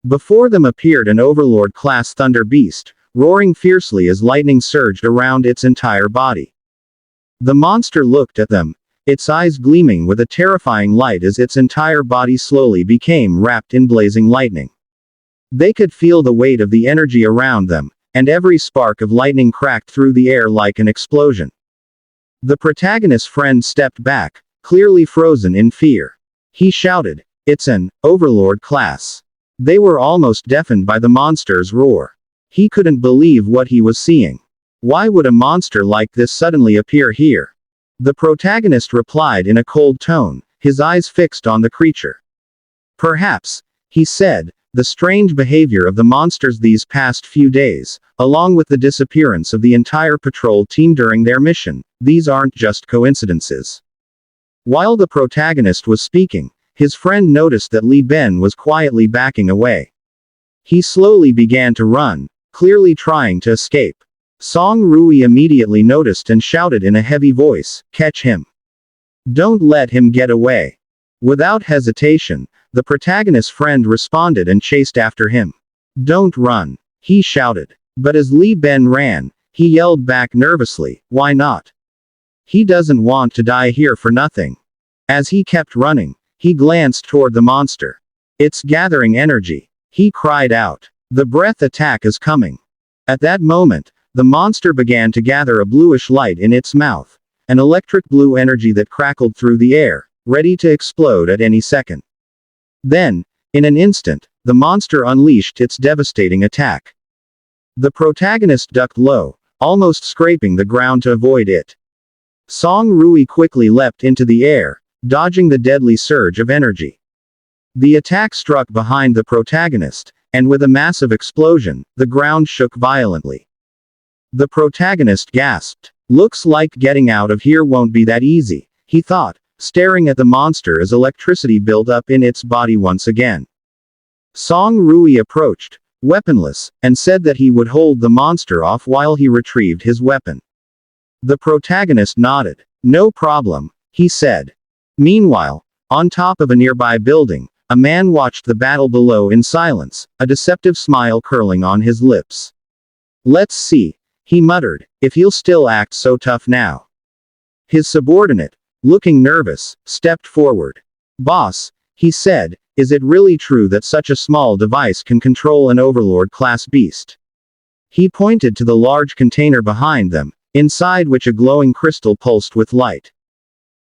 Before them appeared an Overlord-class Thunder Beast, roaring fiercely as lightning surged around its entire body. The monster looked at them, its eyes gleaming with a terrifying light as its entire body slowly became wrapped in blazing lightning. They could feel the weight of the energy around them, and every spark of lightning cracked through the air like an explosion. The protagonist's friend stepped back, clearly frozen in fear. He shouted, "It's an Overlord class." They were almost deafened by the monster's roar. He couldn't believe what he was seeing. Why would a monster like this suddenly appear here? The protagonist replied in a cold tone, his eyes fixed on the creature. "Perhaps," he said, "the strange behavior of the monsters these past few days, along with the disappearance of the entire patrol team during their mission, these aren't just coincidences." While the protagonist was speaking, his friend noticed that Li Ben was quietly backing away. He slowly began to run, clearly trying to escape. Song Rui immediately noticed and shouted in a heavy voice, "Catch him. Don't let him get away." Without hesitation, the protagonist's friend responded and chased after him. "Don't run," he shouted. But as Li Ben ran, he yelled back nervously, "Why not? He doesn't want to die here for nothing." As he kept running, he glanced toward the monster. "It's gathering energy," he cried out. "The breath attack is coming." At that moment, the monster began to gather a bluish light in its mouth, an electric blue energy that crackled through the air, ready to explode at any second. Then, in an instant, the monster unleashed its devastating attack. The protagonist ducked low, almost scraping the ground to avoid it. Song Rui quickly leapt into the air, dodging the deadly surge of energy. The attack struck behind the protagonist, and with a massive explosion, the ground shook violently. The protagonist gasped. "Looks like getting out of here won't be that easy," he thought, staring at the monster as electricity built up in its body once again. Song Rui approached, weaponless, and said that he would hold the monster off while he retrieved his weapon. The protagonist nodded. "No problem," he said. Meanwhile, on top of a nearby building, a man watched the battle below in silence, a deceptive smile curling on his lips. "Let's see," he muttered, "if he'll still act so tough now." His subordinate, looking nervous, stepped forward. "Boss," he said, "is it really true that such a small device can control an Overlord-class beast?" He pointed to the large container behind them, inside which a glowing crystal pulsed with light.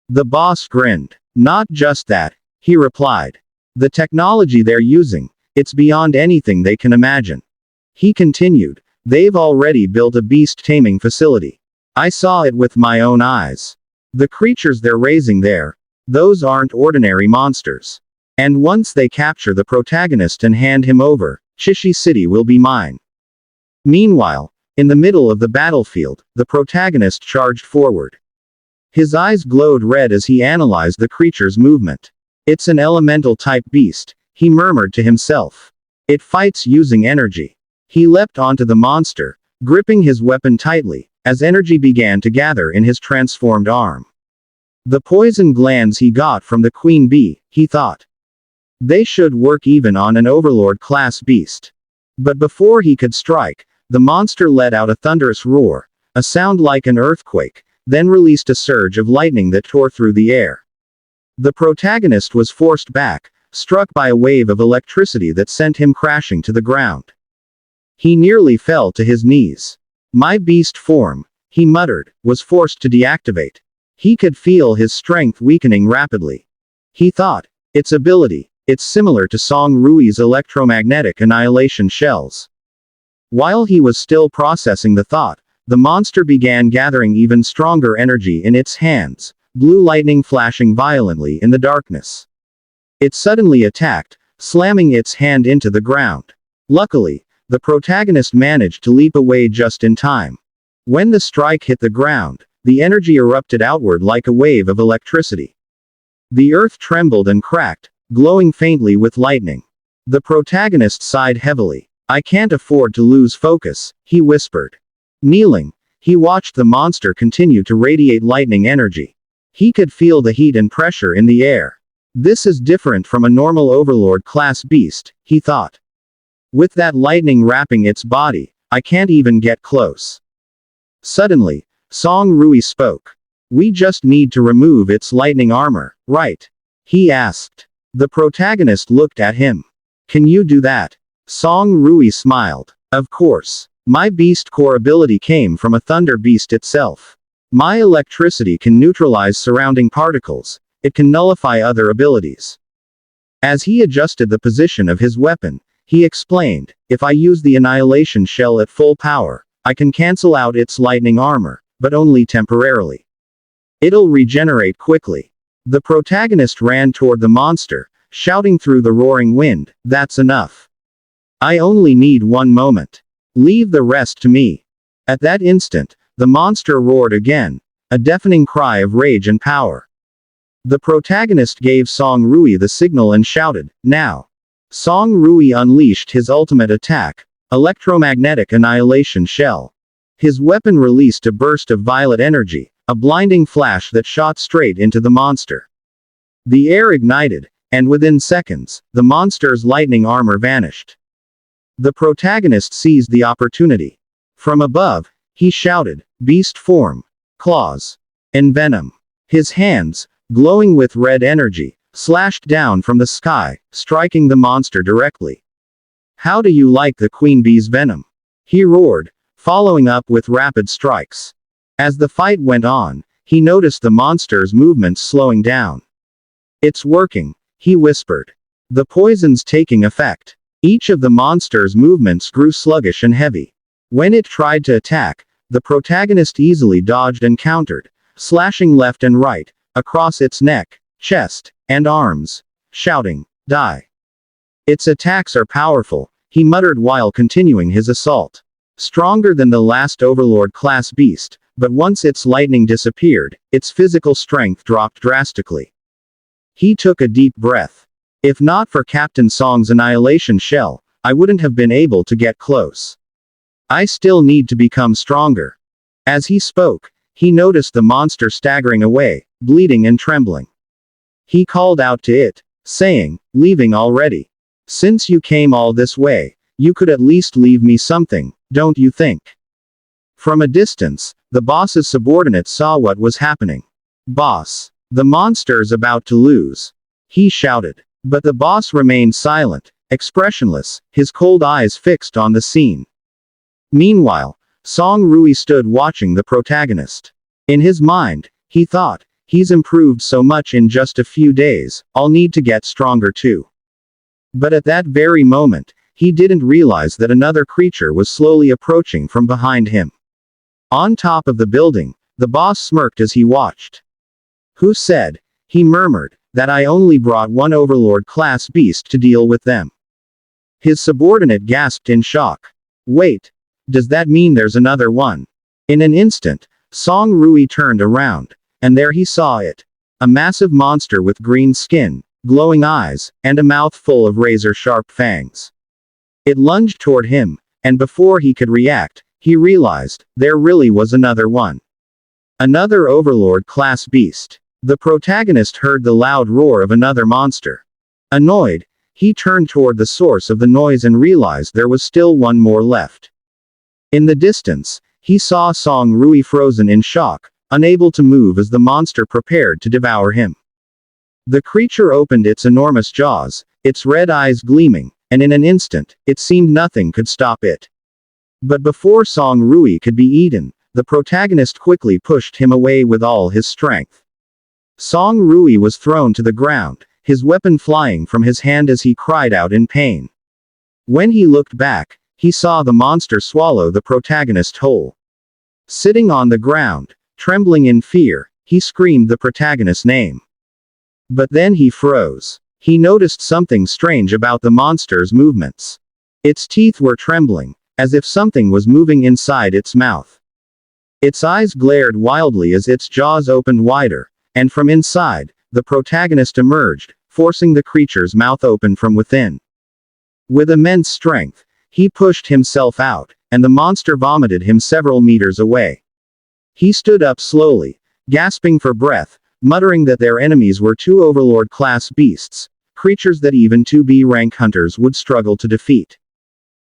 The boss grinned. "Not just that," he replied. "The technology they're using, it's beyond anything they can imagine." He continued, "They've already built a beast-taming facility. I saw it with my own eyes. The creatures they're raising there, those aren't ordinary monsters. And once they capture the protagonist and hand him over, Chishi City will be mine. Meanwhile, in the middle of the battlefield, the protagonist charged forward. His eyes glowed red as he analyzed the creature's movement. It's an elemental-type beast, he murmured to himself. It fights using energy. He leapt onto the monster, gripping his weapon tightly, as energy began to gather in his transformed arm. The poison glands he got from the queen bee, he thought. They should work even on an overlord-class beast. But before he could strike, the monster let out a thunderous roar, a sound like an earthquake, then released a surge of lightning that tore through the air. The protagonist was forced back, struck by a wave of electricity that sent him crashing to the ground. He nearly fell to his knees. My beast form, he muttered, was forced to deactivate. He could feel his strength weakening rapidly. He thought, its ability, it's similar to Song Rui's electromagnetic annihilation shells. While he was still processing the thought, the monster began gathering even stronger energy in its hands, blue lightning flashing violently in the darkness. It suddenly attacked, slamming its hand into the ground. Luckily, the protagonist managed to leap away just in time. When the strike hit the ground, the energy erupted outward like a wave of electricity. The earth trembled and cracked, glowing faintly with lightning. The protagonist sighed heavily. I can't afford to lose focus, he whispered. Kneeling, he watched the monster continue to radiate lightning energy. He could feel the heat and pressure in the air. This is different from a normal overlord-class beast, he thought. With that lightning wrapping its body, I can't even get close. Suddenly, Song Rui spoke. We just need to remove its lightning armor, right? He asked. The protagonist looked at him. Can you do that? Song Rui smiled. Of course. My beast core ability came from a thunder beast itself. My electricity can neutralize surrounding particles. It can nullify other abilities. As he adjusted the position of his weapon, he explained, if I use the annihilation shell at full power, I can cancel out its lightning armor, but only temporarily. It'll regenerate quickly. The protagonist ran toward the monster, shouting through the roaring wind, that's enough. I only need one moment. Leave the rest to me. At that instant, the monster roared again, a deafening cry of rage and power. The protagonist gave Song Rui the signal and shouted, now. Song Rui unleashed his ultimate attack, electromagnetic annihilation shell. His weapon released a burst of violet energy, a blinding flash that shot straight into the monster. The air ignited, and within seconds, the monster's lightning armor vanished. The protagonist seized the opportunity. From above, he shouted, beast form, claws, and venom. His hands, glowing with red energy, slashed down from the sky, striking the monster directly. How do you like the queen bee's venom? He roared, following up with rapid strikes. As the fight went on, he noticed the monster's movements slowing down. It's working, he whispered. The poison's taking effect. Each of the monster's movements grew sluggish and heavy. When it tried to attack, the protagonist easily dodged and countered, slashing left and right, across its neck, chest, and arms, shouting, die. Its attacks are powerful, he muttered while continuing his assault. Stronger than the last Overlord-class beast, but once its lightning disappeared, its physical strength dropped drastically. He took a deep breath. If not for Captain Song's annihilation shell, I wouldn't have been able to get close. I still need to become stronger. As he spoke, he noticed the monster staggering away, bleeding and trembling. He called out to it, saying, leaving already. Since you came all this way, you could at least leave me something, don't you think? From a distance, the boss's subordinate saw what was happening. Boss. The monster's about to lose. He shouted. But the boss remained silent, expressionless, his cold eyes fixed on the scene. Meanwhile, Song Rui stood watching the protagonist. In his mind, he thought, he's improved so much in just a few days, I'll need to get stronger too. But at that very moment, he didn't realize that another creature was slowly approaching from behind him. On top of the building, the boss smirked as he watched. Who said? He murmured, that I only brought one Overlord-class beast to deal with them." His subordinate gasped in shock. "Wait. Does that mean there's another one?" In an instant, Song Rui turned around, and there he saw it. A massive monster with green skin, glowing eyes, and a mouth full of razor-sharp fangs. It lunged toward him, and before he could react, he realized there really was another one. Another Overlord-class beast. The protagonist heard the loud roar of another monster. Annoyed, he turned toward the source of the noise and realized there was still one more left. In the distance, he saw Song Rui frozen in shock, unable to move as the monster prepared to devour him. The creature opened its enormous jaws, its red eyes gleaming, and in an instant, it seemed nothing could stop it. But before Song Rui could be eaten, the protagonist quickly pushed him away with all his strength. Song Rui was thrown to the ground, his weapon flying from his hand as he cried out in pain. When he looked back, he saw the monster swallow the protagonist whole. Sitting on the ground, trembling in fear, he screamed the protagonist's name. But then he froze. He noticed something strange about the monster's movements. Its teeth were trembling, as if something was moving inside its mouth. Its eyes glared wildly as its jaws opened wider, and from inside, the protagonist emerged, forcing the creature's mouth open from within. With immense strength, he pushed himself out, and the monster vomited him several meters away. He stood up slowly, gasping for breath, muttering that their enemies were two Overlord-class beasts, creatures that even 2B rank hunters would struggle to defeat.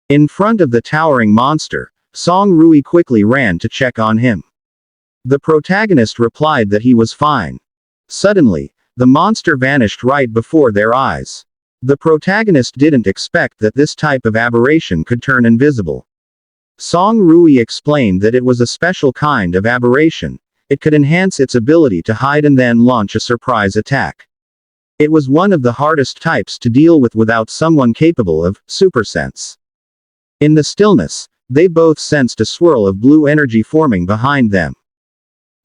In front of the towering monster, Song Rui quickly ran to check on him. The protagonist replied that he was fine. Suddenly, the monster vanished right before their eyes. The protagonist didn't expect that this type of aberration could turn invisible. Song Rui explained that it was a special kind of aberration. It could enhance its ability to hide and then launch a surprise attack. It was one of the hardest types to deal with without someone capable of supersense. In the stillness, they both sensed a swirl of blue energy forming behind them.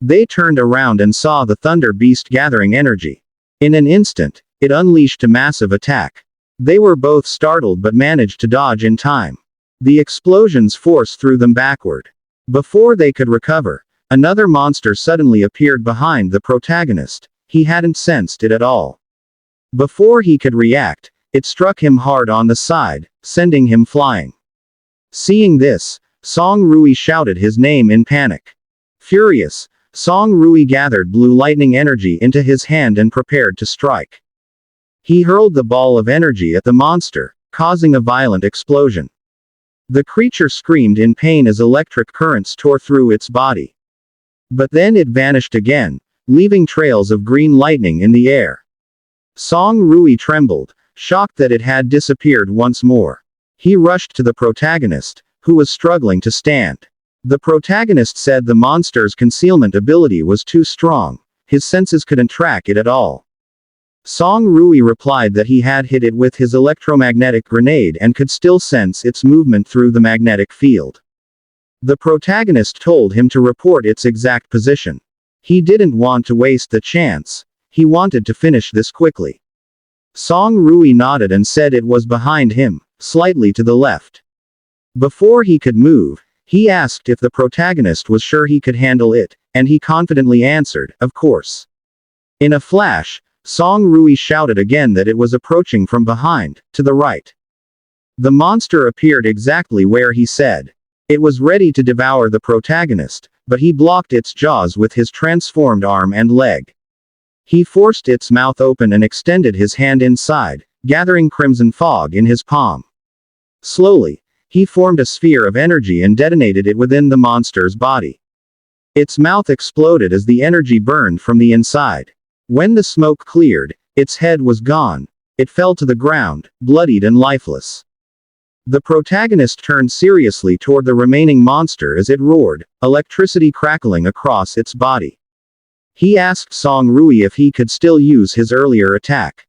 They turned around and saw the Thunder Beast gathering energy. In an instant, it unleashed a massive attack. They were both startled but managed to dodge in time. The explosions forced threw them backward. Before they could recover, another monster suddenly appeared behind the protagonist. He hadn't sensed it at all. Before he could react, it struck him hard on the side, sending him flying. Seeing this, Song Rui shouted his name in panic. Furious, Song Rui gathered blue lightning energy into his hand and prepared to strike. He hurled the ball of energy at the monster, causing a violent explosion. The creature screamed in pain as electric currents tore through its body. But then it vanished again, leaving trails of green lightning in the air. Song Rui trembled, shocked that it had disappeared once more. He rushed to the protagonist, who was struggling to stand. The protagonist said the monster's concealment ability was too strong, his senses couldn't track it at all. Song Rui replied that he had hit it with his electromagnetic grenade and could still sense its movement through the magnetic field. The protagonist told him to report its exact position. He didn't want to waste the chance. He wanted to finish this quickly. Song Rui nodded and said it was behind him, slightly to the left. Before he could move, he asked if the protagonist was sure he could handle it, and he confidently answered, "Of course." In a flash, Song Rui shouted again that it was approaching from behind, to the right. The monster appeared exactly where he said. It was ready to devour the protagonist, but he blocked its jaws with his transformed arm and leg. He forced its mouth open and extended his hand inside, gathering crimson fog in his palm. Slowly, he formed a sphere of energy and detonated it within the monster's body. Its mouth exploded as the energy burned from the inside. When the smoke cleared, its head was gone. It fell to the ground, bloodied and lifeless. The protagonist turned seriously toward the remaining monster as it roared, electricity crackling across its body. He asked Song Rui if he could still use his earlier attack.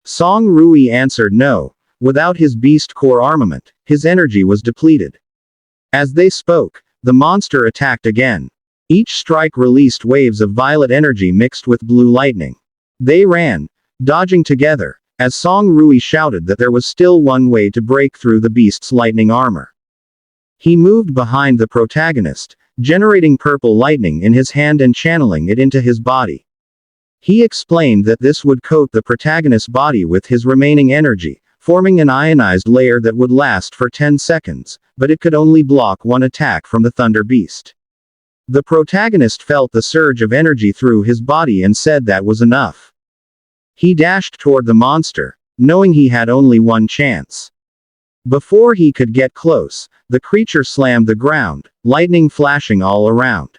Song Rui answered no. Without his beast core armament, his energy was depleted. As they spoke, the monster attacked again. Each strike released waves of violet energy mixed with blue lightning. They ran, dodging together, as Song Rui shouted that there was still one way to break through the beast's lightning armor. He moved behind the protagonist, generating purple lightning in his hand and channeling it into his body. He explained that this would coat the protagonist's body with his remaining energy, forming an ionized layer that would last for 10 seconds, but it could only block one attack from the Thunder Beast. The protagonist felt the surge of energy through his body and said that was enough. He dashed toward the monster, knowing he had only one chance. Before he could get close, the creature slammed the ground, lightning flashing all around.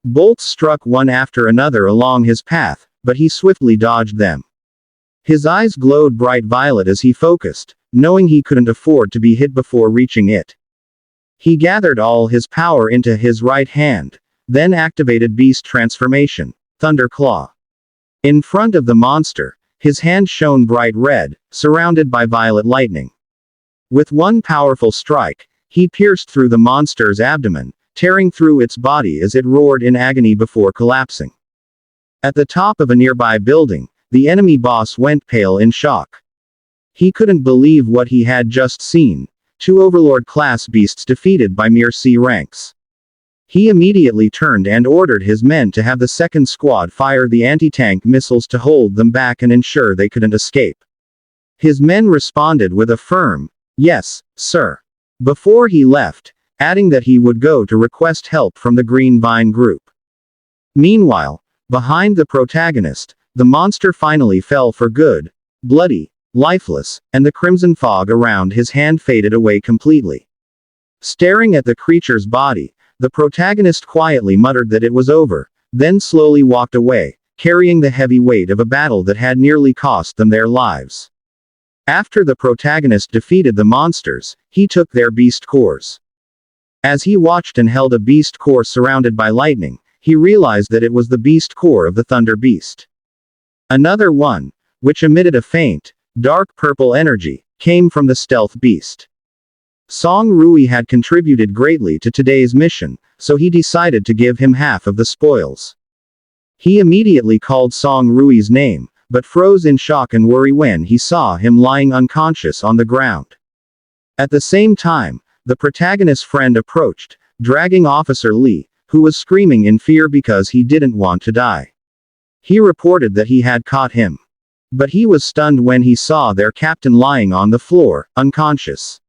Bolts struck one after another along his path, but he swiftly dodged them. His eyes glowed bright violet as he focused, knowing he couldn't afford to be hit before reaching it. He gathered all his power into his right hand, then activated Beast Transformation, Thunder Claw. In front of the monster, his hand shone bright red, surrounded by violet lightning. With one powerful strike, he pierced through the monster's abdomen, tearing through its body as it roared in agony before collapsing. At the top of a nearby building, the enemy boss went pale in shock. He couldn't believe what he had just seen, 2 Overlord-class beasts defeated by mere C ranks. He immediately turned and ordered his men to have the second squad fire the anti-tank missiles to hold them back and ensure they couldn't escape. His men responded with a firm, "Yes, sir," before he left, adding that he would go to request help from the Green Vine group. Meanwhile, behind the protagonist, the monster finally fell for good, bloody, lifeless, and the crimson fog around his hand faded away completely. Staring at the creature's body, the protagonist quietly muttered that it was over, then slowly walked away, carrying the heavy weight of a battle that had nearly cost them their lives. After the protagonist defeated the monsters, he took their beast cores. As he watched and held a beast core surrounded by lightning, he realized that it was the beast core of the Thunder Beast. Another one, which emitted a faint, dark purple energy, came from the stealth beast. Song Rui had contributed greatly to today's mission, so he decided to give him half of the spoils. He immediately called Song Rui's name, but froze in shock and worry when he saw him lying unconscious on the ground. At the same time, the protagonist's friend approached, dragging Officer Lee, who was screaming in fear because he didn't want to die. He reported that he had caught him. But he was stunned when he saw their captain lying on the floor, unconscious.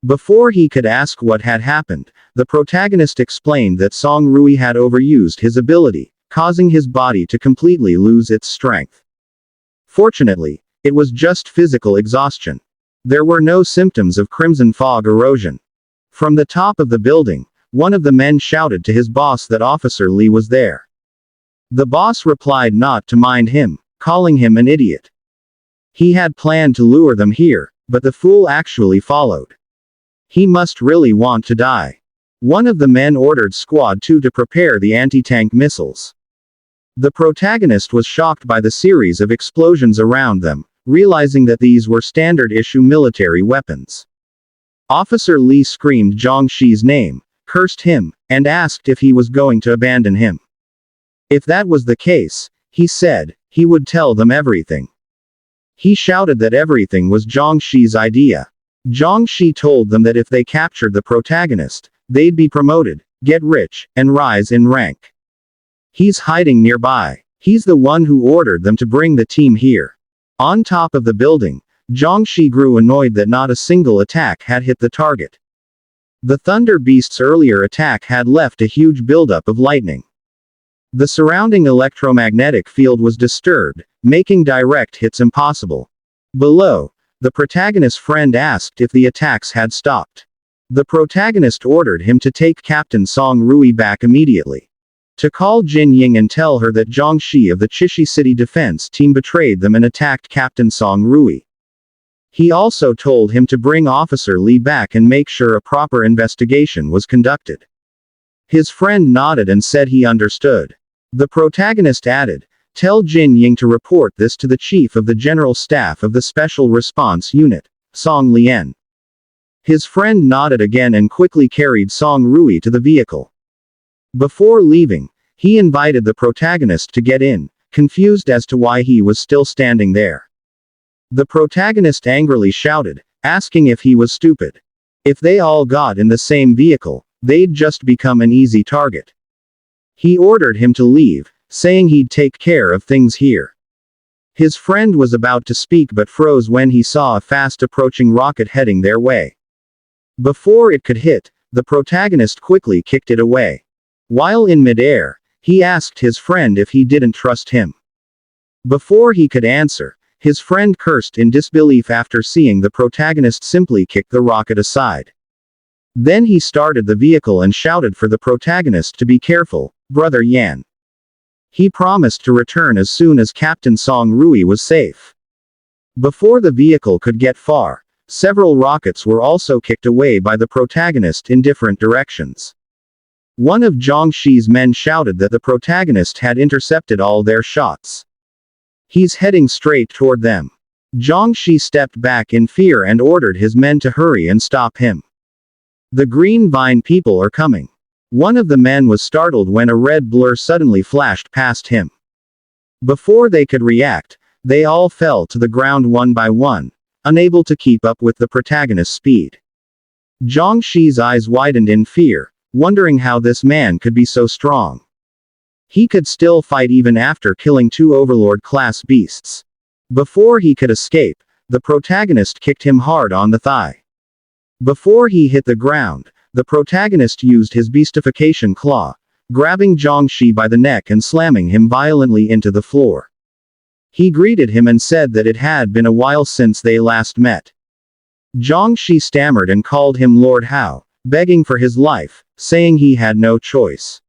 Before he could ask what had happened, the protagonist explained that Song Rui had overused his ability, causing his body to completely lose its strength. Fortunately, it was just physical exhaustion. There were no symptoms of crimson fog erosion. From the top of the building, one of the men shouted to his boss that Officer Lee was there. The boss replied not to mind him, calling him an idiot. He had planned to lure them here, but the fool actually followed. He must really want to die. One of the men ordered Squad 2 to prepare the anti-tank missiles. The protagonist was shocked by the series of explosions around them, realizing that these were standard-issue military weapons. Officer Lee screamed Zhongxi's name, cursed him, and asked if he was going to abandon him. If that was the case, he said, he would tell them everything. He shouted that everything was Zhongxi's idea. Zhongxi told them that if they captured the protagonist, they'd be promoted, get rich, and rise in rank. He's hiding nearby. He's the one who ordered them to bring the team here. On top of the building, Zhongxi grew annoyed that not a single attack had hit the target. The Thunder Beast's earlier attack had left a huge buildup of lightning. The surrounding electromagnetic field was disturbed, making direct hits impossible. Below, the protagonist's friend asked if the attacks had stopped. The protagonist ordered him to take Captain Song Rui back immediately. To call Jin Ying and tell her that Zhongxi of the Chishi City Defense Team betrayed them and attacked Captain Song Rui. He also told him to bring Officer Lee back and make sure a proper investigation was conducted. His friend nodded and said he understood. The protagonist added, "Tell Jin Ying to report this to the Chief of the General Staff of the Special Response Unit, Song Lian." His friend nodded again and quickly carried Song Rui to the vehicle. Before leaving, he invited the protagonist to get in, confused as to why he was still standing there. The protagonist angrily shouted, asking if he was stupid. If they all got in the same vehicle, they'd just become an easy target. He ordered him to leave, saying he'd take care of things here. His friend was about to speak but froze when he saw a fast-approaching rocket heading their way. Before it could hit, the protagonist quickly kicked it away. While in midair, he asked his friend if he didn't trust him. Before he could answer, his friend cursed in disbelief after seeing the protagonist simply kick the rocket aside. Then he started the vehicle and shouted for the protagonist to be careful, Brother Yan. He promised to return as soon as Captain Song Rui was safe. Before the vehicle could get far, several rockets were also kicked away by the protagonist in different directions. One of Zhang Shi's men shouted that the protagonist had intercepted all their shots. He's heading straight toward them. Zhang Shi stepped back in fear and ordered his men to hurry and stop him. The Green Vine people are coming. One of the men was startled when a red blur suddenly flashed past him. Before they could react, they all fell to the ground one by one, unable to keep up with the protagonist's speed. Zhang Shi's eyes widened in fear, wondering how this man could be so strong. He could still fight even after killing 2 Overlord-class beasts. Before he could escape, the protagonist kicked him hard on the thigh. Before he hit the ground, the protagonist used his beastification claw, grabbing Zhang Shi by the neck and slamming him violently into the floor. He greeted him and said that it had been a while since they last met. Zhang Shi stammered and called him Lord Hao, begging for his life, saying he had no choice.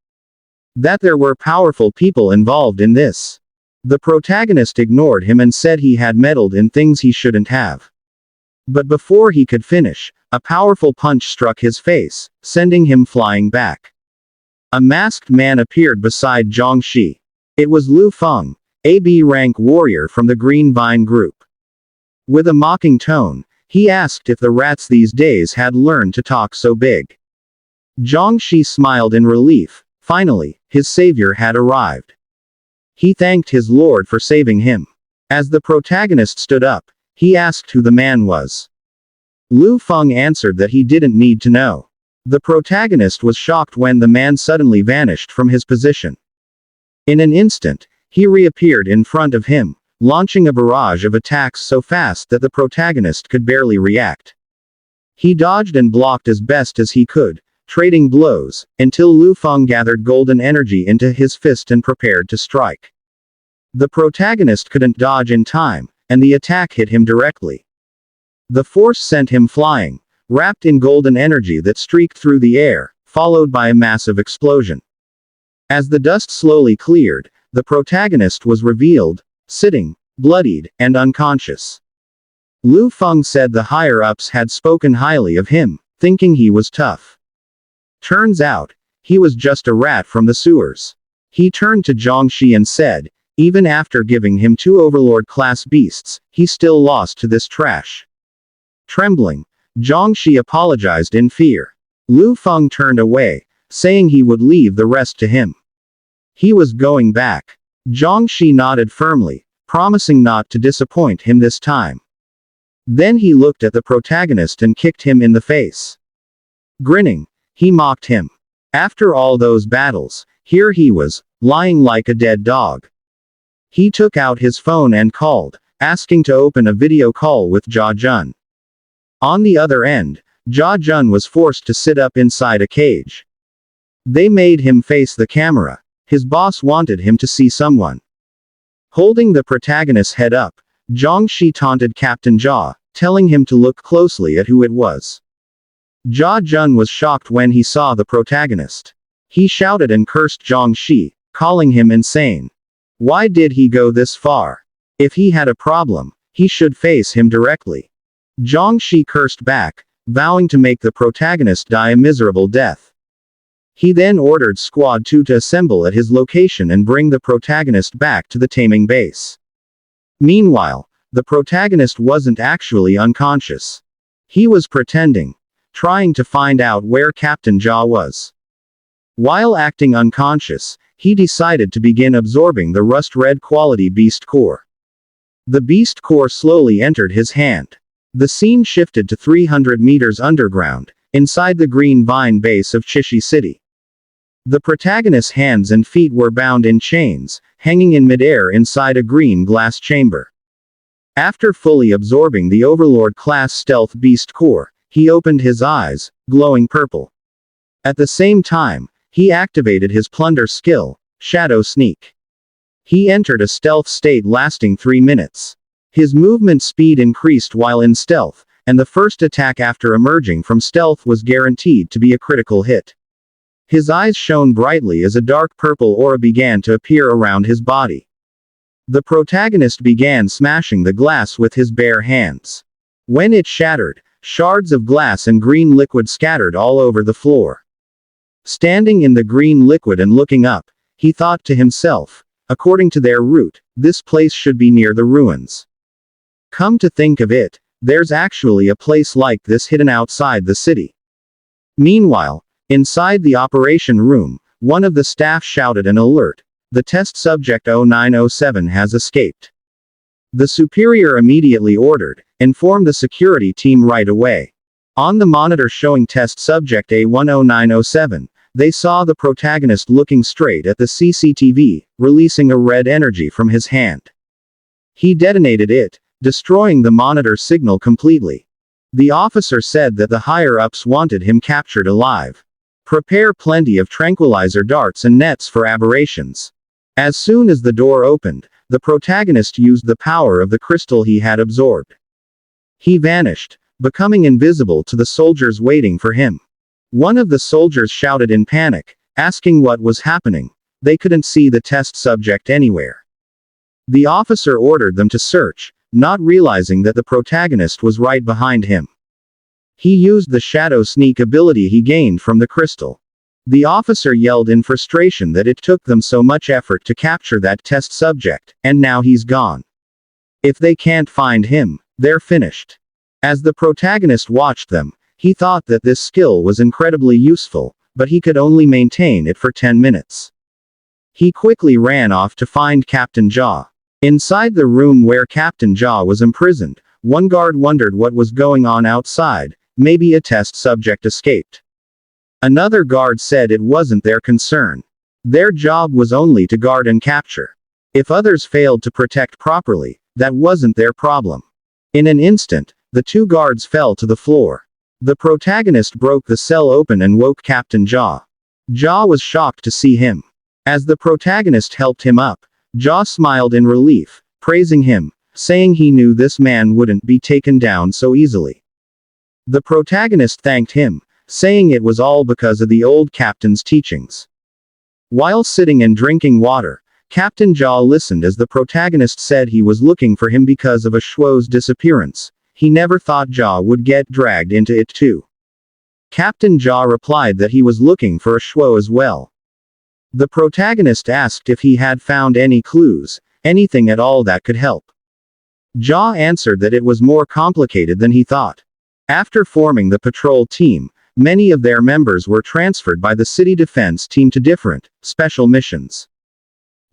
That there were powerful people involved in this. The protagonist ignored him and said he had meddled in things he shouldn't have. But before he could finish, a powerful punch struck his face, sending him flying back. A masked man appeared beside Zhang Shi. It was Lu Feng, a B-rank warrior from the Green Vine group. With a mocking tone, he asked if the rats these days had learned to talk so big. Zhang Shi smiled in relief. Finally, his savior had arrived. He thanked his lord for saving him. As the protagonist stood up, he asked who the man was. Lu Feng answered that he didn't need to know. The protagonist was shocked when the man suddenly vanished from his position. In an instant, he reappeared in front of him, launching a barrage of attacks so fast that the protagonist could barely react. He dodged and blocked as best as he could, trading blows, until Lu Feng gathered golden energy into his fist and prepared to strike. The protagonist couldn't dodge in time, and the attack hit him directly. The force sent him flying, wrapped in golden energy that streaked through the air, followed by a massive explosion. As the dust slowly cleared, the protagonist was revealed, sitting, bloodied, and unconscious. Lu Feng said the higher-ups had spoken highly of him, thinking he was tough. Turns out, he was just a rat from the sewers. He turned to Zhang Shi and said, even after giving him 2 Overlord-class beasts, he still lost to this trash. Trembling, Zhang Shi apologized in fear. Lu Feng turned away, saying he would leave the rest to him. He was going back. Zhang Shi nodded firmly, promising not to disappoint him this time. Then he looked at the protagonist and kicked him in the face. Grinning, he mocked him. After all those battles, here he was, lying like a dead dog. He took out his phone and called, asking to open a video call with Jia Jun. On the other end, Jia Jun was forced to sit up inside a cage. They made him face the camera. His boss wanted him to see someone. Holding the protagonist's head up, Zhang Shi taunted Captain Jia, telling him to look closely at who it was. Jia Jun was shocked when he saw the protagonist. He shouted and cursed Zhang Shi, calling him insane. Why did he go this far? If he had a problem, he should face him directly. Zhang Shi cursed back, vowing to make the protagonist die a miserable death. He then ordered Squad 2 to assemble at his location and bring the protagonist back to the taming base. Meanwhile, the protagonist wasn't actually unconscious. He was pretending, trying to find out where Captain Jia was. While acting unconscious, he decided to begin absorbing the rust-red quality beast core. The beast core slowly entered his hand. The scene shifted to 300 meters underground, inside the green vine base of Chishi City. The protagonist's hands and feet were bound in chains, hanging in midair inside a green glass chamber. After fully absorbing the Overlord-class stealth beast core, he opened his eyes, glowing purple. At the same time, he activated his plunder skill, Shadow Sneak. He entered a stealth state lasting 3 minutes. His movement speed increased while in stealth, and the first attack after emerging from stealth was guaranteed to be a critical hit. His eyes shone brightly as a dark purple aura began to appear around his body. The protagonist began smashing the glass with his bare hands. When it shattered, shards of glass and green liquid scattered all over the floor. Standing in the green liquid and looking up, he thought to himself, according to their route, this place should be near the ruins. Come to think of it, there's actually a place like this hidden outside the city. Meanwhile, inside the operation room, one of the staff shouted an alert. The test subject 0907 has escaped. The superior immediately ordered, inform the security team right away. On the monitor showing test subject A10907, they saw the protagonist looking straight at the CCTV, releasing a red energy from his hand. He detonated it, destroying the monitor signal completely. The officer said that the higher-ups wanted him captured alive. Prepare plenty of tranquilizer darts and nets for aberrations. As soon as the door opened, the protagonist used the power of the crystal he had absorbed. He vanished, becoming invisible to the soldiers waiting for him. One of the soldiers shouted in panic, asking what was happening. They couldn't see the test subject anywhere. The officer ordered them to search, not realizing that the protagonist was right behind him. He used the shadow sneak ability he gained from the crystal. The officer yelled in frustration that it took them so much effort to capture that test subject, and now he's gone. If they can't find him, they're finished. As the protagonist watched them, he thought that this skill was incredibly useful, but he could only maintain it for 10 minutes. He quickly ran off to find Captain Jaw. Inside the room where Captain Jaw was imprisoned, one guard wondered what was going on outside. Maybe a test subject escaped. Another guard said it wasn't their concern. Their job was only to guard and capture. If others failed to protect properly, that wasn't their problem. In an instant, the two guards fell to the floor. The protagonist broke the cell open and woke Captain Jaw. Jaw was shocked to see him. As the protagonist helped him up, Jaw smiled in relief, praising him, saying he knew this man wouldn't be taken down so easily. The protagonist thanked him, saying it was all because of the old captain's teachings. While sitting and drinking water, Captain Jaw listened as the protagonist said he was looking for him because of a Shuo's disappearance. He never thought Jaw would get dragged into it too. Captain Jaw replied that he was looking for a Shuo as well. The protagonist asked if he had found any clues, anything at all that could help. Jaw answered that it was more complicated than he thought. After forming the patrol team, many of their members were transferred by the city defense team to different, special missions.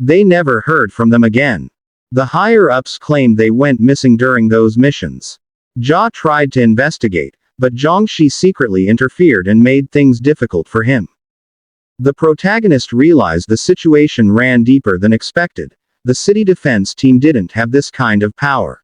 They never heard from them again. The higher-ups claimed they went missing during those missions. Jaw tried to investigate, but Zhongxi secretly interfered and made things difficult for him. The protagonist realized the situation ran deeper than expected. The city defense team didn't have this kind of power.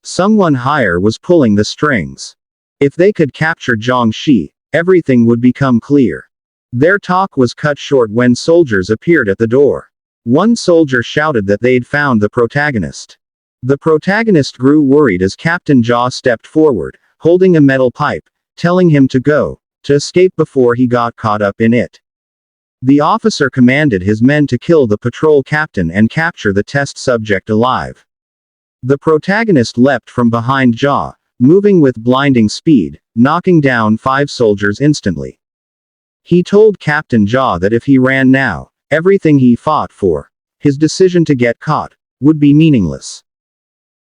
Someone higher was pulling the strings. If they could capture Zhongxi, everything would become clear. Their talk was cut short when soldiers appeared at the door. One soldier shouted that they'd found the protagonist. The protagonist grew worried as Captain Jaw stepped forward, holding a metal pipe, telling him to go, to escape before he got caught up in it. The officer commanded his men to kill the patrol captain and capture the test subject alive. The protagonist leapt from behind Jaw, moving with blinding speed, knocking down 5 soldiers instantly. He told Captain Jaw that if he ran now, everything he fought for, his decision to get caught, would be meaningless.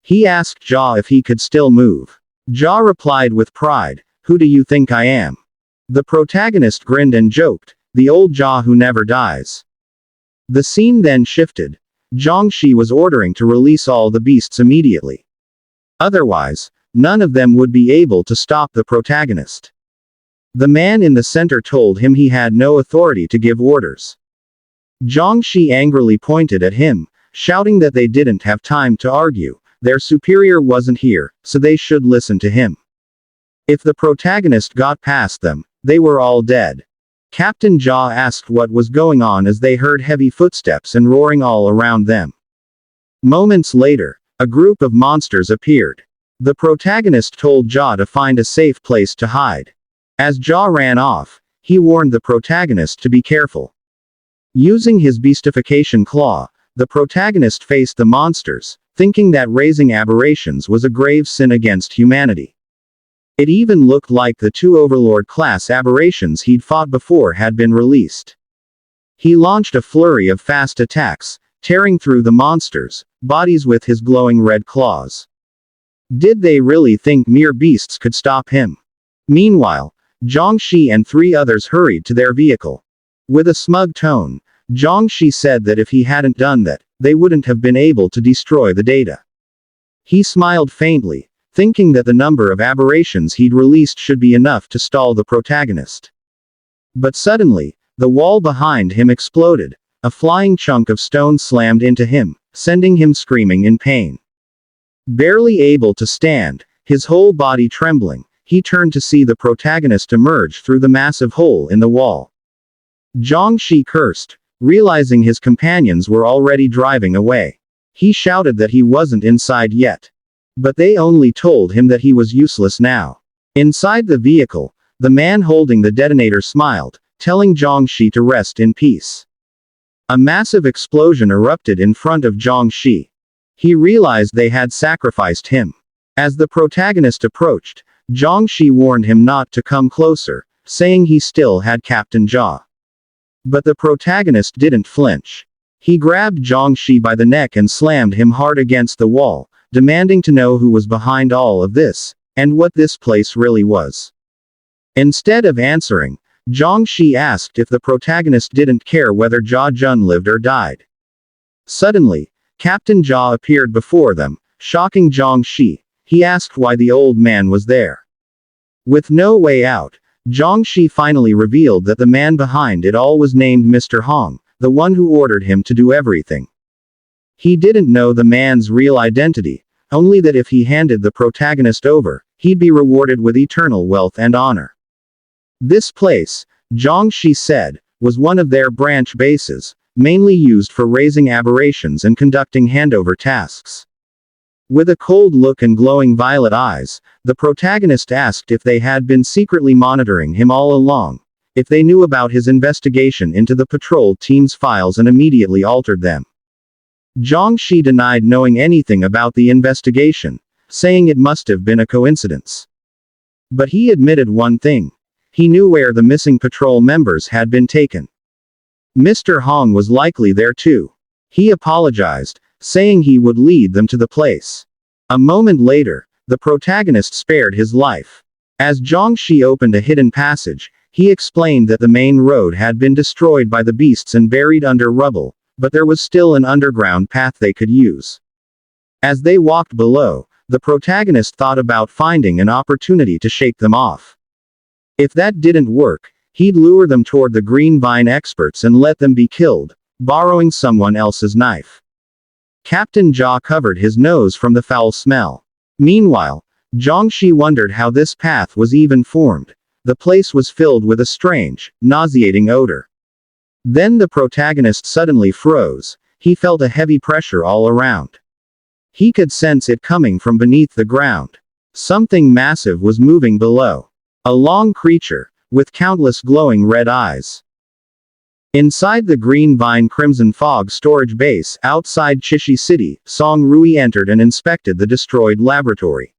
He asked Jaw if he could still move. Jaw replied with pride, "Who do you think I am?" The protagonist grinned and joked, "The old Jaw who never dies." The scene then shifted. Jiangxi was ordering to release all the beasts immediately. Otherwise, none of them would be able to stop the protagonist. The man in the center told him he had no authority to give orders. Jiangxi angrily pointed at him, shouting that they didn't have time to argue. Their superior wasn't here, so they should listen to him. If the protagonist got past them, they were all dead. Captain Jia asked what was going on as they heard heavy footsteps and roaring all around them. Moments later, a group of monsters appeared. The protagonist told Jia to find a safe place to hide. As Jia ran off, he warned the protagonist to be careful. Using his beastification claw, the protagonist faced the monsters, thinking that raising aberrations was a grave sin against humanity. It even looked like the two Overlord-class aberrations he'd fought before had been released. He launched a flurry of fast attacks, tearing through the monsters' bodies with his glowing red claws. Did they really think mere beasts could stop him? Meanwhile, Jiangxi and 3 others hurried to their vehicle. With a smug tone, Jiangxi said that if he hadn't done that, they wouldn't have been able to destroy the data. He smiled faintly, thinking that the number of aberrations he'd released should be enough to stall the protagonist. But suddenly, the wall behind him exploded. A flying chunk of stone slammed into him, sending him screaming in pain. Barely able to stand, his whole body trembling, he turned to see the protagonist emerge through the massive hole in the wall. Jiangxi cursed, realizing his companions were already driving away. He shouted that he wasn't inside yet. But they only told him that he was useless now. Inside the vehicle, the man holding the detonator smiled, telling Jiangxi to rest in peace. A massive explosion erupted in front of Jiangxi. He realized they had sacrificed him. As the protagonist approached, Jiangxi warned him not to come closer, saying he still had Captain Jia. But the protagonist didn't flinch. He grabbed Jiangxi by the neck and slammed him hard against the wall, demanding to know who was behind all of this, and what this place really was. Instead of answering, Jiangxi asked if the protagonist didn't care whether Jia Jun lived or died. Suddenly, Captain Jia appeared before them, shocking Jiangxi. He asked why the old man was there. With no way out, Jiangxi finally revealed that the man behind it all was named Mr. Hong, the one who ordered him to do everything. He didn't know the man's real identity, only that if he handed the protagonist over, he'd be rewarded with eternal wealth and honor. This place, Jiangxi said, was one of their branch bases, mainly used for raising aberrations and conducting handover tasks. With a cold look and glowing violet eyes, the protagonist asked if they had been secretly monitoring him all along, if they knew about his investigation into the patrol team's files and immediately altered them. Jiangxi denied knowing anything about the investigation, saying it must have been a coincidence. But he admitted one thing. He knew where the missing patrol members had been taken. Mr. Hong was likely there too. He apologized, saying he would lead them to the place. A moment later, the protagonist spared his life. As Jiangxi opened a hidden passage, he explained that the main road had been destroyed by the beasts and buried under rubble, but there was still an underground path they could use. As they walked below, the protagonist thought about finding an opportunity to shake them off. If that didn't work, he'd lure them toward the green vine experts and let them be killed, borrowing someone else's knife. Captain Jia covered his nose from the foul smell. Meanwhile, Jiangxi wondered how this path was even formed. The place was filled with a strange, nauseating odor. Then the protagonist suddenly froze. He felt a heavy pressure all around. He could sense it coming from beneath the ground. Something massive was moving below. A long creature, with countless glowing red eyes. Inside the green vine crimson fog storage base outside Chishi City, Song Rui entered and inspected the destroyed laboratory.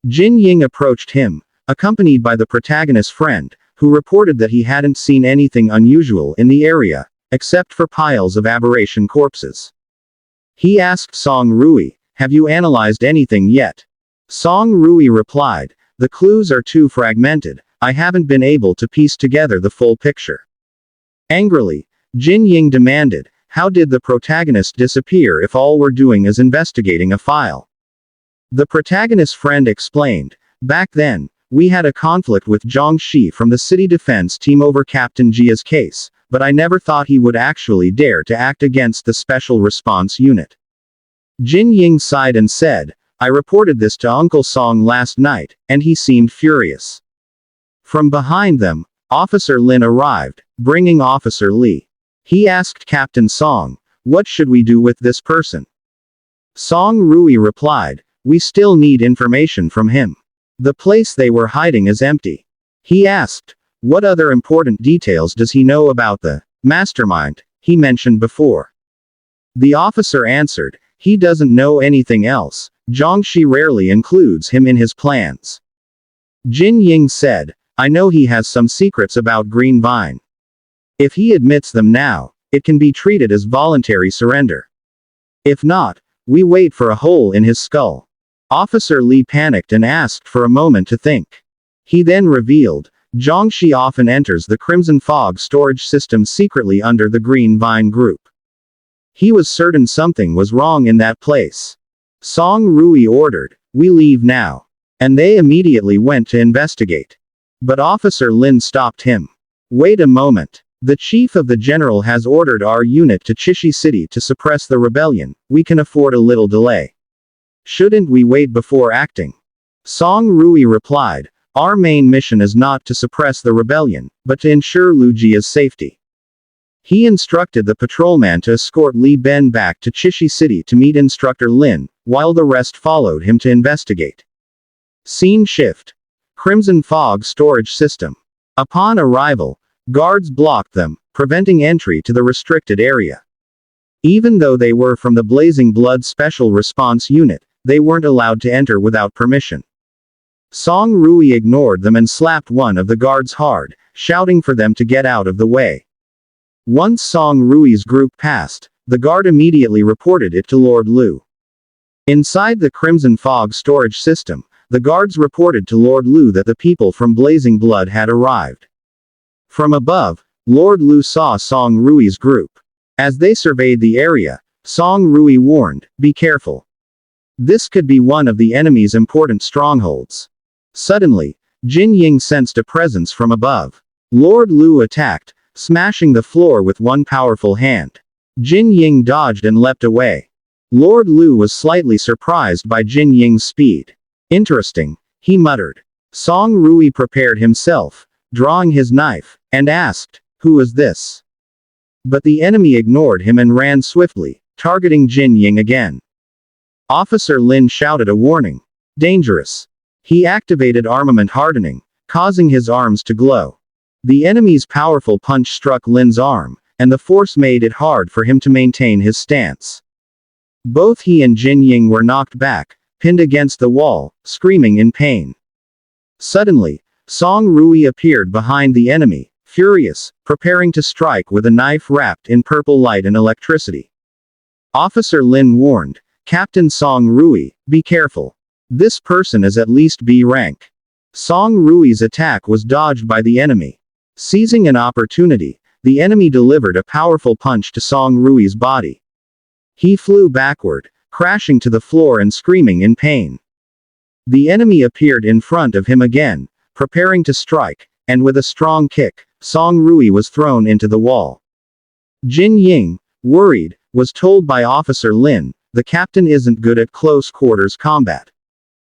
Jin Ying approached him, accompanied by the protagonist's friend, who reported that he hadn't seen anything unusual in the area, except for piles of aberration corpses. He asked Song Rui, "Have you analyzed anything yet?" Song Rui replied, "The clues are too fragmented. I haven't been able to piece together the full picture." Angrily, Jin Ying demanded, how did the protagonist disappear if all we're doing is investigating a file? The protagonist's friend explained, back then, we had a conflict with Zhang Shi from the city defense team over Captain Jia's case, but I never thought he would actually dare to act against the special response unit. Jin Ying sighed and said, I reported this to Uncle Song last night, and he seemed furious. From behind them, Officer Lin arrived, bringing Officer Li. He asked Captain Song, what should we do with this person? Song Rui replied, we still need information from him. The place they were hiding is empty. He asked, what other important details does he know about the mastermind he mentioned before? The officer answered, he doesn't know anything else. Zhang Shi rarely includes him in his plans. Jin Ying said, I know he has some secrets about Green Vine. If he admits them now, it can be treated as voluntary surrender. If not, we wait for a hole in his skull. Officer Li panicked and asked for a moment to think. He then revealed, Zhang Shi often enters the Crimson Fog storage system secretly under the Green Vine group. He was certain something was wrong in that place. Song Rui ordered, we leave now. And they immediately went to investigate. But Officer Lin stopped him. Wait a moment. The chief of the general has ordered our unit to Chishi City to suppress the rebellion. We can afford a little delay. Shouldn't we wait before acting? Song Rui replied, our main mission is not to suppress the rebellion, but to ensure Lu Jia's safety. He instructed the patrolman to escort Li Ben back to Chishi City to meet Instructor Lin, while the rest followed him to investigate. Scene shift. Crimson Fog storage system. Upon arrival, guards blocked them, preventing entry to the restricted area. Even though they were from the Blazing Blood Special Response Unit, they weren't allowed to enter without permission. Song Rui ignored them and slapped one of the guards hard, shouting for them to get out of the way. Once Song Rui's group passed, the guard immediately reported it to Lord Lu. Inside the Crimson Fog storage system, the guards reported to Lord Lu that the people from Blazing Blood had arrived. From above, Lord Lu saw Song Rui's group. As they surveyed the area, Song Rui warned, be careful. This could be one of the enemy's important strongholds. Suddenly, Jin Ying sensed a presence from above. Lord Lu attacked, smashing the floor with one powerful hand. Jin Ying dodged and leapt away. Lord Lu was slightly surprised by Jin Ying's speed. Interesting, he muttered. Song Rui prepared himself, drawing his knife, and asked, who is this? But the enemy ignored him and ran swiftly, targeting Jin Ying again. Officer Lin shouted a warning. Dangerous. He activated armament hardening, causing his arms to glow. The enemy's powerful punch struck Lin's arm, and the force made it hard for him to maintain his stance. Both he and Jin Ying were knocked back, pinned against the wall, screaming in pain. Suddenly, Song Rui appeared behind the enemy, furious, preparing to strike with a knife wrapped in purple light and electricity. Officer Lin warned, Captain Song Rui, be careful. This person is at least B rank. Song Rui's attack was dodged by the enemy. Seizing an opportunity, the enemy delivered a powerful punch to Song Rui's body. He flew backward, crashing to the floor and screaming in pain. The enemy appeared in front of him again, preparing to strike, and with a strong kick, Song Rui was thrown into the wall. Jin Ying, worried, was told by Officer Lin, the captain isn't good at close quarters combat.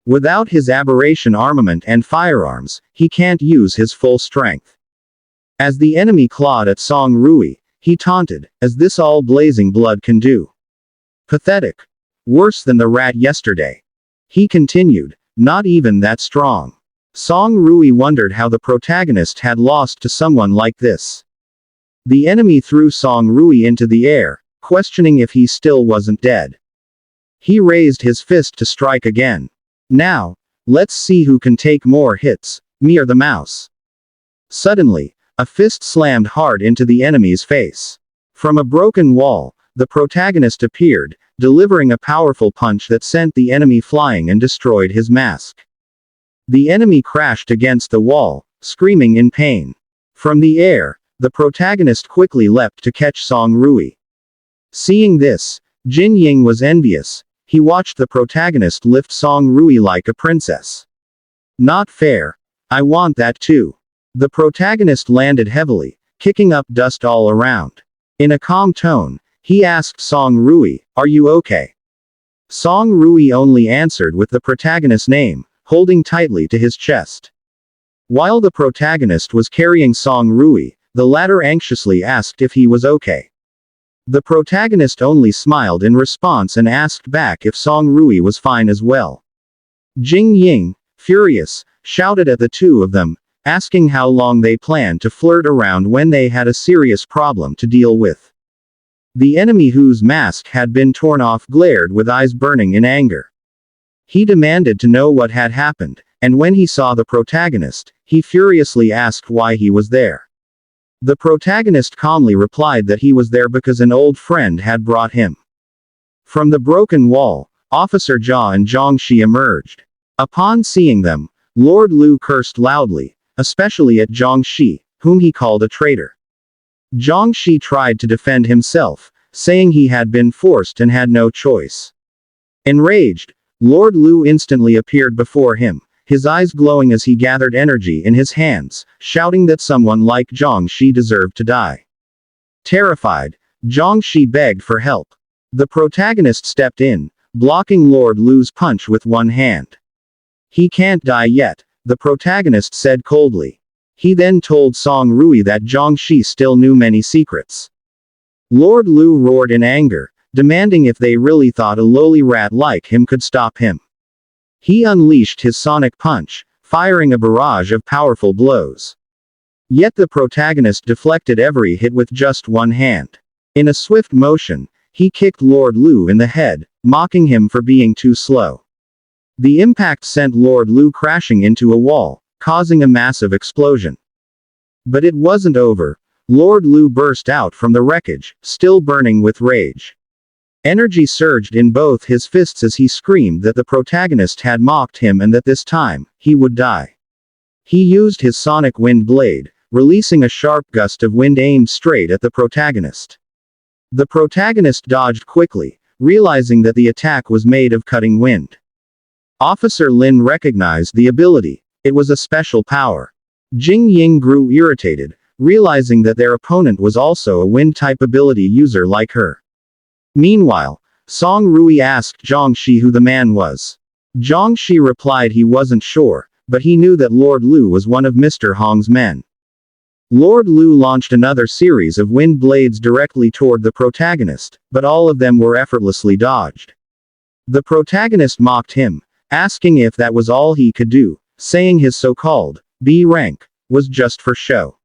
Without his aberration armament and firearms, he can't use his full strength. As the enemy clawed at Song Rui, he taunted, as this all Blazing Blood can do. Pathetic. Worse than the rat yesterday. He continued, not even that strong. Song Rui wondered how the protagonist had lost to someone like this. The enemy threw Song Rui into the air, questioning if he still wasn't dead. He raised his fist to strike again. Now, let's see who can take more hits, me or the mouse. Suddenly, a fist slammed hard into the enemy's face. From a broken wall, the protagonist appeared, delivering a powerful punch that sent the enemy flying and destroyed his mask. The enemy crashed against the wall, screaming in pain. From the air, the protagonist quickly leapt to catch Song Rui. Seeing this, Jin Ying was envious. He watched the protagonist lift Song Rui like a princess. Not fair. I want that too. The protagonist landed heavily, kicking up dust all around. In a calm tone, he asked Song Rui, "Are you okay?" Song Rui only answered with the protagonist's name, holding tightly to his chest. While the protagonist was carrying Song Rui, the latter anxiously asked if he was okay. The protagonist only smiled in response and asked back if Song Rui was fine as well. Jin Ying, furious, shouted at the two of them, asking how long they planned to flirt around when they had a serious problem to deal with. The enemy whose mask had been torn off glared with eyes burning in anger. He demanded to know what had happened, and when he saw the protagonist, he furiously asked why he was there. The protagonist calmly replied that he was there because an old friend had brought him. From the broken wall, Officer Jia and Zhongxi emerged. Upon seeing them, Lord Lu cursed loudly, especially at Zhongxi, whom he called a traitor. Zhongxi tried to defend himself, saying he had been forced and had no choice. Enraged, Lord Lu instantly appeared before him, his eyes glowing as he gathered energy in his hands, shouting that someone like Zhongxi deserved to die. Terrified, Zhongxi begged for help. The protagonist stepped in, blocking Lord Lu's punch with one hand. "He can't die yet," the protagonist said coldly. He then told Song Rui that Zhongxi still knew many secrets. Lord Lu roared in anger, demanding if they really thought a lowly rat like him could stop him. He unleashed his sonic punch, firing a barrage of powerful blows. Yet the protagonist deflected every hit with just one hand. In a swift motion, he kicked Lord Lu in the head, mocking him for being too slow. The impact sent Lord Lu crashing into a wall, causing a massive explosion. But it wasn't over. Lord Lu burst out from the wreckage, still burning with rage. Energy surged in both his fists as he screamed that the protagonist had mocked him and that this time, he would die. He used his sonic wind blade, releasing a sharp gust of wind aimed straight at the protagonist. The protagonist dodged quickly, realizing that the attack was made of cutting wind. Officer Lin recognized the ability. It was a special power. Jin Ying grew irritated, realizing that their opponent was also a wind-type ability user like her. Meanwhile, Song Rui asked Zhongxi who the man was. Zhongxi replied he wasn't sure, but he knew that Lord Lu was one of Mr. Hong's men. Lord Lu launched another series of wind blades directly toward the protagonist, but all of them were effortlessly dodged. The protagonist mocked him, asking if that was all he could do, saying his so-called B rank was just for show.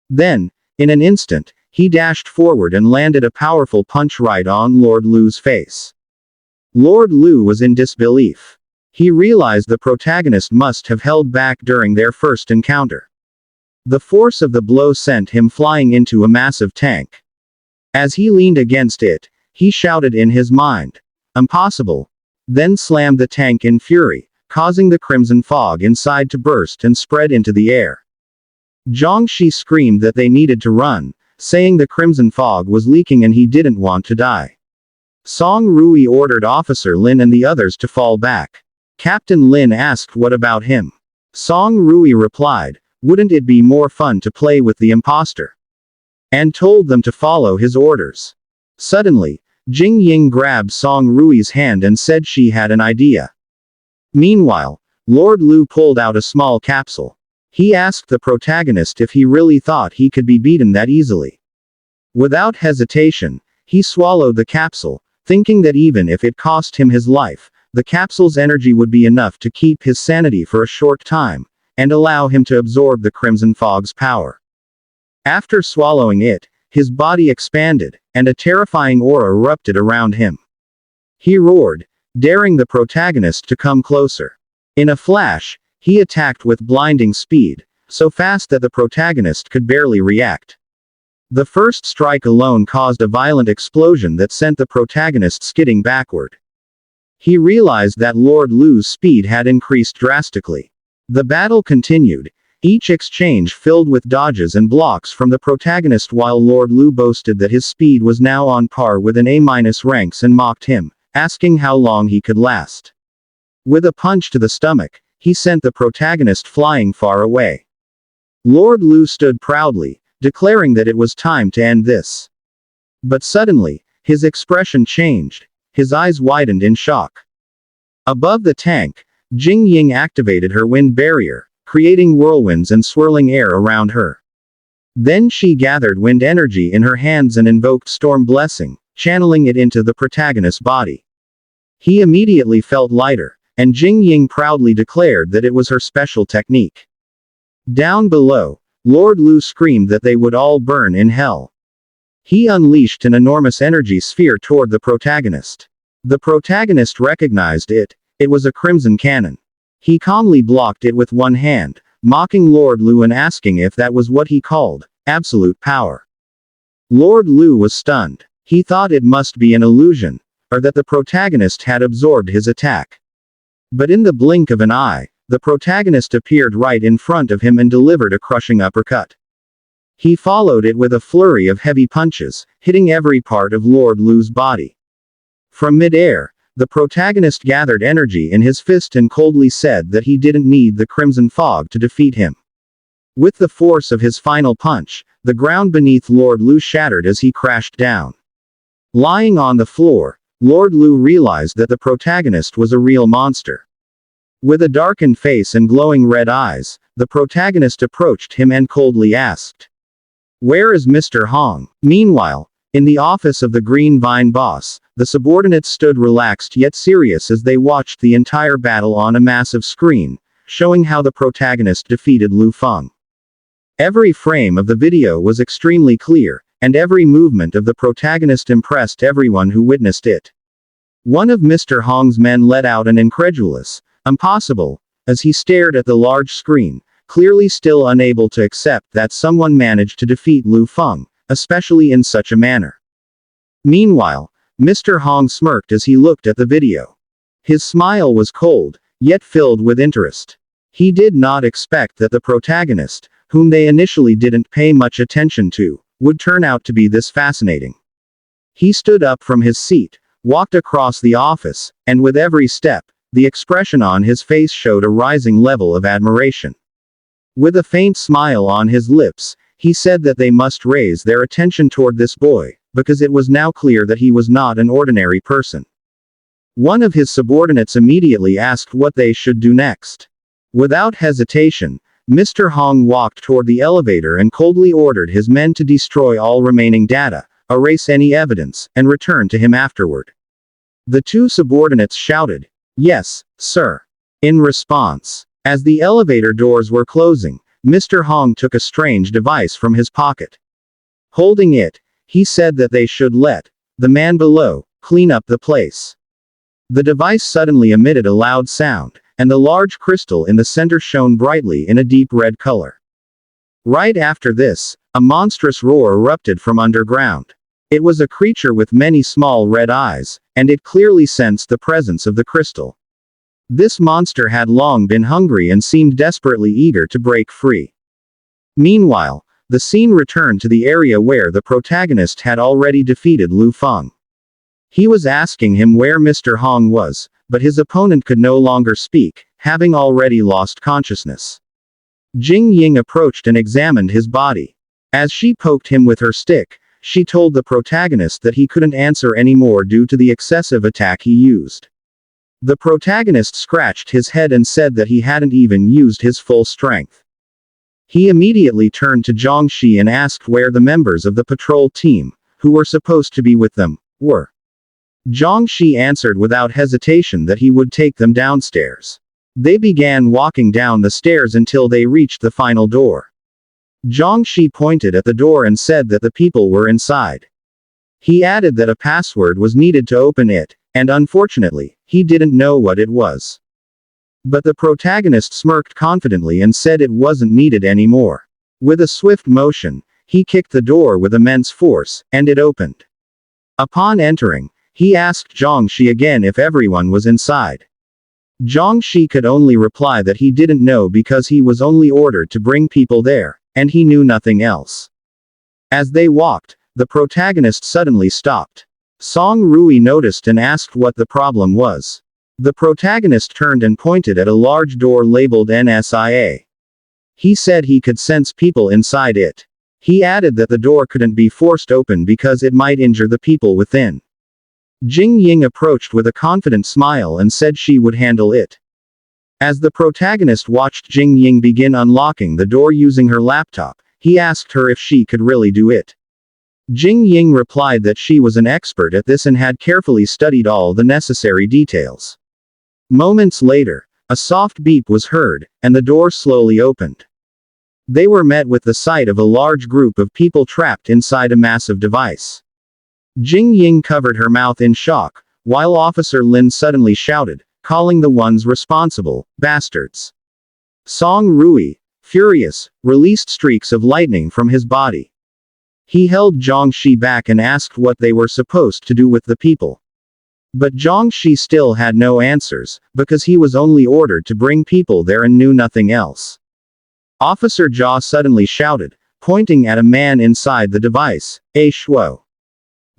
Then, in an instant, he dashed forward and landed a powerful punch right on Lord Lu's face. Lord Lu was in disbelief. He realized the protagonist must have held back during their first encounter. The force of the blow sent him flying into a massive tank. As he leaned against it, he shouted in his mind, "Impossible!" Then slammed the tank in fury, causing the crimson fog inside to burst and spread into the air. Zhongxi screamed that they needed to run, saying the crimson fog was leaking and he didn't want to die. Song Rui ordered Officer Lin and the others to fall back. Captain Lin asked what about him. Song Rui replied, "Wouldn't it be more fun to play with the imposter?" And told them to follow his orders. Suddenly, Jin Ying grabbed Song Rui's hand and said she had an idea. Meanwhile, Lord Lu pulled out a small capsule. He asked the protagonist if he really thought he could be beaten that easily. Without hesitation, he swallowed the capsule, thinking that even if it cost him his life, the capsule's energy would be enough to keep his sanity for a short time, and allow him to absorb the crimson fog's power. After swallowing it, his body expanded, and a terrifying aura erupted around him. He roared, daring the protagonist to come closer. In a flash, he attacked with blinding speed, so fast that the protagonist could barely react. The first strike alone caused a violent explosion that sent the protagonist skidding backward. He realized that Lord Lu's speed had increased drastically. The battle continued, each exchange filled with dodges and blocks from the protagonist, while Lord Lu boasted that his speed was now on par with an A- ranks and mocked him, asking how long he could last. With a punch to the stomach, he sent the protagonist flying far away. Lord Lu stood proudly, declaring that it was time to end this. But suddenly, his expression changed. His eyes widened in shock. Above the tank, Jing Ying activated her wind barrier, creating whirlwinds and swirling air around her. Then she gathered wind energy in her hands and invoked Storm Blessing, channeling it into the protagonist's body. He immediately felt lighter, and Jing Ying proudly declared that it was her special technique. Down below, Lord Lu screamed that they would all burn in hell. He unleashed an enormous energy sphere toward the protagonist. The protagonist recognized it. It was a crimson cannon. He calmly blocked it with one hand, mocking Lord Lu and asking if that was what he called absolute power. Lord Lu was stunned. He thought it must be an illusion, or that the protagonist had absorbed his attack. But in the blink of an eye, the protagonist appeared right in front of him and delivered a crushing uppercut. He followed it with a flurry of heavy punches, hitting every part of Lord Lu's body. From mid-air, the protagonist gathered energy in his fist and coldly said that he didn't need the crimson fog to defeat him. With the force of his final punch, the ground beneath Lord Lu shattered as he crashed down. Lying on the floor, Lord Lu realized that the protagonist was a real monster. With a darkened face and glowing red eyes, the protagonist approached him and coldly asked, "Where is Mr. Hong?" Meanwhile, in the office of the Green Vine boss, the subordinates stood relaxed yet serious as they watched the entire battle on a massive screen, showing how the protagonist defeated Lu Feng. Every frame of the video was extremely clear, and every movement of the protagonist impressed everyone who witnessed it. One of Mr. Hong's men let out an incredulous, "Impossible," as he stared at the large screen, clearly still unable to accept that someone managed to defeat Lu Feng, especially in such a manner. Meanwhile, Mr. Hong smirked as he looked at the video. His smile was cold, yet filled with interest. He did not expect that the protagonist, whom they initially didn't pay much attention to, would turn out to be this fascinating. He stood up from his seat, walked across the office, and with every step, the expression on his face showed a rising level of admiration. With a faint smile on his lips, he said that they must raise their attention toward this boy, because it was now clear that he was not an ordinary person. One of his subordinates immediately asked what they should do next. Without hesitation, Mr. Hong walked toward the elevator and coldly ordered his men to destroy all remaining data, erase any evidence, and return to him afterward. The two subordinates shouted, "Yes, sir," in response. As the elevator doors were closing, Mr. Hong took a strange device from his pocket. Holding it, he said that they should let the man below clean up the place. The device suddenly emitted a loud sound, and the large crystal in the center shone brightly in a deep red color. Right after this, a monstrous roar erupted from underground. It was a creature with many small red eyes, and it clearly sensed the presence of the crystal. This monster had long been hungry and seemed desperately eager to break free. Meanwhile, the scene returned to the area where the protagonist had already defeated Lu Feng. He was asking him where Mr. Hong was, but his opponent could no longer speak, having already lost consciousness. Jing Ying approached and examined his body. As she poked him with her stick, she told the protagonist that he couldn't answer anymore due to the excessive attack he used. The protagonist scratched his head and said that he hadn't even used his full strength. He immediately turned to Zhongxi and asked where the members of the patrol team, who were supposed to be with them, were. Zhongxi answered without hesitation that he would take them downstairs. They began walking down the stairs until they reached the final door. Zhongxi pointed at the door and said that the people were inside. He added that a password was needed to open it, and unfortunately, he didn't know what it was. But the protagonist smirked confidently and said it wasn't needed anymore. With a swift motion, he kicked the door with immense force, and it opened. Upon entering, he asked Zhongxi again if everyone was inside. Jiangxi could only reply that he didn't know because he was only ordered to bring people there, and he knew nothing else. As they walked, the protagonist suddenly stopped. Song Rui noticed and asked what the problem was. The protagonist turned and pointed at a large door labeled NSIA. He said he could sense people inside it. He added that the door couldn't be forced open because it might injure the people within. Jing Ying approached with a confident smile and said she would handle it. As the protagonist watched Jing Ying begin unlocking the door using her laptop, he asked her if she could really do it. Jing Ying replied that she was an expert at this and had carefully studied all the necessary details. Moments later, a soft beep was heard, and the door slowly opened. They were met with the sight of a large group of people trapped inside a massive device. Jing Ying covered her mouth in shock, while Officer Lin suddenly shouted, calling the ones responsible, bastards. Song Rui, furious, released streaks of lightning from his body. He held Jiangxi back and asked what they were supposed to do with the people. But Jiangxi still had no answers, because he was only ordered to bring people there and knew nothing else. Officer Jia suddenly shouted, pointing at a man inside the device, "A Shuo."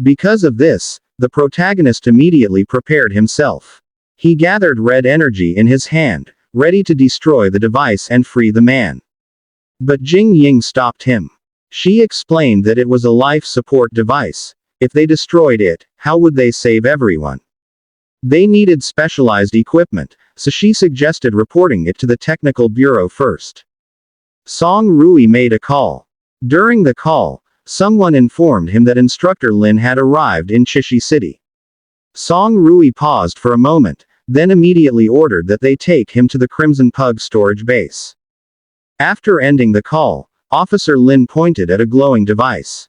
Because of this, the protagonist immediately prepared himself. He gathered red energy in his hand, ready to destroy the device and free the man. But Jing Ying stopped him. She explained that it was a life support device. If they destroyed it, how would they save everyone? They needed specialized equipment, so she suggested reporting it to the technical bureau first. Song Rui made a call. During the call, someone informed him that Instructor Lin had arrived in Chishi City. Song Rui paused for a moment, then immediately ordered that they take him to the Crimson Pug storage base. After ending the call, Officer Lin pointed at a glowing device.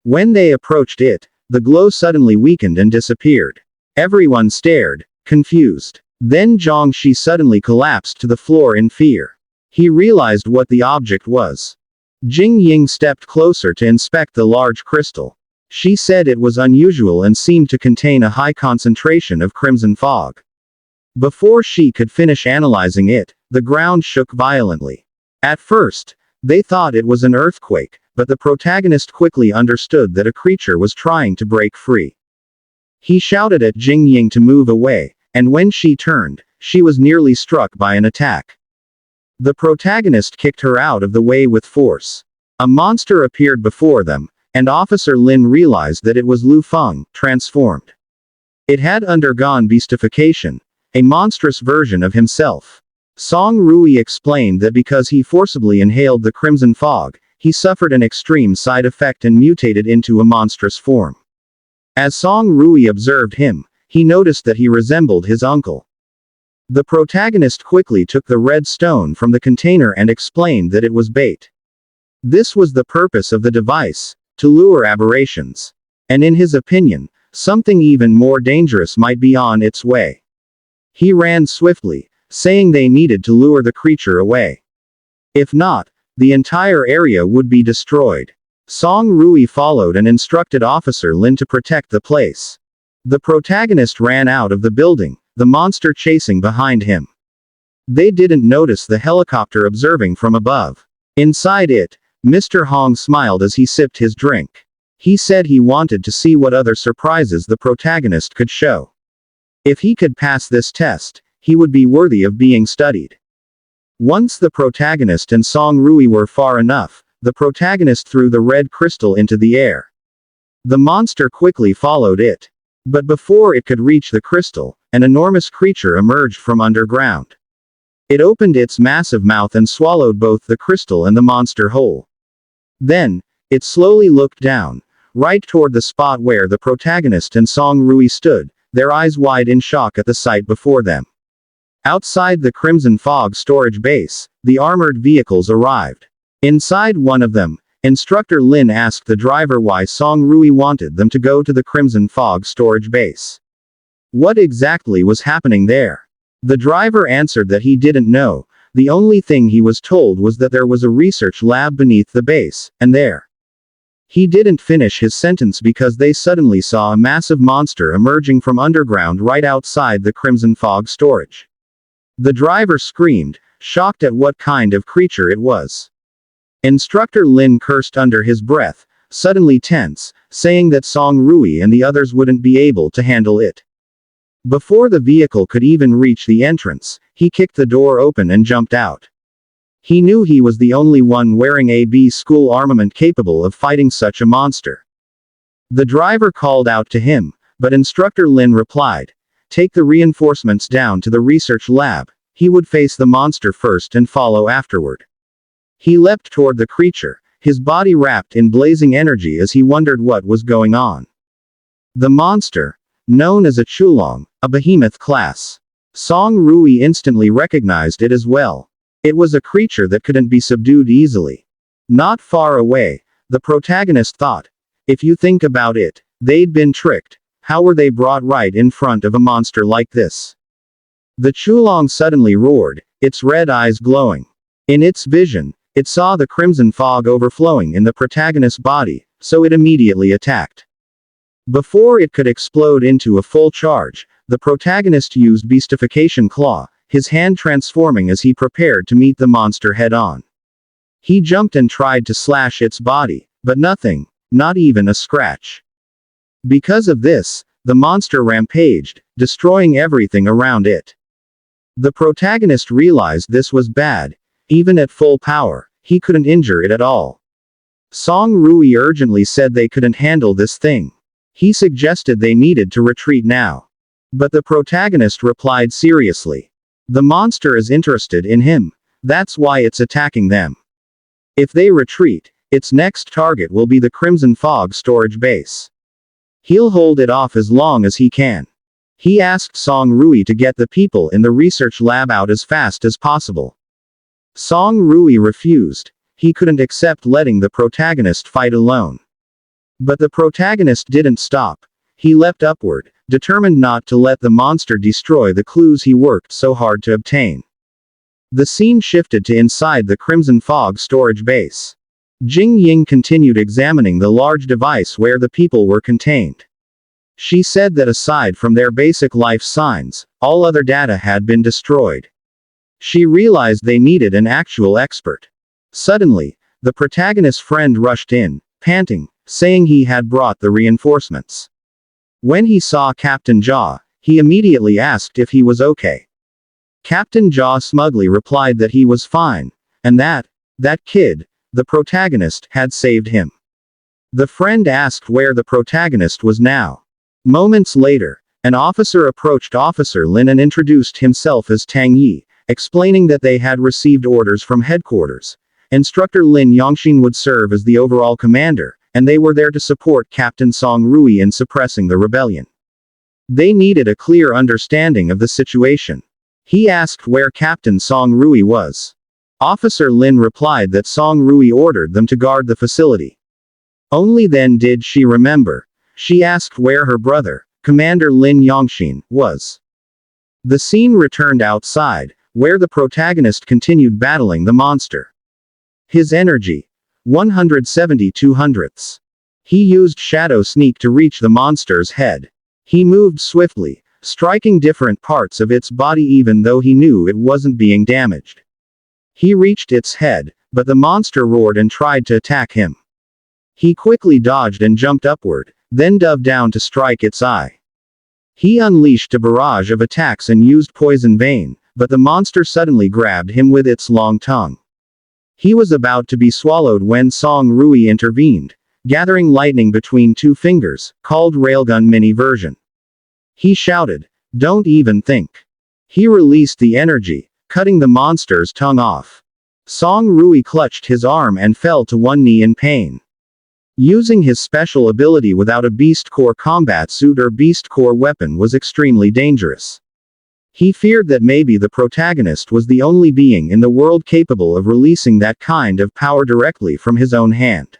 When they approached it, the glow suddenly weakened and disappeared. Everyone stared, confused. Then Jiangxi suddenly collapsed to the floor in fear. He realized what the object was. Jing Ying stepped closer to inspect the large crystal. She said it was unusual and seemed to contain a high concentration of crimson fog. Before she could finish analyzing it, the ground shook violently. At first, they thought it was an earthquake, but the protagonist quickly understood that a creature was trying to break free. He shouted at Jing Ying to move away, and when she turned, she was nearly struck by an attack. The protagonist kicked her out of the way with force. A monster appeared before them, and Officer Lin realized that it was Lu Feng, transformed. It had undergone beastification, a monstrous version of himself. Song Rui explained that because he forcibly inhaled the crimson fog, he suffered an extreme side effect and mutated into a monstrous form. As Song Rui observed him, he noticed that he resembled his uncle. The protagonist quickly took the red stone from the container and explained that it was bait. This was the purpose of the device, to lure aberrations. And in his opinion, something even more dangerous might be on its way. He ran swiftly, saying they needed to lure the creature away. If not, the entire area would be destroyed. Song Rui followed and instructed Officer Lin to protect the place. The protagonist ran out of the building, the monster chasing behind him. They didn't notice the helicopter observing from above. Inside it, Mr. Hong smiled as he sipped his drink. He said he wanted to see what other surprises the protagonist could show. If he could pass this test, he would be worthy of being studied. Once the protagonist and Song Rui were far enough, the protagonist threw the red crystal into the air. The monster quickly followed it. But before it could reach the crystal, an enormous creature emerged from underground. It opened its massive mouth and swallowed both the crystal and the monster whole. Then, it slowly looked down, right toward the spot where the protagonist and Song Rui stood, their eyes wide in shock at the sight before them. Outside the Crimson Fog storage base, the armored vehicles arrived. Inside one of them, Instructor Lin asked the driver why Song Rui wanted them to go to the Crimson Fog storage base. What exactly was happening there? The driver answered that he didn't know. The only thing he was told was that there was a research lab beneath the base, and there. He didn't finish his sentence because they suddenly saw a massive monster emerging from underground right outside the Crimson Fog storage. The driver screamed, shocked at what kind of creature it was. Instructor Lin cursed under his breath, suddenly tense, saying that Song Rui and the others wouldn't be able to handle it. Before the vehicle could even reach the entrance, he kicked the door open and jumped out. He knew he was the only one wearing AB school armament capable of fighting such a monster. The driver called out to him, but Instructor Lin replied, "Take the reinforcements down to the research lab." He would face the monster first and follow afterward. He leapt toward the creature, his body wrapped in blazing energy as he wondered what was going on. The monster, known as a Chulong, a behemoth class. Song Rui instantly recognized it as well. It was a creature that couldn't be subdued easily. Not far away, the protagonist thought. If you think about it, they'd been tricked. How were they brought right in front of a monster like this? The Chulong suddenly roared, its red eyes glowing. In its vision, it saw the crimson fog overflowing in the protagonist's body, so it immediately attacked. Before it could explode into a full charge, the protagonist used Beastification Claw, his hand transforming as he prepared to meet the monster head-on. He jumped and tried to slash its body, but nothing, not even a scratch. Because of this, the monster rampaged, destroying everything around it. The protagonist realized this was bad. Even at full power, he couldn't injure it at all. Song Rui urgently said they couldn't handle this thing. He suggested they needed to retreat now. But the protagonist replied seriously. The monster is interested in him. That's why it's attacking them. If they retreat, its next target will be the Crimson Fog storage base. He'll hold it off as long as he can. He asked Song Rui to get the people in the research lab out as fast as possible. Song Rui refused. He couldn't accept letting the protagonist fight alone. But the protagonist didn't stop. He leapt upward, determined not to let the monster destroy the clues he worked so hard to obtain. The scene shifted to inside the Crimson Fog storage base. Jing Ying continued examining the large device where the people were contained. She said that aside from their basic life signs, all other data had been destroyed. She realized they needed an actual expert. Suddenly, the protagonist's friend rushed in, panting, saying he had brought the reinforcements. When he saw Captain Jaw, he immediately asked if he was okay. Captain Jaw smugly replied that he was fine, and that kid, the protagonist, had saved him. The friend asked where the protagonist was now. Moments later, an officer approached Officer Lin and introduced himself as Tang Yi, explaining that they had received orders from headquarters. Instructor Lin Yongxin would serve as the overall commander, and they were there to support Captain Song Rui in suppressing the rebellion. They needed a clear understanding of the situation. He asked where Captain Song Rui was. Officer Lin replied that Song Rui ordered them to guard the facility. Only then did she remember. She asked where her brother, Commander Lin Yongxin, was. The scene returned outside, where the protagonist continued battling the monster. His energy, 172/100. He used Shadow Sneak to reach the monster's head. He moved swiftly, striking different parts of its body even though he knew it wasn't being damaged. He reached its head, but the monster roared and tried to attack him. He quickly dodged and jumped upward, then dove down to strike its eye. He unleashed a barrage of attacks and used Poison Vein, but the monster suddenly grabbed him with its long tongue. He was about to be swallowed when Song Rui intervened, gathering lightning between two fingers, called Railgun Mini version. He shouted, "Don't even think." He released the energy, cutting the monster's tongue off. Song Rui clutched his arm and fell to one knee in pain. Using his special ability without a Beast Core combat suit or Beast Core weapon was extremely dangerous. He feared that maybe the protagonist was the only being in the world capable of releasing that kind of power directly from his own hand.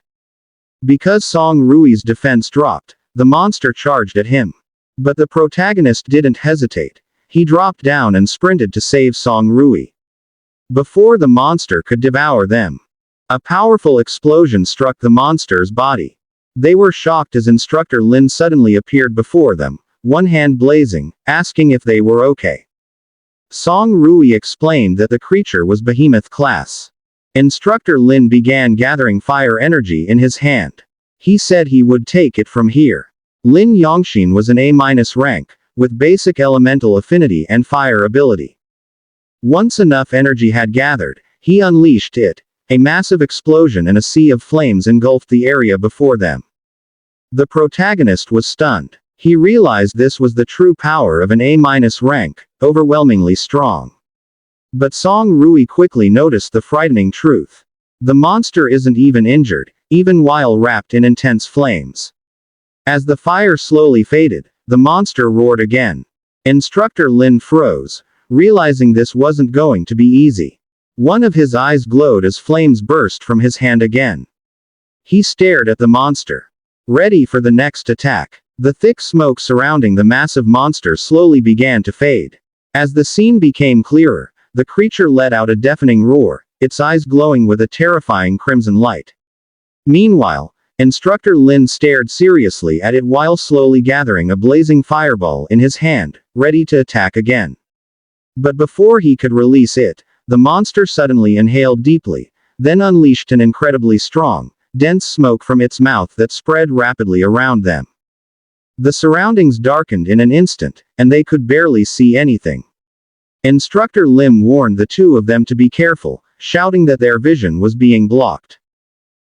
Because Song Rui's defense dropped, the monster charged at him. But the protagonist didn't hesitate. He dropped down and sprinted to save Song Rui. Before the monster could devour them, a powerful explosion struck the monster's body. They were shocked as Instructor Lin suddenly appeared before them, one hand blazing, asking if they were okay. Song Rui explained that the creature was behemoth class. Instructor Lin began gathering fire energy in his hand. He said he would take it from here. Lin Yongxin was an A- rank, with basic elemental affinity and fire ability. Once enough energy had gathered, he unleashed it. A massive explosion and a sea of flames engulfed the area before them. The protagonist was stunned. He realized this was the true power of an A- rank, overwhelmingly strong. But Song Rui quickly noticed the frightening truth. The monster isn't even injured, even while wrapped in intense flames. As the fire slowly faded, the monster roared again. Instructor Lin froze, realizing this wasn't going to be easy. One of his eyes glowed as flames burst from his hand again. He stared at the monster, ready for the next attack. The thick smoke surrounding the massive monster slowly began to fade. As the scene became clearer, the creature let out a deafening roar, its eyes glowing with a terrifying crimson light. Meanwhile, Instructor Lin stared seriously at it while slowly gathering a blazing fireball in his hand, ready to attack again. But before he could release it, the monster suddenly inhaled deeply, then unleashed an incredibly strong, dense smoke from its mouth that spread rapidly around them. The surroundings darkened in an instant, and they could barely see anything. Instructor Lim warned the two of them to be careful, shouting that their vision was being blocked.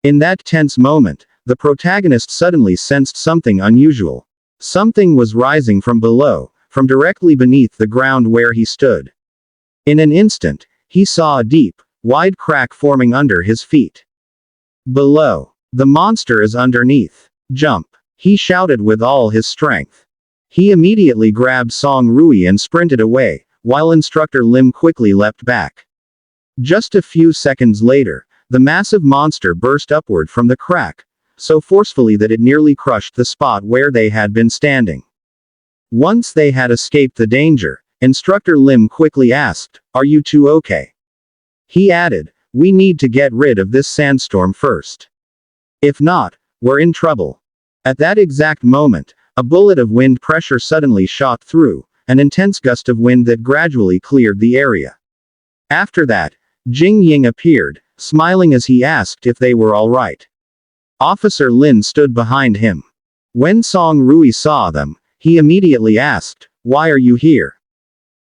In that tense moment, the protagonist suddenly sensed something unusual. Something was rising from below, from directly beneath the ground where he stood. In an instant, he saw a deep, wide crack forming under his feet. Below. The monster is underneath. Jump! He shouted with all his strength. He immediately grabbed Song Rui and sprinted away, while Instructor Lim quickly leapt back. Just a few seconds later, the massive monster burst upward from the crack, so forcefully that it nearly crushed the spot where they had been standing. Once they had escaped the danger, Instructor Lim quickly asked, "Are you two okay?" He added, "We need to get rid of this sandstorm first. If not, we're in trouble." At that exact moment, a bullet of wind pressure suddenly shot through, an intense gust of wind that gradually cleared the area. After that, Jing Ying appeared, smiling as he asked if they were all right. Officer Lin stood behind him. When Song Rui saw them, he immediately asked, "Why are you here?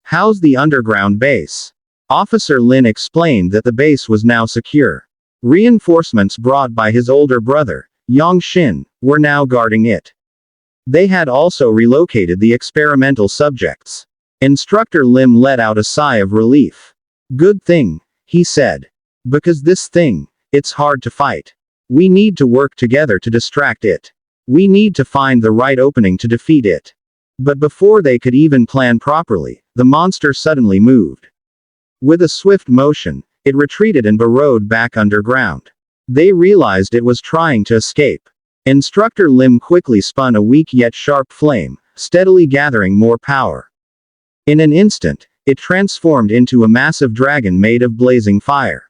How's the underground base?" Officer Lin explained that the base was now secure. Reinforcements brought by his older brother, Yang Xin, were now guarding it. They had also relocated the experimental subjects. Instructor Lim let out a sigh of relief. "Good thing," he said. "Because this thing, it's hard to fight. We need to work together to distract it. We need to find the right opening to defeat it." But before they could even plan properly, the monster suddenly moved. With a swift motion, it retreated and burrowed back underground. They realized it was trying to escape. Instructor Lim quickly spun a weak yet sharp flame, steadily gathering more power. In an instant, it transformed into a massive dragon made of blazing fire.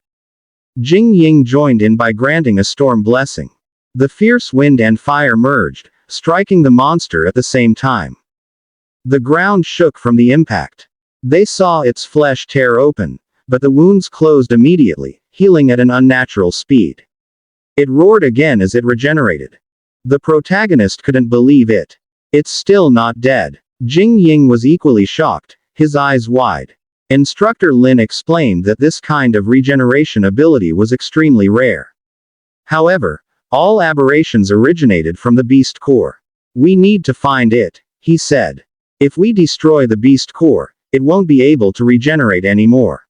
Jing Ying joined in by granting a storm blessing. The fierce wind and fire merged, striking the monster at the same time. The ground shook from the impact. They saw its flesh tear open, but the wounds closed immediately, healing at an unnatural speed. It roared again as it regenerated. The protagonist couldn't believe it. "It's still not dead." Jing Ying was equally shocked, his eyes wide. Instructor Lin explained that this kind of regeneration ability was extremely rare. However, all aberrations originated from the beast core. "We need to find it," he said. "If we destroy the beast core, it won't be able to regenerate anymore."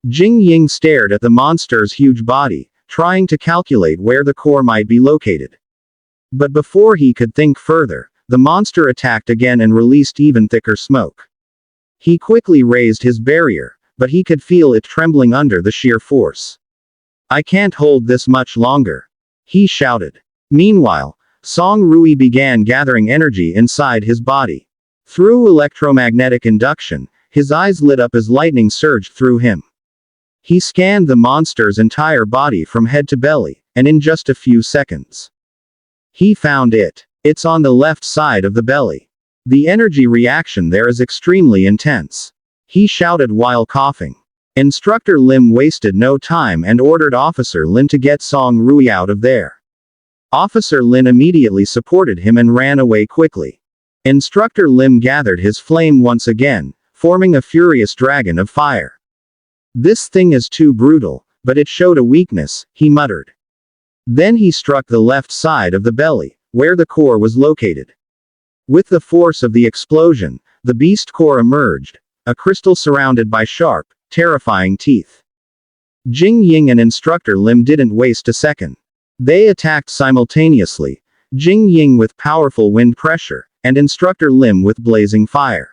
Jing Ying stared at the monster's huge body, trying to calculate where the core might be located. But before he could think further, the monster attacked again and released even thicker smoke. He quickly raised his barrier, but he could feel it trembling under the sheer force. "I can't hold this much longer," he shouted. Meanwhile, Song Rui began gathering energy inside his body. Through electromagnetic induction, his eyes lit up as lightning surged through him. He scanned the monster's entire body from head to belly, and in just a few seconds, he found it. It's on the left side of the belly. The energy reaction there is extremely intense. he shouted while coughing. Instructor Lim wasted no time and ordered Officer Lin to get Song Rui out of there. Officer Lin immediately supported him and ran away quickly. Instructor Lim gathered his flame once again, forming a furious dragon of fire. "This thing is too brutal, but it showed a weakness," he muttered. Then he struck the left side of the belly, where the core was located. With the force of the explosion, the beast core emerged, a crystal surrounded by sharp, terrifying teeth. Jing Ying and Instructor Lim didn't waste a second. They attacked simultaneously, Jing Ying with powerful wind pressure, and Instructor Lim with blazing fire.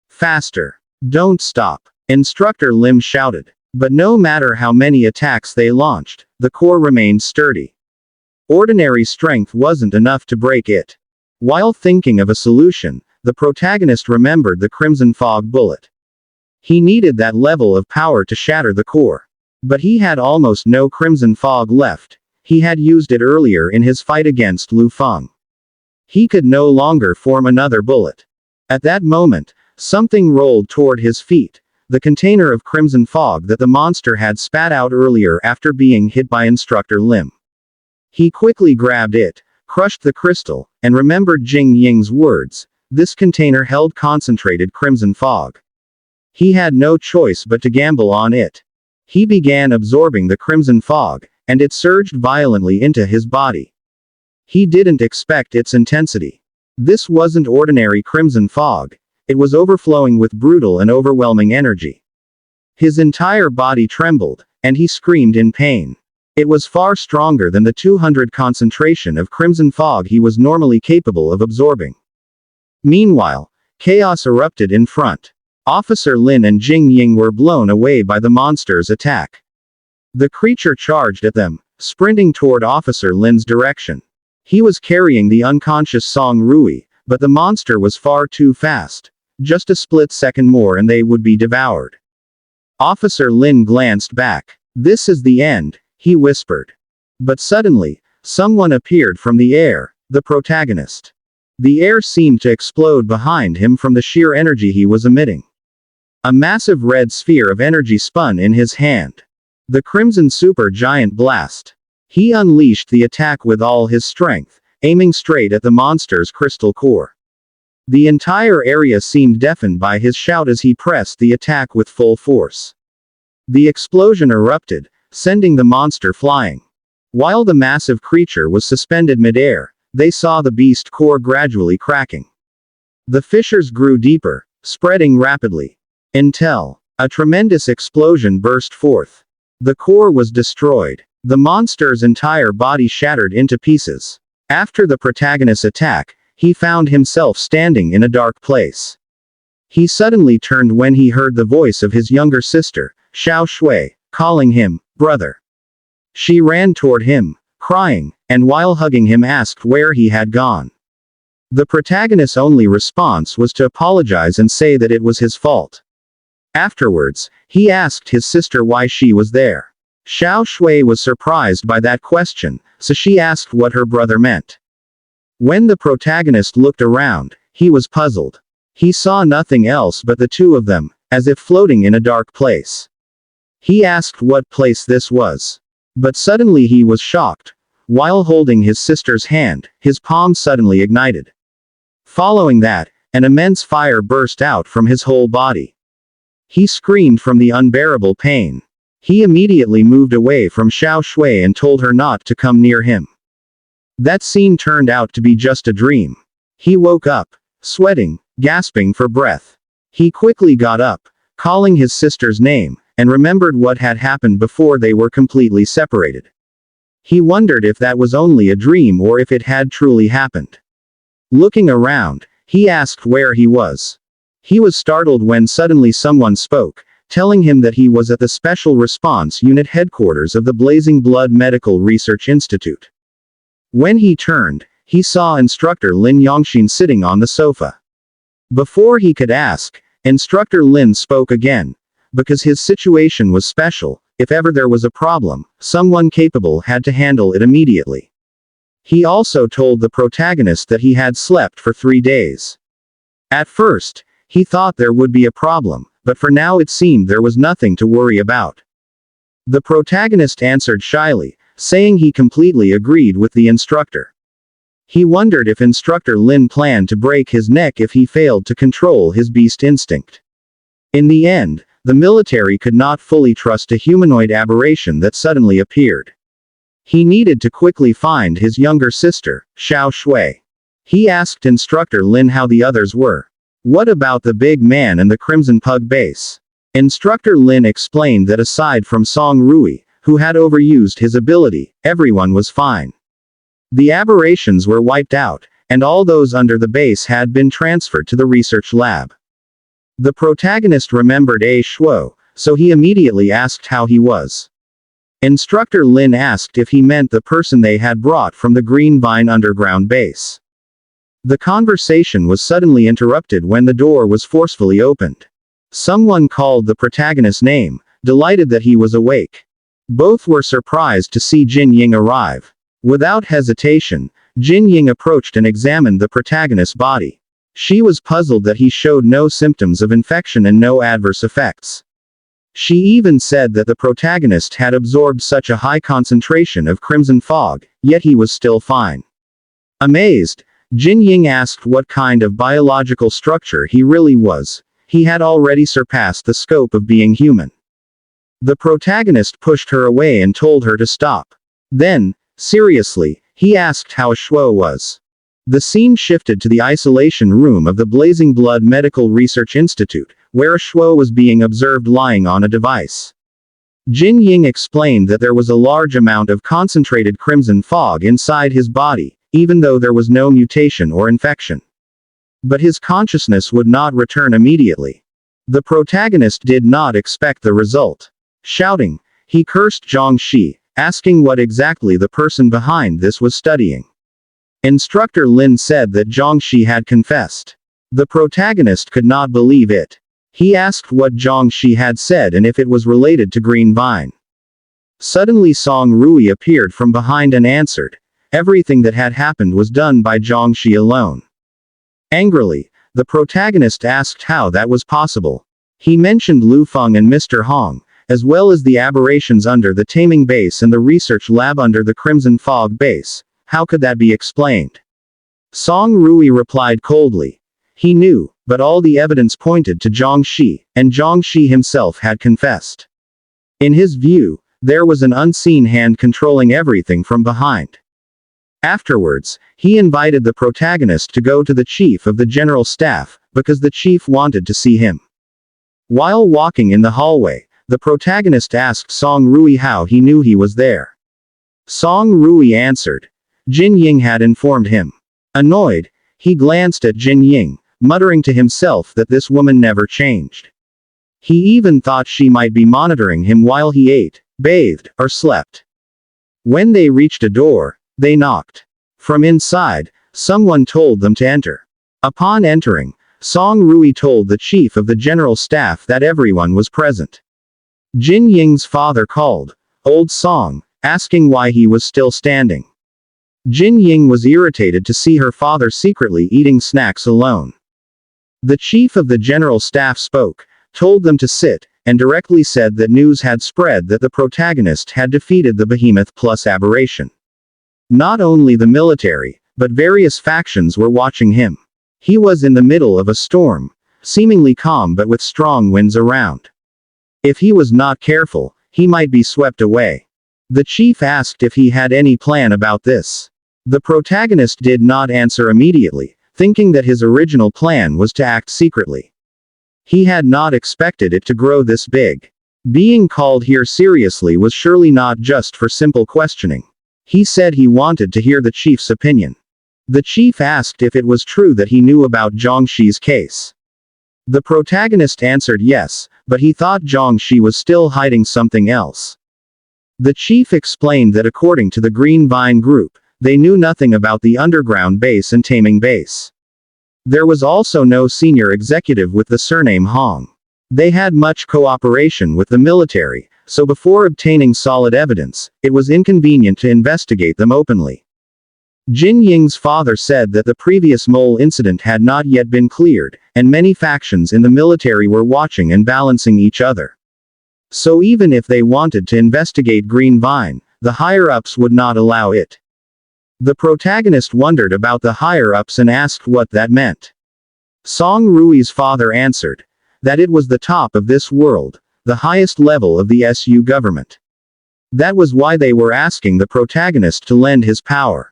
"Faster! Don't stop!" Instructor Lim shouted. But no matter how many attacks they launched, the core remained sturdy. Ordinary strength wasn't enough to break it. While thinking of a solution, the protagonist remembered the Crimson Fog bullet. He needed that level of power to shatter the core. But he had almost no Crimson Fog left. He had used it earlier in his fight against Lu Feng. He could no longer form another bullet. At that moment, something rolled toward his feet, the container of Crimson Fog that the monster had spat out earlier after being hit by Instructor Lim. He quickly grabbed it, crushed the crystal, and remembered Jing Ying's words. This container held concentrated Crimson Fog. He had no choice but to gamble on it. He began absorbing the Crimson Fog, and it surged violently into his body. He didn't expect its intensity. This wasn't ordinary Crimson Fog. It was overflowing with brutal and overwhelming energy. His entire body trembled, and he screamed in pain. It was far stronger than the 200 concentration of Crimson Fog he was normally capable of absorbing. Meanwhile, chaos erupted in front. Officer Lin and Jing Ying were blown away by the monster's attack. The creature charged at them, sprinting toward Officer Lin's direction. He was carrying the unconscious Song Rui, but the monster was far too fast. Just a split second more and they would be devoured. Officer Lin glanced back. "This is the end," he whispered. But suddenly, someone appeared from the air, the protagonist. The air seemed to explode behind him from the sheer energy he was emitting. A massive red sphere of energy spun in his hand. The Crimson Super Giant Blast. He unleashed the attack with all his strength, aiming straight at the monster's crystal core. The entire area seemed deafened by his shout as he pressed the attack with full force. The explosion erupted, sending the monster flying. While the massive creature was suspended midair, they saw the beast core gradually cracking. The fissures grew deeper, spreading rapidly. Until a tremendous explosion burst forth. The core was destroyed. The monster's entire body shattered into pieces. After the protagonist's attack, he found himself standing in a dark place. He suddenly turned when he heard the voice of his younger sister, Xiao Shui, calling him, "Brother." She ran toward him, crying, and while hugging him asked where he had gone. The protagonist's only response was to apologize and say that it was his fault. Afterwards, he asked his sister why she was there. Xiao Shui was surprised by that question, so she asked what her brother meant. When the protagonist looked around, he was puzzled. He saw nothing else but the two of them, as if floating in a dark place. He asked what place this was. But suddenly he was shocked. While holding his sister's hand, his palm suddenly ignited. Following that, an immense fire burst out from his whole body. He screamed from the unbearable pain. He immediately moved away from Xiao Shui and told her not to come near him. That scene turned out to be just a dream. He woke up, sweating, gasping for breath. He quickly got up, calling his sister's name, and remembered what had happened before they were completely separated. He wondered if that was only a dream or if it had truly happened. Looking around, he asked where he was. He was startled when suddenly someone spoke, telling him that he was at the Special Response Unit headquarters of the Blazing Blood Medical Research Institute. When he turned, he saw Instructor Lin Yongxin sitting on the sofa. Before he could ask, Instructor Lin spoke again. Because his situation was special, if ever there was a problem, someone capable had to handle it immediately. He also told the protagonist that he had slept for 3 days. At first, he thought there would be a problem, but for now it seemed there was nothing to worry about. The protagonist answered shyly, saying he completely agreed with the instructor. He wondered if Instructor Lin planned to break his neck if he failed to control his beast instinct. In the end, the military could not fully trust a humanoid aberration that suddenly appeared. He needed to quickly find his younger sister, Xiao Shui. He asked Instructor Lin how the others were. What about the big man and the Crimson Pug base? Instructor Lin explained that aside from Song Rui, who had overused his ability, everyone was fine. The aberrations were wiped out, and all those under the base had been transferred to the research lab. The protagonist remembered A Shuo, so he immediately asked how he was. Instructor Lin asked if he meant the person they had brought from the Green Vine underground base. The conversation was suddenly interrupted when the door was forcefully opened. Someone called the protagonist's name, delighted that he was awake. Both were surprised to see Jin Ying arrive. Without hesitation, Jin Ying approached and examined the protagonist's body. She was puzzled that he showed no symptoms of infection and no adverse effects. She even said that the protagonist had absorbed such a high concentration of crimson fog, yet he was still fine. Amazed, Jin Ying asked what kind of biological structure he really was. He had already surpassed the scope of being human. The protagonist pushed her away and told her to stop. Then, seriously, he asked how Shuo was. The scene shifted to the isolation room of the Blazing Blood Medical Research Institute, where Shuo was being observed lying on a device. Jin Ying explained that there was a large amount of concentrated crimson fog inside his body, even though there was no mutation or infection. But his consciousness would not return immediately. The protagonist did not expect the result. Shouting, he cursed Zhang Shi, asking what exactly the person behind this was studying. Instructor Lin said that Zhang Shi had confessed. The protagonist could not believe it. He asked what Zhang Shi had said and if it was related to Green Vine. Suddenly Song Rui appeared from behind and answered. Everything that had happened was done by Zhang Shi alone. Angrily, the protagonist asked how that was possible. He mentioned Lu Feng and Mr. Hong, as well as the aberrations under the taming base and the research lab under the Crimson Fog base. How could that be explained? Song Rui replied coldly. He knew, but all the evidence pointed to Zhang Shi, and Zhang Shi himself had confessed. In his view, there was an unseen hand controlling everything from behind. Afterwards, he invited the protagonist to go to the chief of the general staff, because the chief wanted to see him. While walking in the hallway, the protagonist asked Song Rui how he knew he was there. Song Rui answered. Jin Ying had informed him. Annoyed, he glanced at Jin Ying, muttering to himself that this woman never changed. He even thought she might be monitoring him while he ate, bathed, or slept. When they reached a door, they knocked. From inside, someone told them to enter. Upon entering, Song Rui told the chief of the general staff that everyone was present. Jin Ying's father called, Old Song, asking why he was still standing. Jin Ying was irritated to see her father secretly eating snacks alone. The chief of the general staff spoke, told them to sit, and directly said that news had spread that the protagonist had defeated the Behemoth plus aberration. Not only the military, but various factions were watching him. He was in the middle of a storm, seemingly calm but with strong winds around. If he was not careful, he might be swept away. The chief asked if he had any plan about this. The protagonist did not answer immediately, thinking that his original plan was to act secretly. He had not expected it to grow this big. Being called here seriously was surely not just for simple questioning. He said he wanted to hear the chief's opinion. The chief asked if it was true that he knew about Zhang Shi's case. The protagonist answered yes, but he thought Zhang Shi was still hiding something else. The chief explained that according to the Green Vine group, they knew nothing about the underground base and taming base. There was also no senior executive with the surname Hong. They had much cooperation with the military, so before obtaining solid evidence, it was inconvenient to investigate them openly. Jin Ying's father said that the previous mole incident had not yet been cleared, and many factions in the military were watching and balancing each other. So even if they wanted to investigate Green Vine, the higher-ups would not allow it. The protagonist wondered about the higher-ups and asked what that meant. Song Rui's father answered that it was the top of this world, the highest level of the SU government. That was why they were asking the protagonist to lend his power.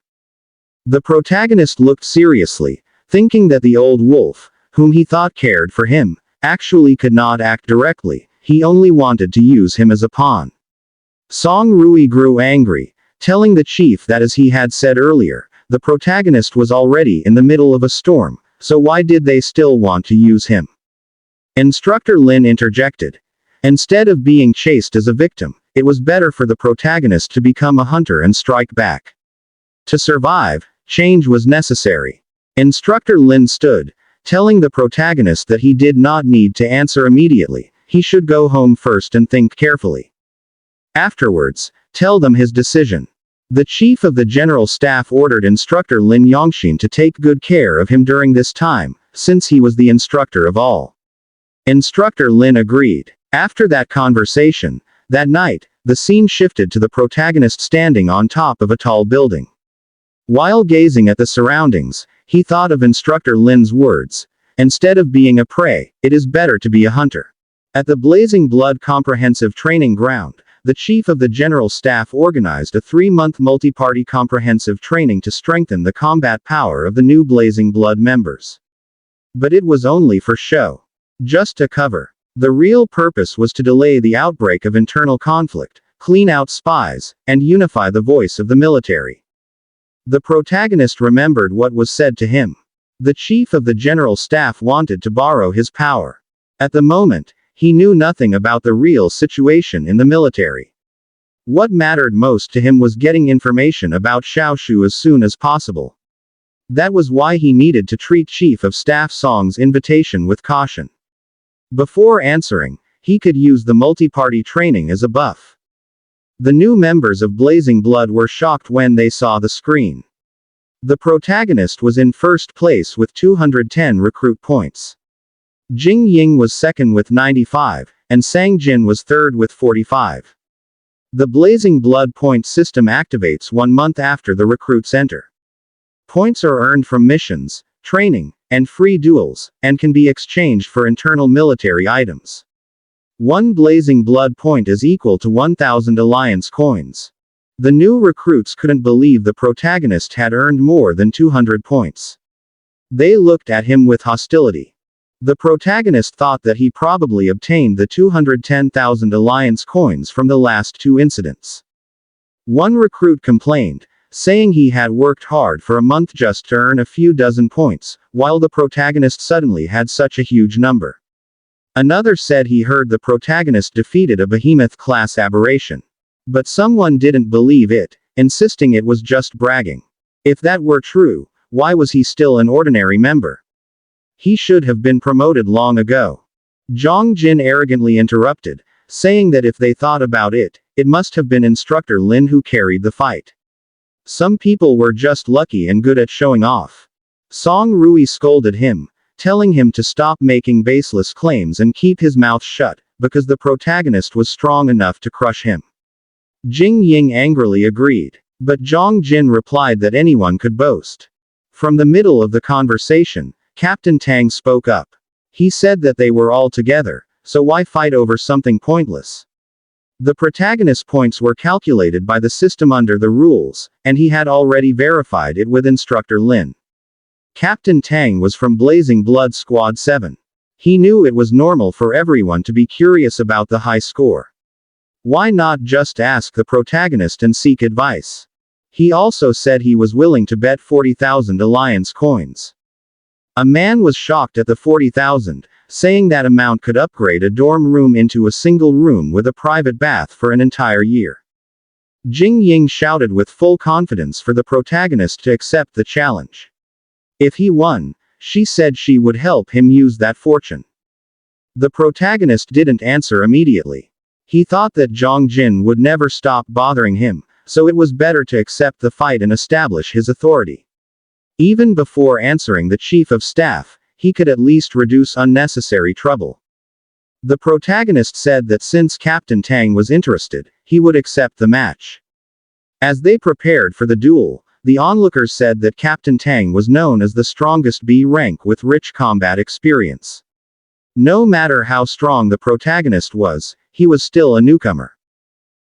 The protagonist looked seriously, thinking that the old wolf, whom he thought cared for him, actually could not act directly, he only wanted to use him as a pawn. Song Rui grew angry, telling the chief that as he had said earlier, the protagonist was already in the middle of a storm, so why did they still want to use him? Instructor Lin interjected. Instead of being chased as a victim, it was better for the protagonist to become a hunter and strike back. To survive, change was necessary. Instructor Lin stood, telling the protagonist that he did not need to answer immediately, he should go home first and think carefully. Afterwards, tell them his decision. The chief of the general staff ordered Instructor Lin Yongxin to take good care of him during this time, since he was the instructor of all. Instructor Lin agreed. After that conversation, that night, the scene shifted to the protagonist standing on top of a tall building. While gazing at the surroundings, he thought of Instructor Lin's words. Instead of being a prey, it is better to be a hunter. At the Blazing Blood Comprehensive Training Ground, the chief of the general staff organized a 3-month multi-party comprehensive training to strengthen the combat power of the new Blazing Blood members. But it was only for show. Just to cover. The real purpose was to delay the outbreak of internal conflict, clean out spies, and unify the voice of the military. The protagonist remembered what was said to him. The chief of the general staff wanted to borrow his power. At the moment, he knew nothing about the real situation in the military. What mattered most to him was getting information about Xiaoshu as soon as possible. That was why he needed to treat Chief of Staff Song's invitation with caution. Before answering, he could use the multi-party training as a buff. The new members of Blazing Blood were shocked when they saw the screen. The protagonist was in first place with 210 recruit points. Jing Ying was second with 95, and Sang Jin was third with 45. The Blazing Blood point system activates 1 month after the recruits enter. Points are earned from missions, training, and free duels, and can be exchanged for internal military items. 1 Blazing Blood point is equal to 1,000 Alliance coins. The new recruits couldn't believe the protagonist had earned more than 200 points. They looked at him with hostility. The protagonist thought that he probably obtained the 210,000 Alliance coins from the last 2 incidents. One recruit complained, saying he had worked hard for a month just to earn a few dozen points, while the protagonist suddenly had such a huge number. Another said he heard the protagonist defeated a behemoth-class aberration. But someone didn't believe it, insisting it was just bragging. If that were true, why was he still an ordinary member? He should have been promoted long ago. Zhang Jin arrogantly interrupted, saying that if they thought about it, it must have been Instructor Lin who carried the fight. Some people were just lucky and good at showing off. Song Rui scolded him, telling him to stop making baseless claims and keep his mouth shut, because the protagonist was strong enough to crush him. Jing Ying angrily agreed. But Zhang Jin replied that anyone could boast. From the middle of the conversation, Captain Tang spoke up. He said that they were all together, so why fight over something pointless? The protagonist's points were calculated by the system under the rules, and he had already verified it with Instructor Lin. Captain Tang was from Blazing Blood Squad 7. He knew it was normal for everyone to be curious about the high score. Why not just ask the protagonist and seek advice? He also said he was willing to bet 40,000 Alliance coins. A man was shocked at the 40,000, saying that amount could upgrade a dorm room into a single room with a private bath for an entire year. Jing Ying shouted with full confidence for the protagonist to accept the challenge. If he won, she said she would help him use that fortune. The protagonist didn't answer immediately. He thought that Zhang Jin would never stop bothering him, so it was better to accept the fight and establish his authority. Even before answering the chief of staff, he could at least reduce unnecessary trouble. The protagonist said that since Captain Tang was interested, he would accept the match. As they prepared for the duel, the onlookers said that Captain Tang was known as the strongest B rank with rich combat experience. No matter how strong the protagonist was, he was still a newcomer.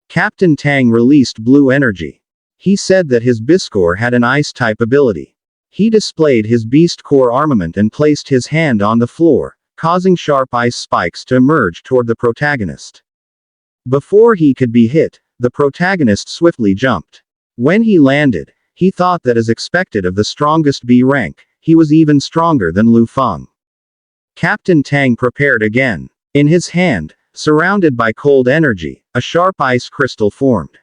Captain Tang released blue energy. He said that his Biscore had an ice-type ability. He displayed his Beast Core armament and placed his hand on the floor, causing sharp ice spikes to emerge toward the protagonist. Before he could be hit, the protagonist swiftly jumped. When he landed, he thought that as expected of the strongest B rank, he was even stronger than Lu Feng. Captain Tang prepared again. In his hand, surrounded by cold energy, a sharp ice crystal formed.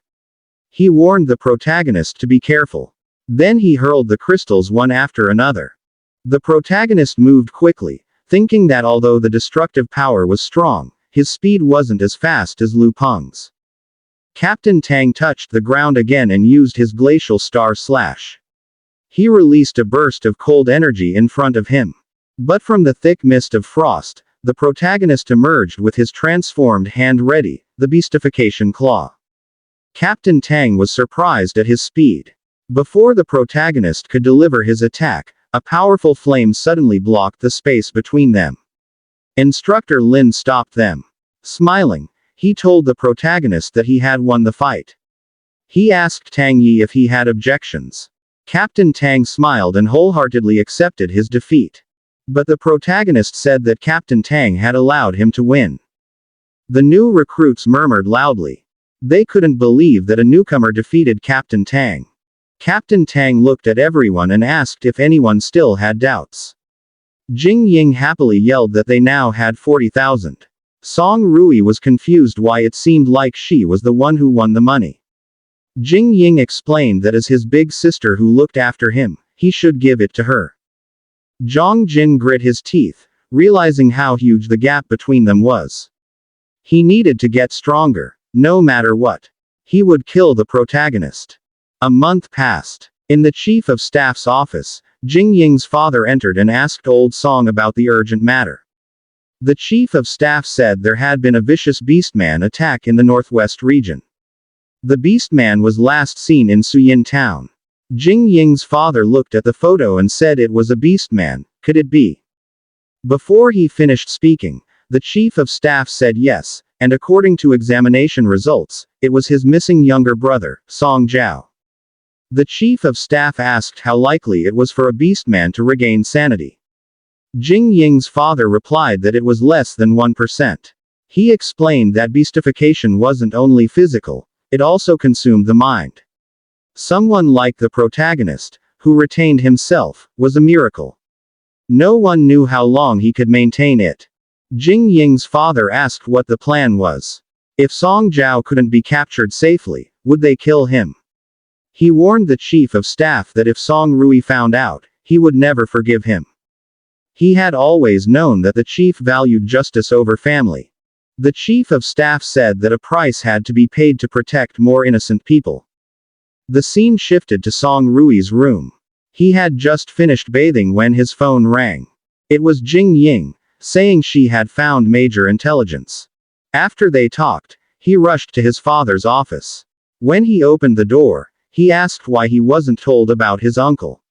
He warned the protagonist to be careful. Then he hurled the crystals one after another. The protagonist moved quickly, thinking that although the destructive power was strong, his speed wasn't as fast as Lu Peng's. Captain Tang touched the ground again and used his glacial star slash. He released a burst of cold energy in front of him. But from the thick mist of frost, the protagonist emerged with his transformed hand ready, the beastification claw. Captain Tang was surprised at his speed. Before the protagonist could deliver his attack, a powerful flame suddenly blocked the space between them. Instructor Lin stopped them. Smiling, he told the protagonist that he had won the fight. He asked Tang Yi if he had objections. Captain Tang smiled and wholeheartedly accepted his defeat. But the protagonist said that Captain Tang had allowed him to win. The new recruits murmured loudly. They couldn't believe that a newcomer defeated Captain Tang. Captain Tang looked at everyone and asked if anyone still had doubts. Jing Ying happily yelled that they now had 40,000. Song Rui was confused why it seemed like she was the one who won the money. Jing Ying explained that as his big sister who looked after him, he should give it to her. Zhang Jin grit his teeth, realizing how huge the gap between them was. He needed to get stronger, no matter what. He would kill the protagonist. A month passed. In the chief of staff's office, Jing Ying's father entered and asked Old Song about the urgent matter. The chief of staff said there had been a vicious beastman attack in the northwest region. The beastman was last seen in Suyin town. Jing Ying's father looked at the photo and said it was a beastman. Could it be? Before he finished speaking, the chief of staff said yes, and according to examination results, it was his missing younger brother, Song Zhao. The chief of staff asked how likely it was for a beastman to regain sanity. Jing Ying's father replied that it was less than 1%. He explained that beastification wasn't only physical, it also consumed the mind. Someone like the protagonist, who retained himself, was a miracle. No one knew how long he could maintain it. Jing Ying's father asked what the plan was. If Song Zhao couldn't be captured safely, would they kill him? He warned the chief of staff that if Song Rui found out, he would never forgive him. He had always known that the chief valued justice over family. The chief of staff said that a price had to be paid to protect more innocent people. The scene shifted to Song Rui's room. He had just finished bathing when his phone rang. It was Jing Ying, saying she had found major intelligence. After they talked, he rushed to his father's office. When he opened the door, he asked why he wasn't told about his uncle.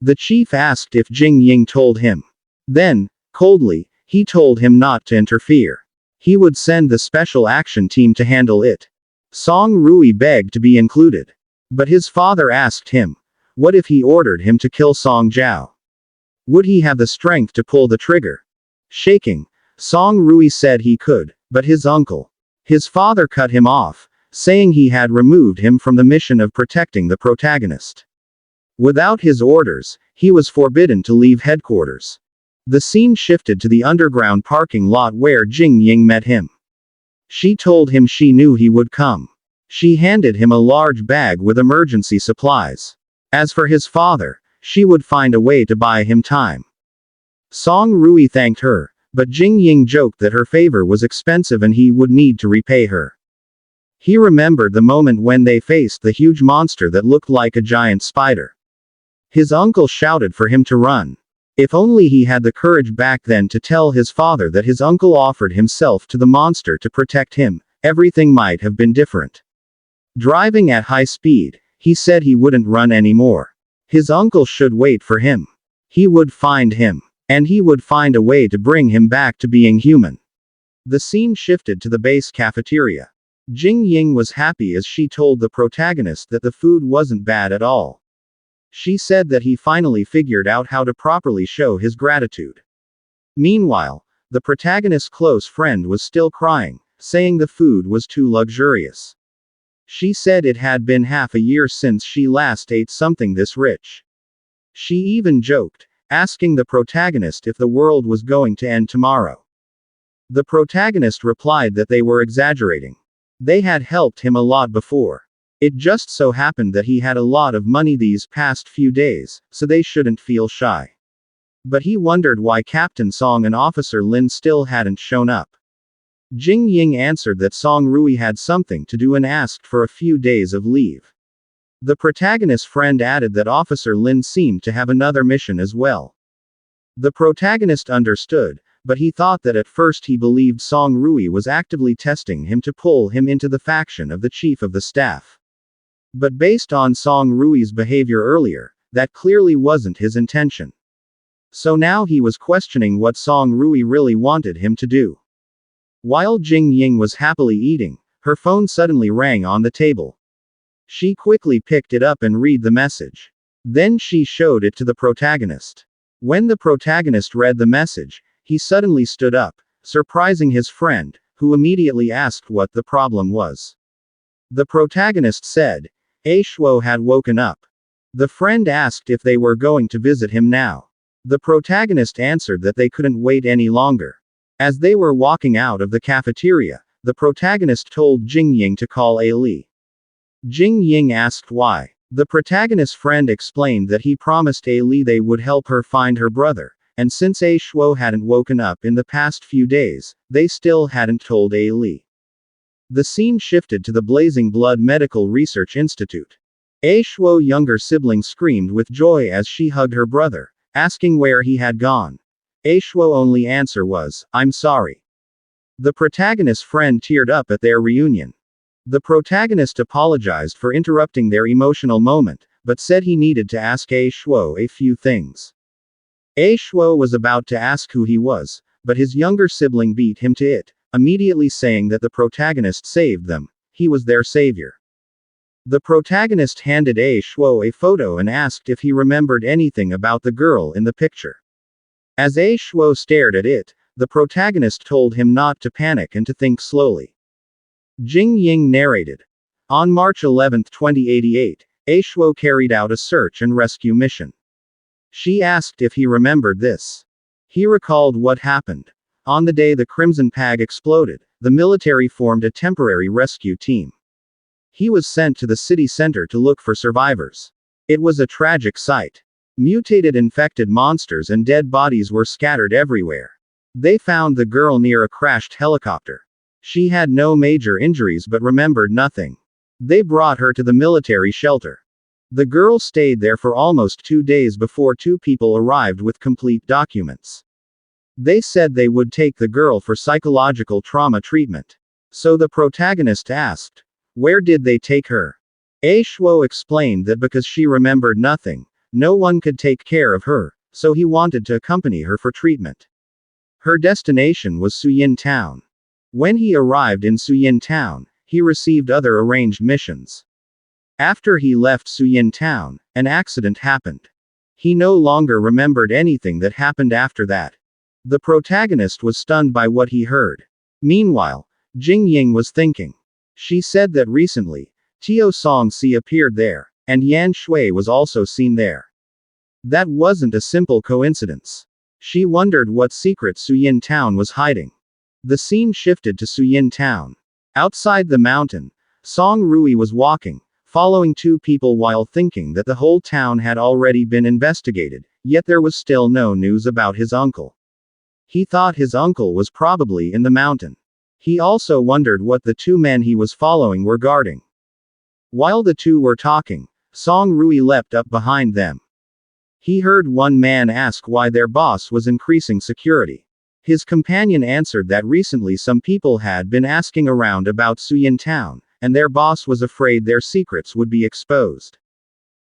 The chief asked if Jing Ying told him. Then, coldly, he told him not to interfere. He would send the special action team to handle it. Song Rui begged to be included. But his father asked him, what if he ordered him to kill Song Zhao? Would he have the strength to pull the trigger? Shaking, Song Rui said he could, but his uncle. His father cut him off, saying he had removed him from the mission of protecting the protagonist. Without his orders, he was forbidden to leave headquarters. The scene shifted to the underground parking lot where Jing Ying met him. She told him she knew he would come. She handed him a large bag with emergency supplies. As for his father, she would find a way to buy him time. Song Rui thanked her, but Jing Ying joked that her favor was expensive and he would need to repay her. He remembered the moment when they faced the huge monster that looked like a giant spider. His uncle shouted for him to run. If only he had the courage back then to tell his father that his uncle offered himself to the monster to protect him, everything might have been different. Driving at high speed, he said he wouldn't run anymore. His uncle should wait for him. He would find him. And he would find a way to bring him back to being human. The scene shifted to the base cafeteria. Jing Ying was happy as she told the protagonist that the food wasn't bad at all. She said that he finally figured out how to properly show his gratitude. Meanwhile, the protagonist's close friend was still crying, saying the food was too luxurious. She said it had been half a year since she last ate something this rich. She even joked, asking the protagonist if the world was going to end tomorrow. The protagonist replied that they were exaggerating. They had helped him a lot before. It just so happened that he had a lot of money these past few days, so they shouldn't feel shy. But he wondered why Captain Song and Officer Lin still hadn't shown up. Jing Ying answered that Song Rui had something to do and asked for a few days of leave. The protagonist's friend added that Officer Lin seemed to have another mission as well. The protagonist understood, but he thought that at first he believed Song Rui was actively testing him to pull him into the faction of the chief of the staff. But based on Song Rui's behavior earlier, that clearly wasn't his intention. So now he was questioning what Song Rui really wanted him to do. While Jing Ying was happily eating, her phone suddenly rang on the table. She quickly picked it up and read the message. Then she showed it to the protagonist. When the protagonist read the message, he suddenly stood up, surprising his friend, who immediately asked what the problem was. The protagonist said, Shuo had woken up. The friend asked if they were going to visit him now. The protagonist answered that they couldn't wait any longer. As they were walking out of the cafeteria, the protagonist told Jing Ying to call A Li. Jing Ying asked why. The protagonist's friend explained that he promised A Li they would help her find her brother, and since Shuo hadn't woken up in the past few days, they still hadn't told A Li. The scene shifted to the Blazing Blood Medical Research Institute. Shuo's younger sibling screamed with joy as she hugged her brother, asking where he had gone. Shuo's only answer was, I'm sorry. The protagonist's friend teared up at their reunion. The protagonist apologized for interrupting their emotional moment, but said he needed to ask Shuo a few things. Shuo was about to ask who he was, but his younger sibling beat him to it, immediately saying that the protagonist saved them. He was their savior. The protagonist handed Shuo a photo and asked if he remembered anything about the girl in the picture. As Shuo stared at it, the protagonist told him not to panic and to think slowly. Jing Ying narrated. On March 11, 2088, Shuo carried out a search and rescue mission. She asked if he remembered this. He recalled what happened. On the day the Crimson Pag exploded, the military formed a temporary rescue team. He was sent to the city center to look for survivors. It was a tragic sight. Mutated infected monsters and dead bodies were scattered everywhere. They found the girl near a crashed helicopter. She had no major injuries but remembered nothing. They brought her to the military shelter. The girl stayed there for almost 2 days before 2 people arrived with complete documents. They said they would take the girl for psychological trauma treatment. So the protagonist asked, where did they take her? Shuo explained that because she remembered nothing, no one could take care of her, so he wanted to accompany her for treatment. Her destination was Suyin Town. When he arrived in Suyin Town, he received other arranged missions. After he left Suyin Town, an accident happened. He no longer remembered anything that happened after that. The protagonist was stunned by what he heard. Meanwhile, Jing Ying was thinking. She said that recently, Tio Song-si appeared there, and Yan Shui was also seen there. That wasn't a simple coincidence. She wondered what secret Suyin Town was hiding. The scene shifted to Suyin Town. Outside the mountain, Song Rui was walking, following 2 people while thinking that the whole town had already been investigated, yet there was still no news about his uncle. He thought his uncle was probably in the mountain. He also wondered what the two men he was following were guarding. While the two were talking, Song Rui leapt up behind them. He heard one man ask why their boss was increasing security. His companion answered that recently some people had been asking around about Suyin Town, and their boss was afraid their secrets would be exposed.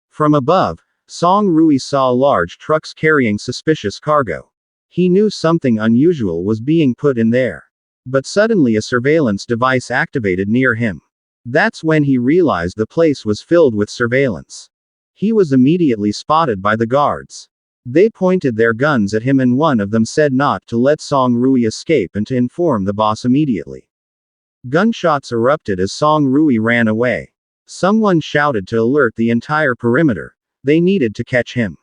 From above, Song Rui saw large trucks carrying suspicious cargo. He knew something unusual was being put in there. But suddenly a surveillance device activated near him. That's when he realized the place was filled with surveillance. He was immediately spotted by the guards. They pointed their guns at him and one of them said not to let Song Rui escape and to inform the boss immediately. Gunshots erupted as Song Rui ran away. Someone shouted to alert the entire perimeter. They needed to catch him.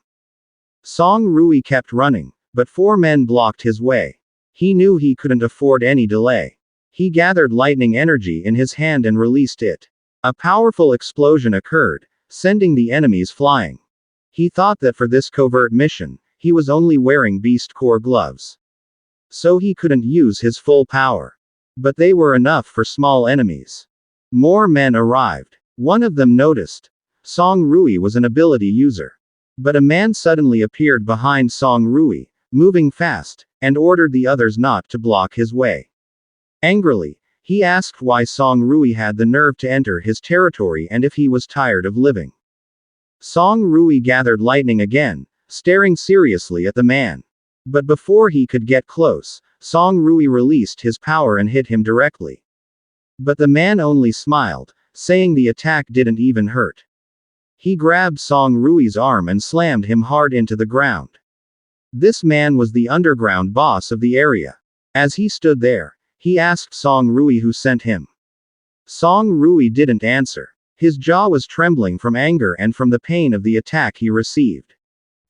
Song Rui kept running, but 4 men blocked his way. He knew he couldn't afford any delay. He gathered lightning energy in his hand and released it. A powerful explosion occurred, sending the enemies flying. He thought that for this covert mission, he was only wearing beast core gloves. So he couldn't use his full power. But they were enough for small enemies. More men arrived. One of them noticed. Song Rui was an ability user. But a man suddenly appeared behind Song Rui, moving fast, and ordered the others not to block his way. Angrily, he asked why Song Rui had the nerve to enter his territory and if he was tired of living. Song Rui gathered lightning again, staring seriously at the man. But before he could get close, Song Rui released his power and hit him directly. But the man only smiled, saying the attack didn't even hurt. He grabbed Song Rui's arm and slammed him hard into the ground. This man was the underground boss of the area. As he stood there, he asked Song Rui who sent him. Song Rui didn't answer. His jaw was trembling from anger and from the pain of the attack he received.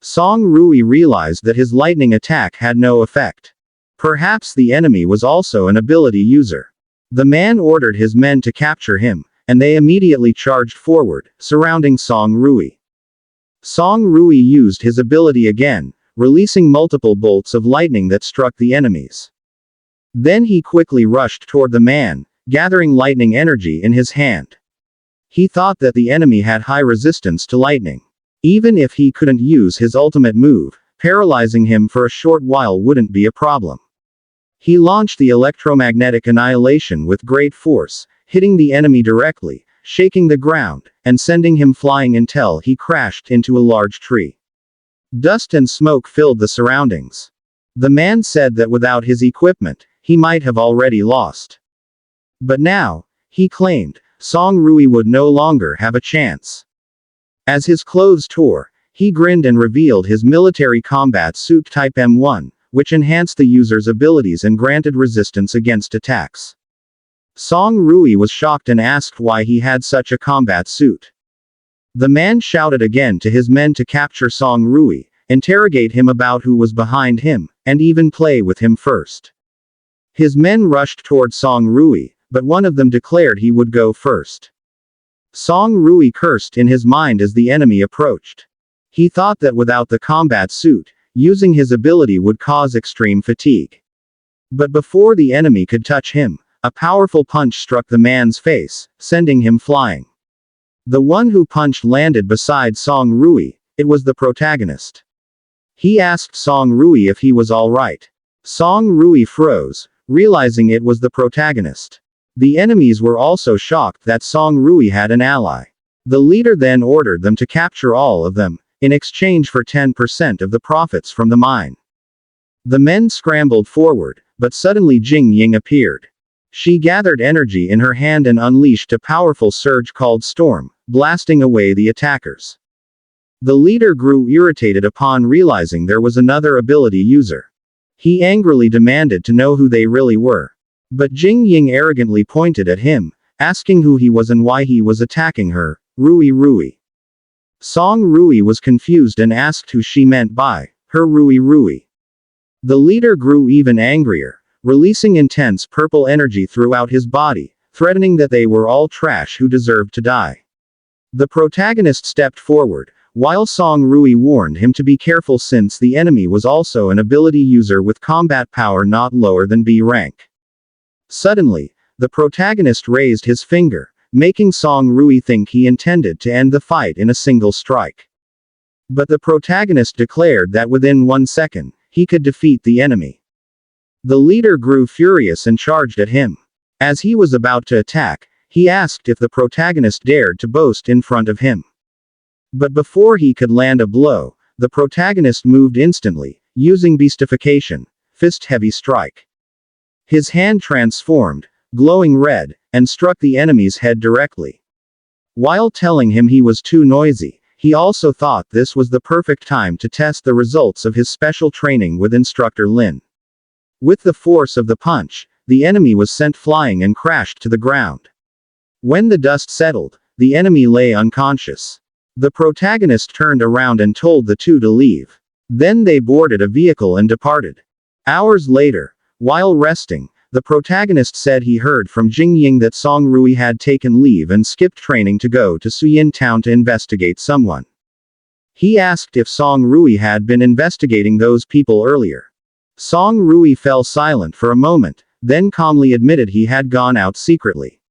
Song Rui realized that his lightning attack had no effect. Perhaps the enemy was also an ability user. The man ordered his men to capture him, and they immediately charged forward, surrounding Song Rui. Song Rui used his ability again, releasing multiple bolts of lightning that struck the enemies. Then he quickly rushed toward the man, gathering lightning energy in his hand. He thought that the enemy had high resistance to lightning. Even if he couldn't use his ultimate move, paralyzing him for a short while wouldn't be a problem. He launched the electromagnetic annihilation with great force, hitting the enemy directly, shaking the ground, and sending him flying until he crashed into a large tree. Dust and smoke filled the surroundings. The man said that without his equipment, he might have already lost. But now, he claimed, Song Rui would no longer have a chance. As his clothes tore, he grinned and revealed his military combat suit type M1, which enhanced the user's abilities and granted resistance against attacks. Song Rui was shocked and asked why he had such a combat suit. The man shouted again to his men to capture Song Rui, interrogate him about who was behind him, and even play with him first. His men rushed toward Song Rui, but one of them declared he would go first. Song Rui cursed in his mind as the enemy approached. He thought that without the combat suit, using his ability would cause extreme fatigue. But before the enemy could touch him, a powerful punch struck the man's face, sending him flying. The one who punched landed beside Song Rui. It was the protagonist. He asked Song Rui if he was alright. Song Rui froze, realizing it was the protagonist. The enemies were also shocked that Song Rui had an ally. The leader then ordered them to capture all of them, in exchange for 10% of the profits from the mine. The men scrambled forward, but suddenly Jing Ying appeared. She gathered energy in her hand and unleashed a powerful surge called Storm, blasting away the attackers. The leader grew irritated upon realizing there was another ability user. He angrily demanded to know who they really were. But Jing Ying arrogantly pointed at him, asking who he was and why he was attacking her. Rui Rui. Song Rui was confused and asked who she meant by her Rui Rui. The leader grew even angrier, releasing intense purple energy throughout his body, threatening that they were all trash who deserved to die. The protagonist stepped forward, while Song Rui warned him to be careful since the enemy was also an ability user with combat power not lower than B rank. Suddenly, the protagonist raised his finger, making Song Rui think he intended to end the fight in a single strike. But the protagonist declared that within 1 second, he could defeat the enemy. The leader grew furious and charged at him. As he was about to attack, he asked if the protagonist dared to boast in front of him. But before he could land a blow, the protagonist moved instantly, using beastification, fist-heavy strike. His hand transformed, glowing red, and struck the enemy's head directly. While telling him he was too noisy, he also thought this was the perfect time to test the results of his special training with instructor Lin. With the force of the punch, the enemy was sent flying and crashed to the ground. When the dust settled, the enemy lay unconscious. The protagonist turned around and told the two to leave. Then they boarded a vehicle and departed. Hours later, while resting, the protagonist said he heard from Jingying that Song Rui had taken leave and skipped training to go to Suyin town to investigate someone. He asked if Song Rui had been investigating those people earlier. Song Rui fell silent for a moment, then calmly admitted he had gone out secretly.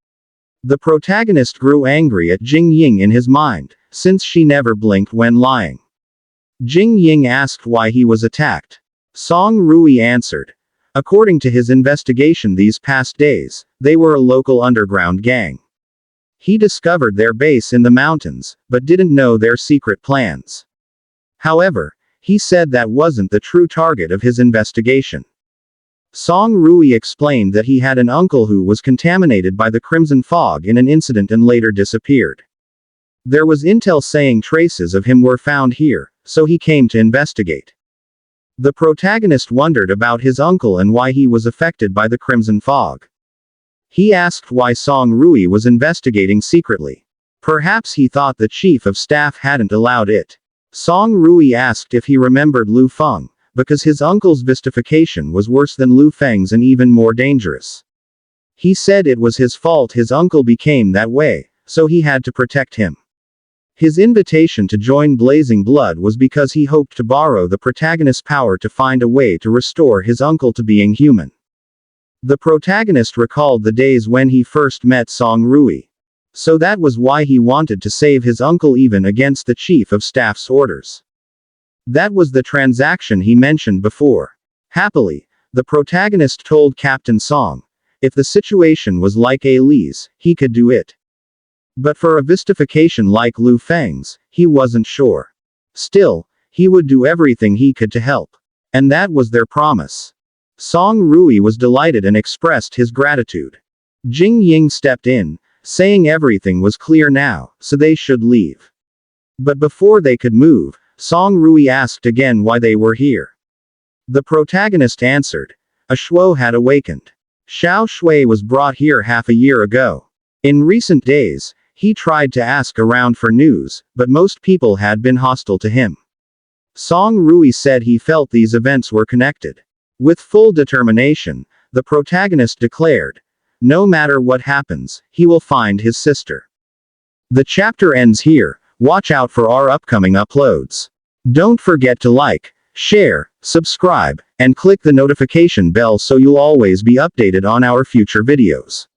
The protagonist grew angry at Jingying in his mind, since she never blinked when lying. Jingying asked why he was attacked. Song Rui answered. According to his investigation these past days, they were a local underground gang. He discovered their base in the mountains, but didn't know their secret plans. However, he said that wasn't the true target of his investigation. Song Rui explained that he had an uncle who was contaminated by the crimson fog in an incident and later disappeared. There was intel saying traces of him were found here, so he came to investigate. The protagonist wondered about his uncle and why he was affected by the crimson fog. He asked why Song Rui was investigating secretly. Perhaps he thought the chief of staff hadn't allowed it. Song Rui asked if he remembered Lu Feng, because his uncle's vistification was worse than Lu Feng's and even more dangerous. He said it was his fault his uncle became that way, so he had to protect him. His invitation to join Blazing Blood was because he hoped to borrow the protagonist's power to find a way to restore his uncle to being human. The protagonist recalled the days when he first met Song Rui. So that was why he wanted to save his uncle even against the chief of staff's orders. That was the transaction he mentioned before. Happily, the protagonist told Captain Song, if the situation was like Li's, he could do it. But for a vistification like Lu Feng's, he wasn't sure. Still, he would do everything he could to help. And that was their promise. Song Rui was delighted and expressed his gratitude. Jingying stepped in, saying everything was clear now, so they should leave. But before they could move, Song Rui asked again why they were here. The protagonist answered. A Shuo had awakened. Xiao Shui was brought here half a year ago. In recent days, he tried to ask around for news, but most people had been hostile to him. Song Rui said he felt these events were connected. With full determination, the protagonist declared, no matter what happens, he will find his sister. The chapter ends here. Watch out for our upcoming uploads. Don't forget to like, share, subscribe, and click the notification bell so you'll always be updated on our future videos.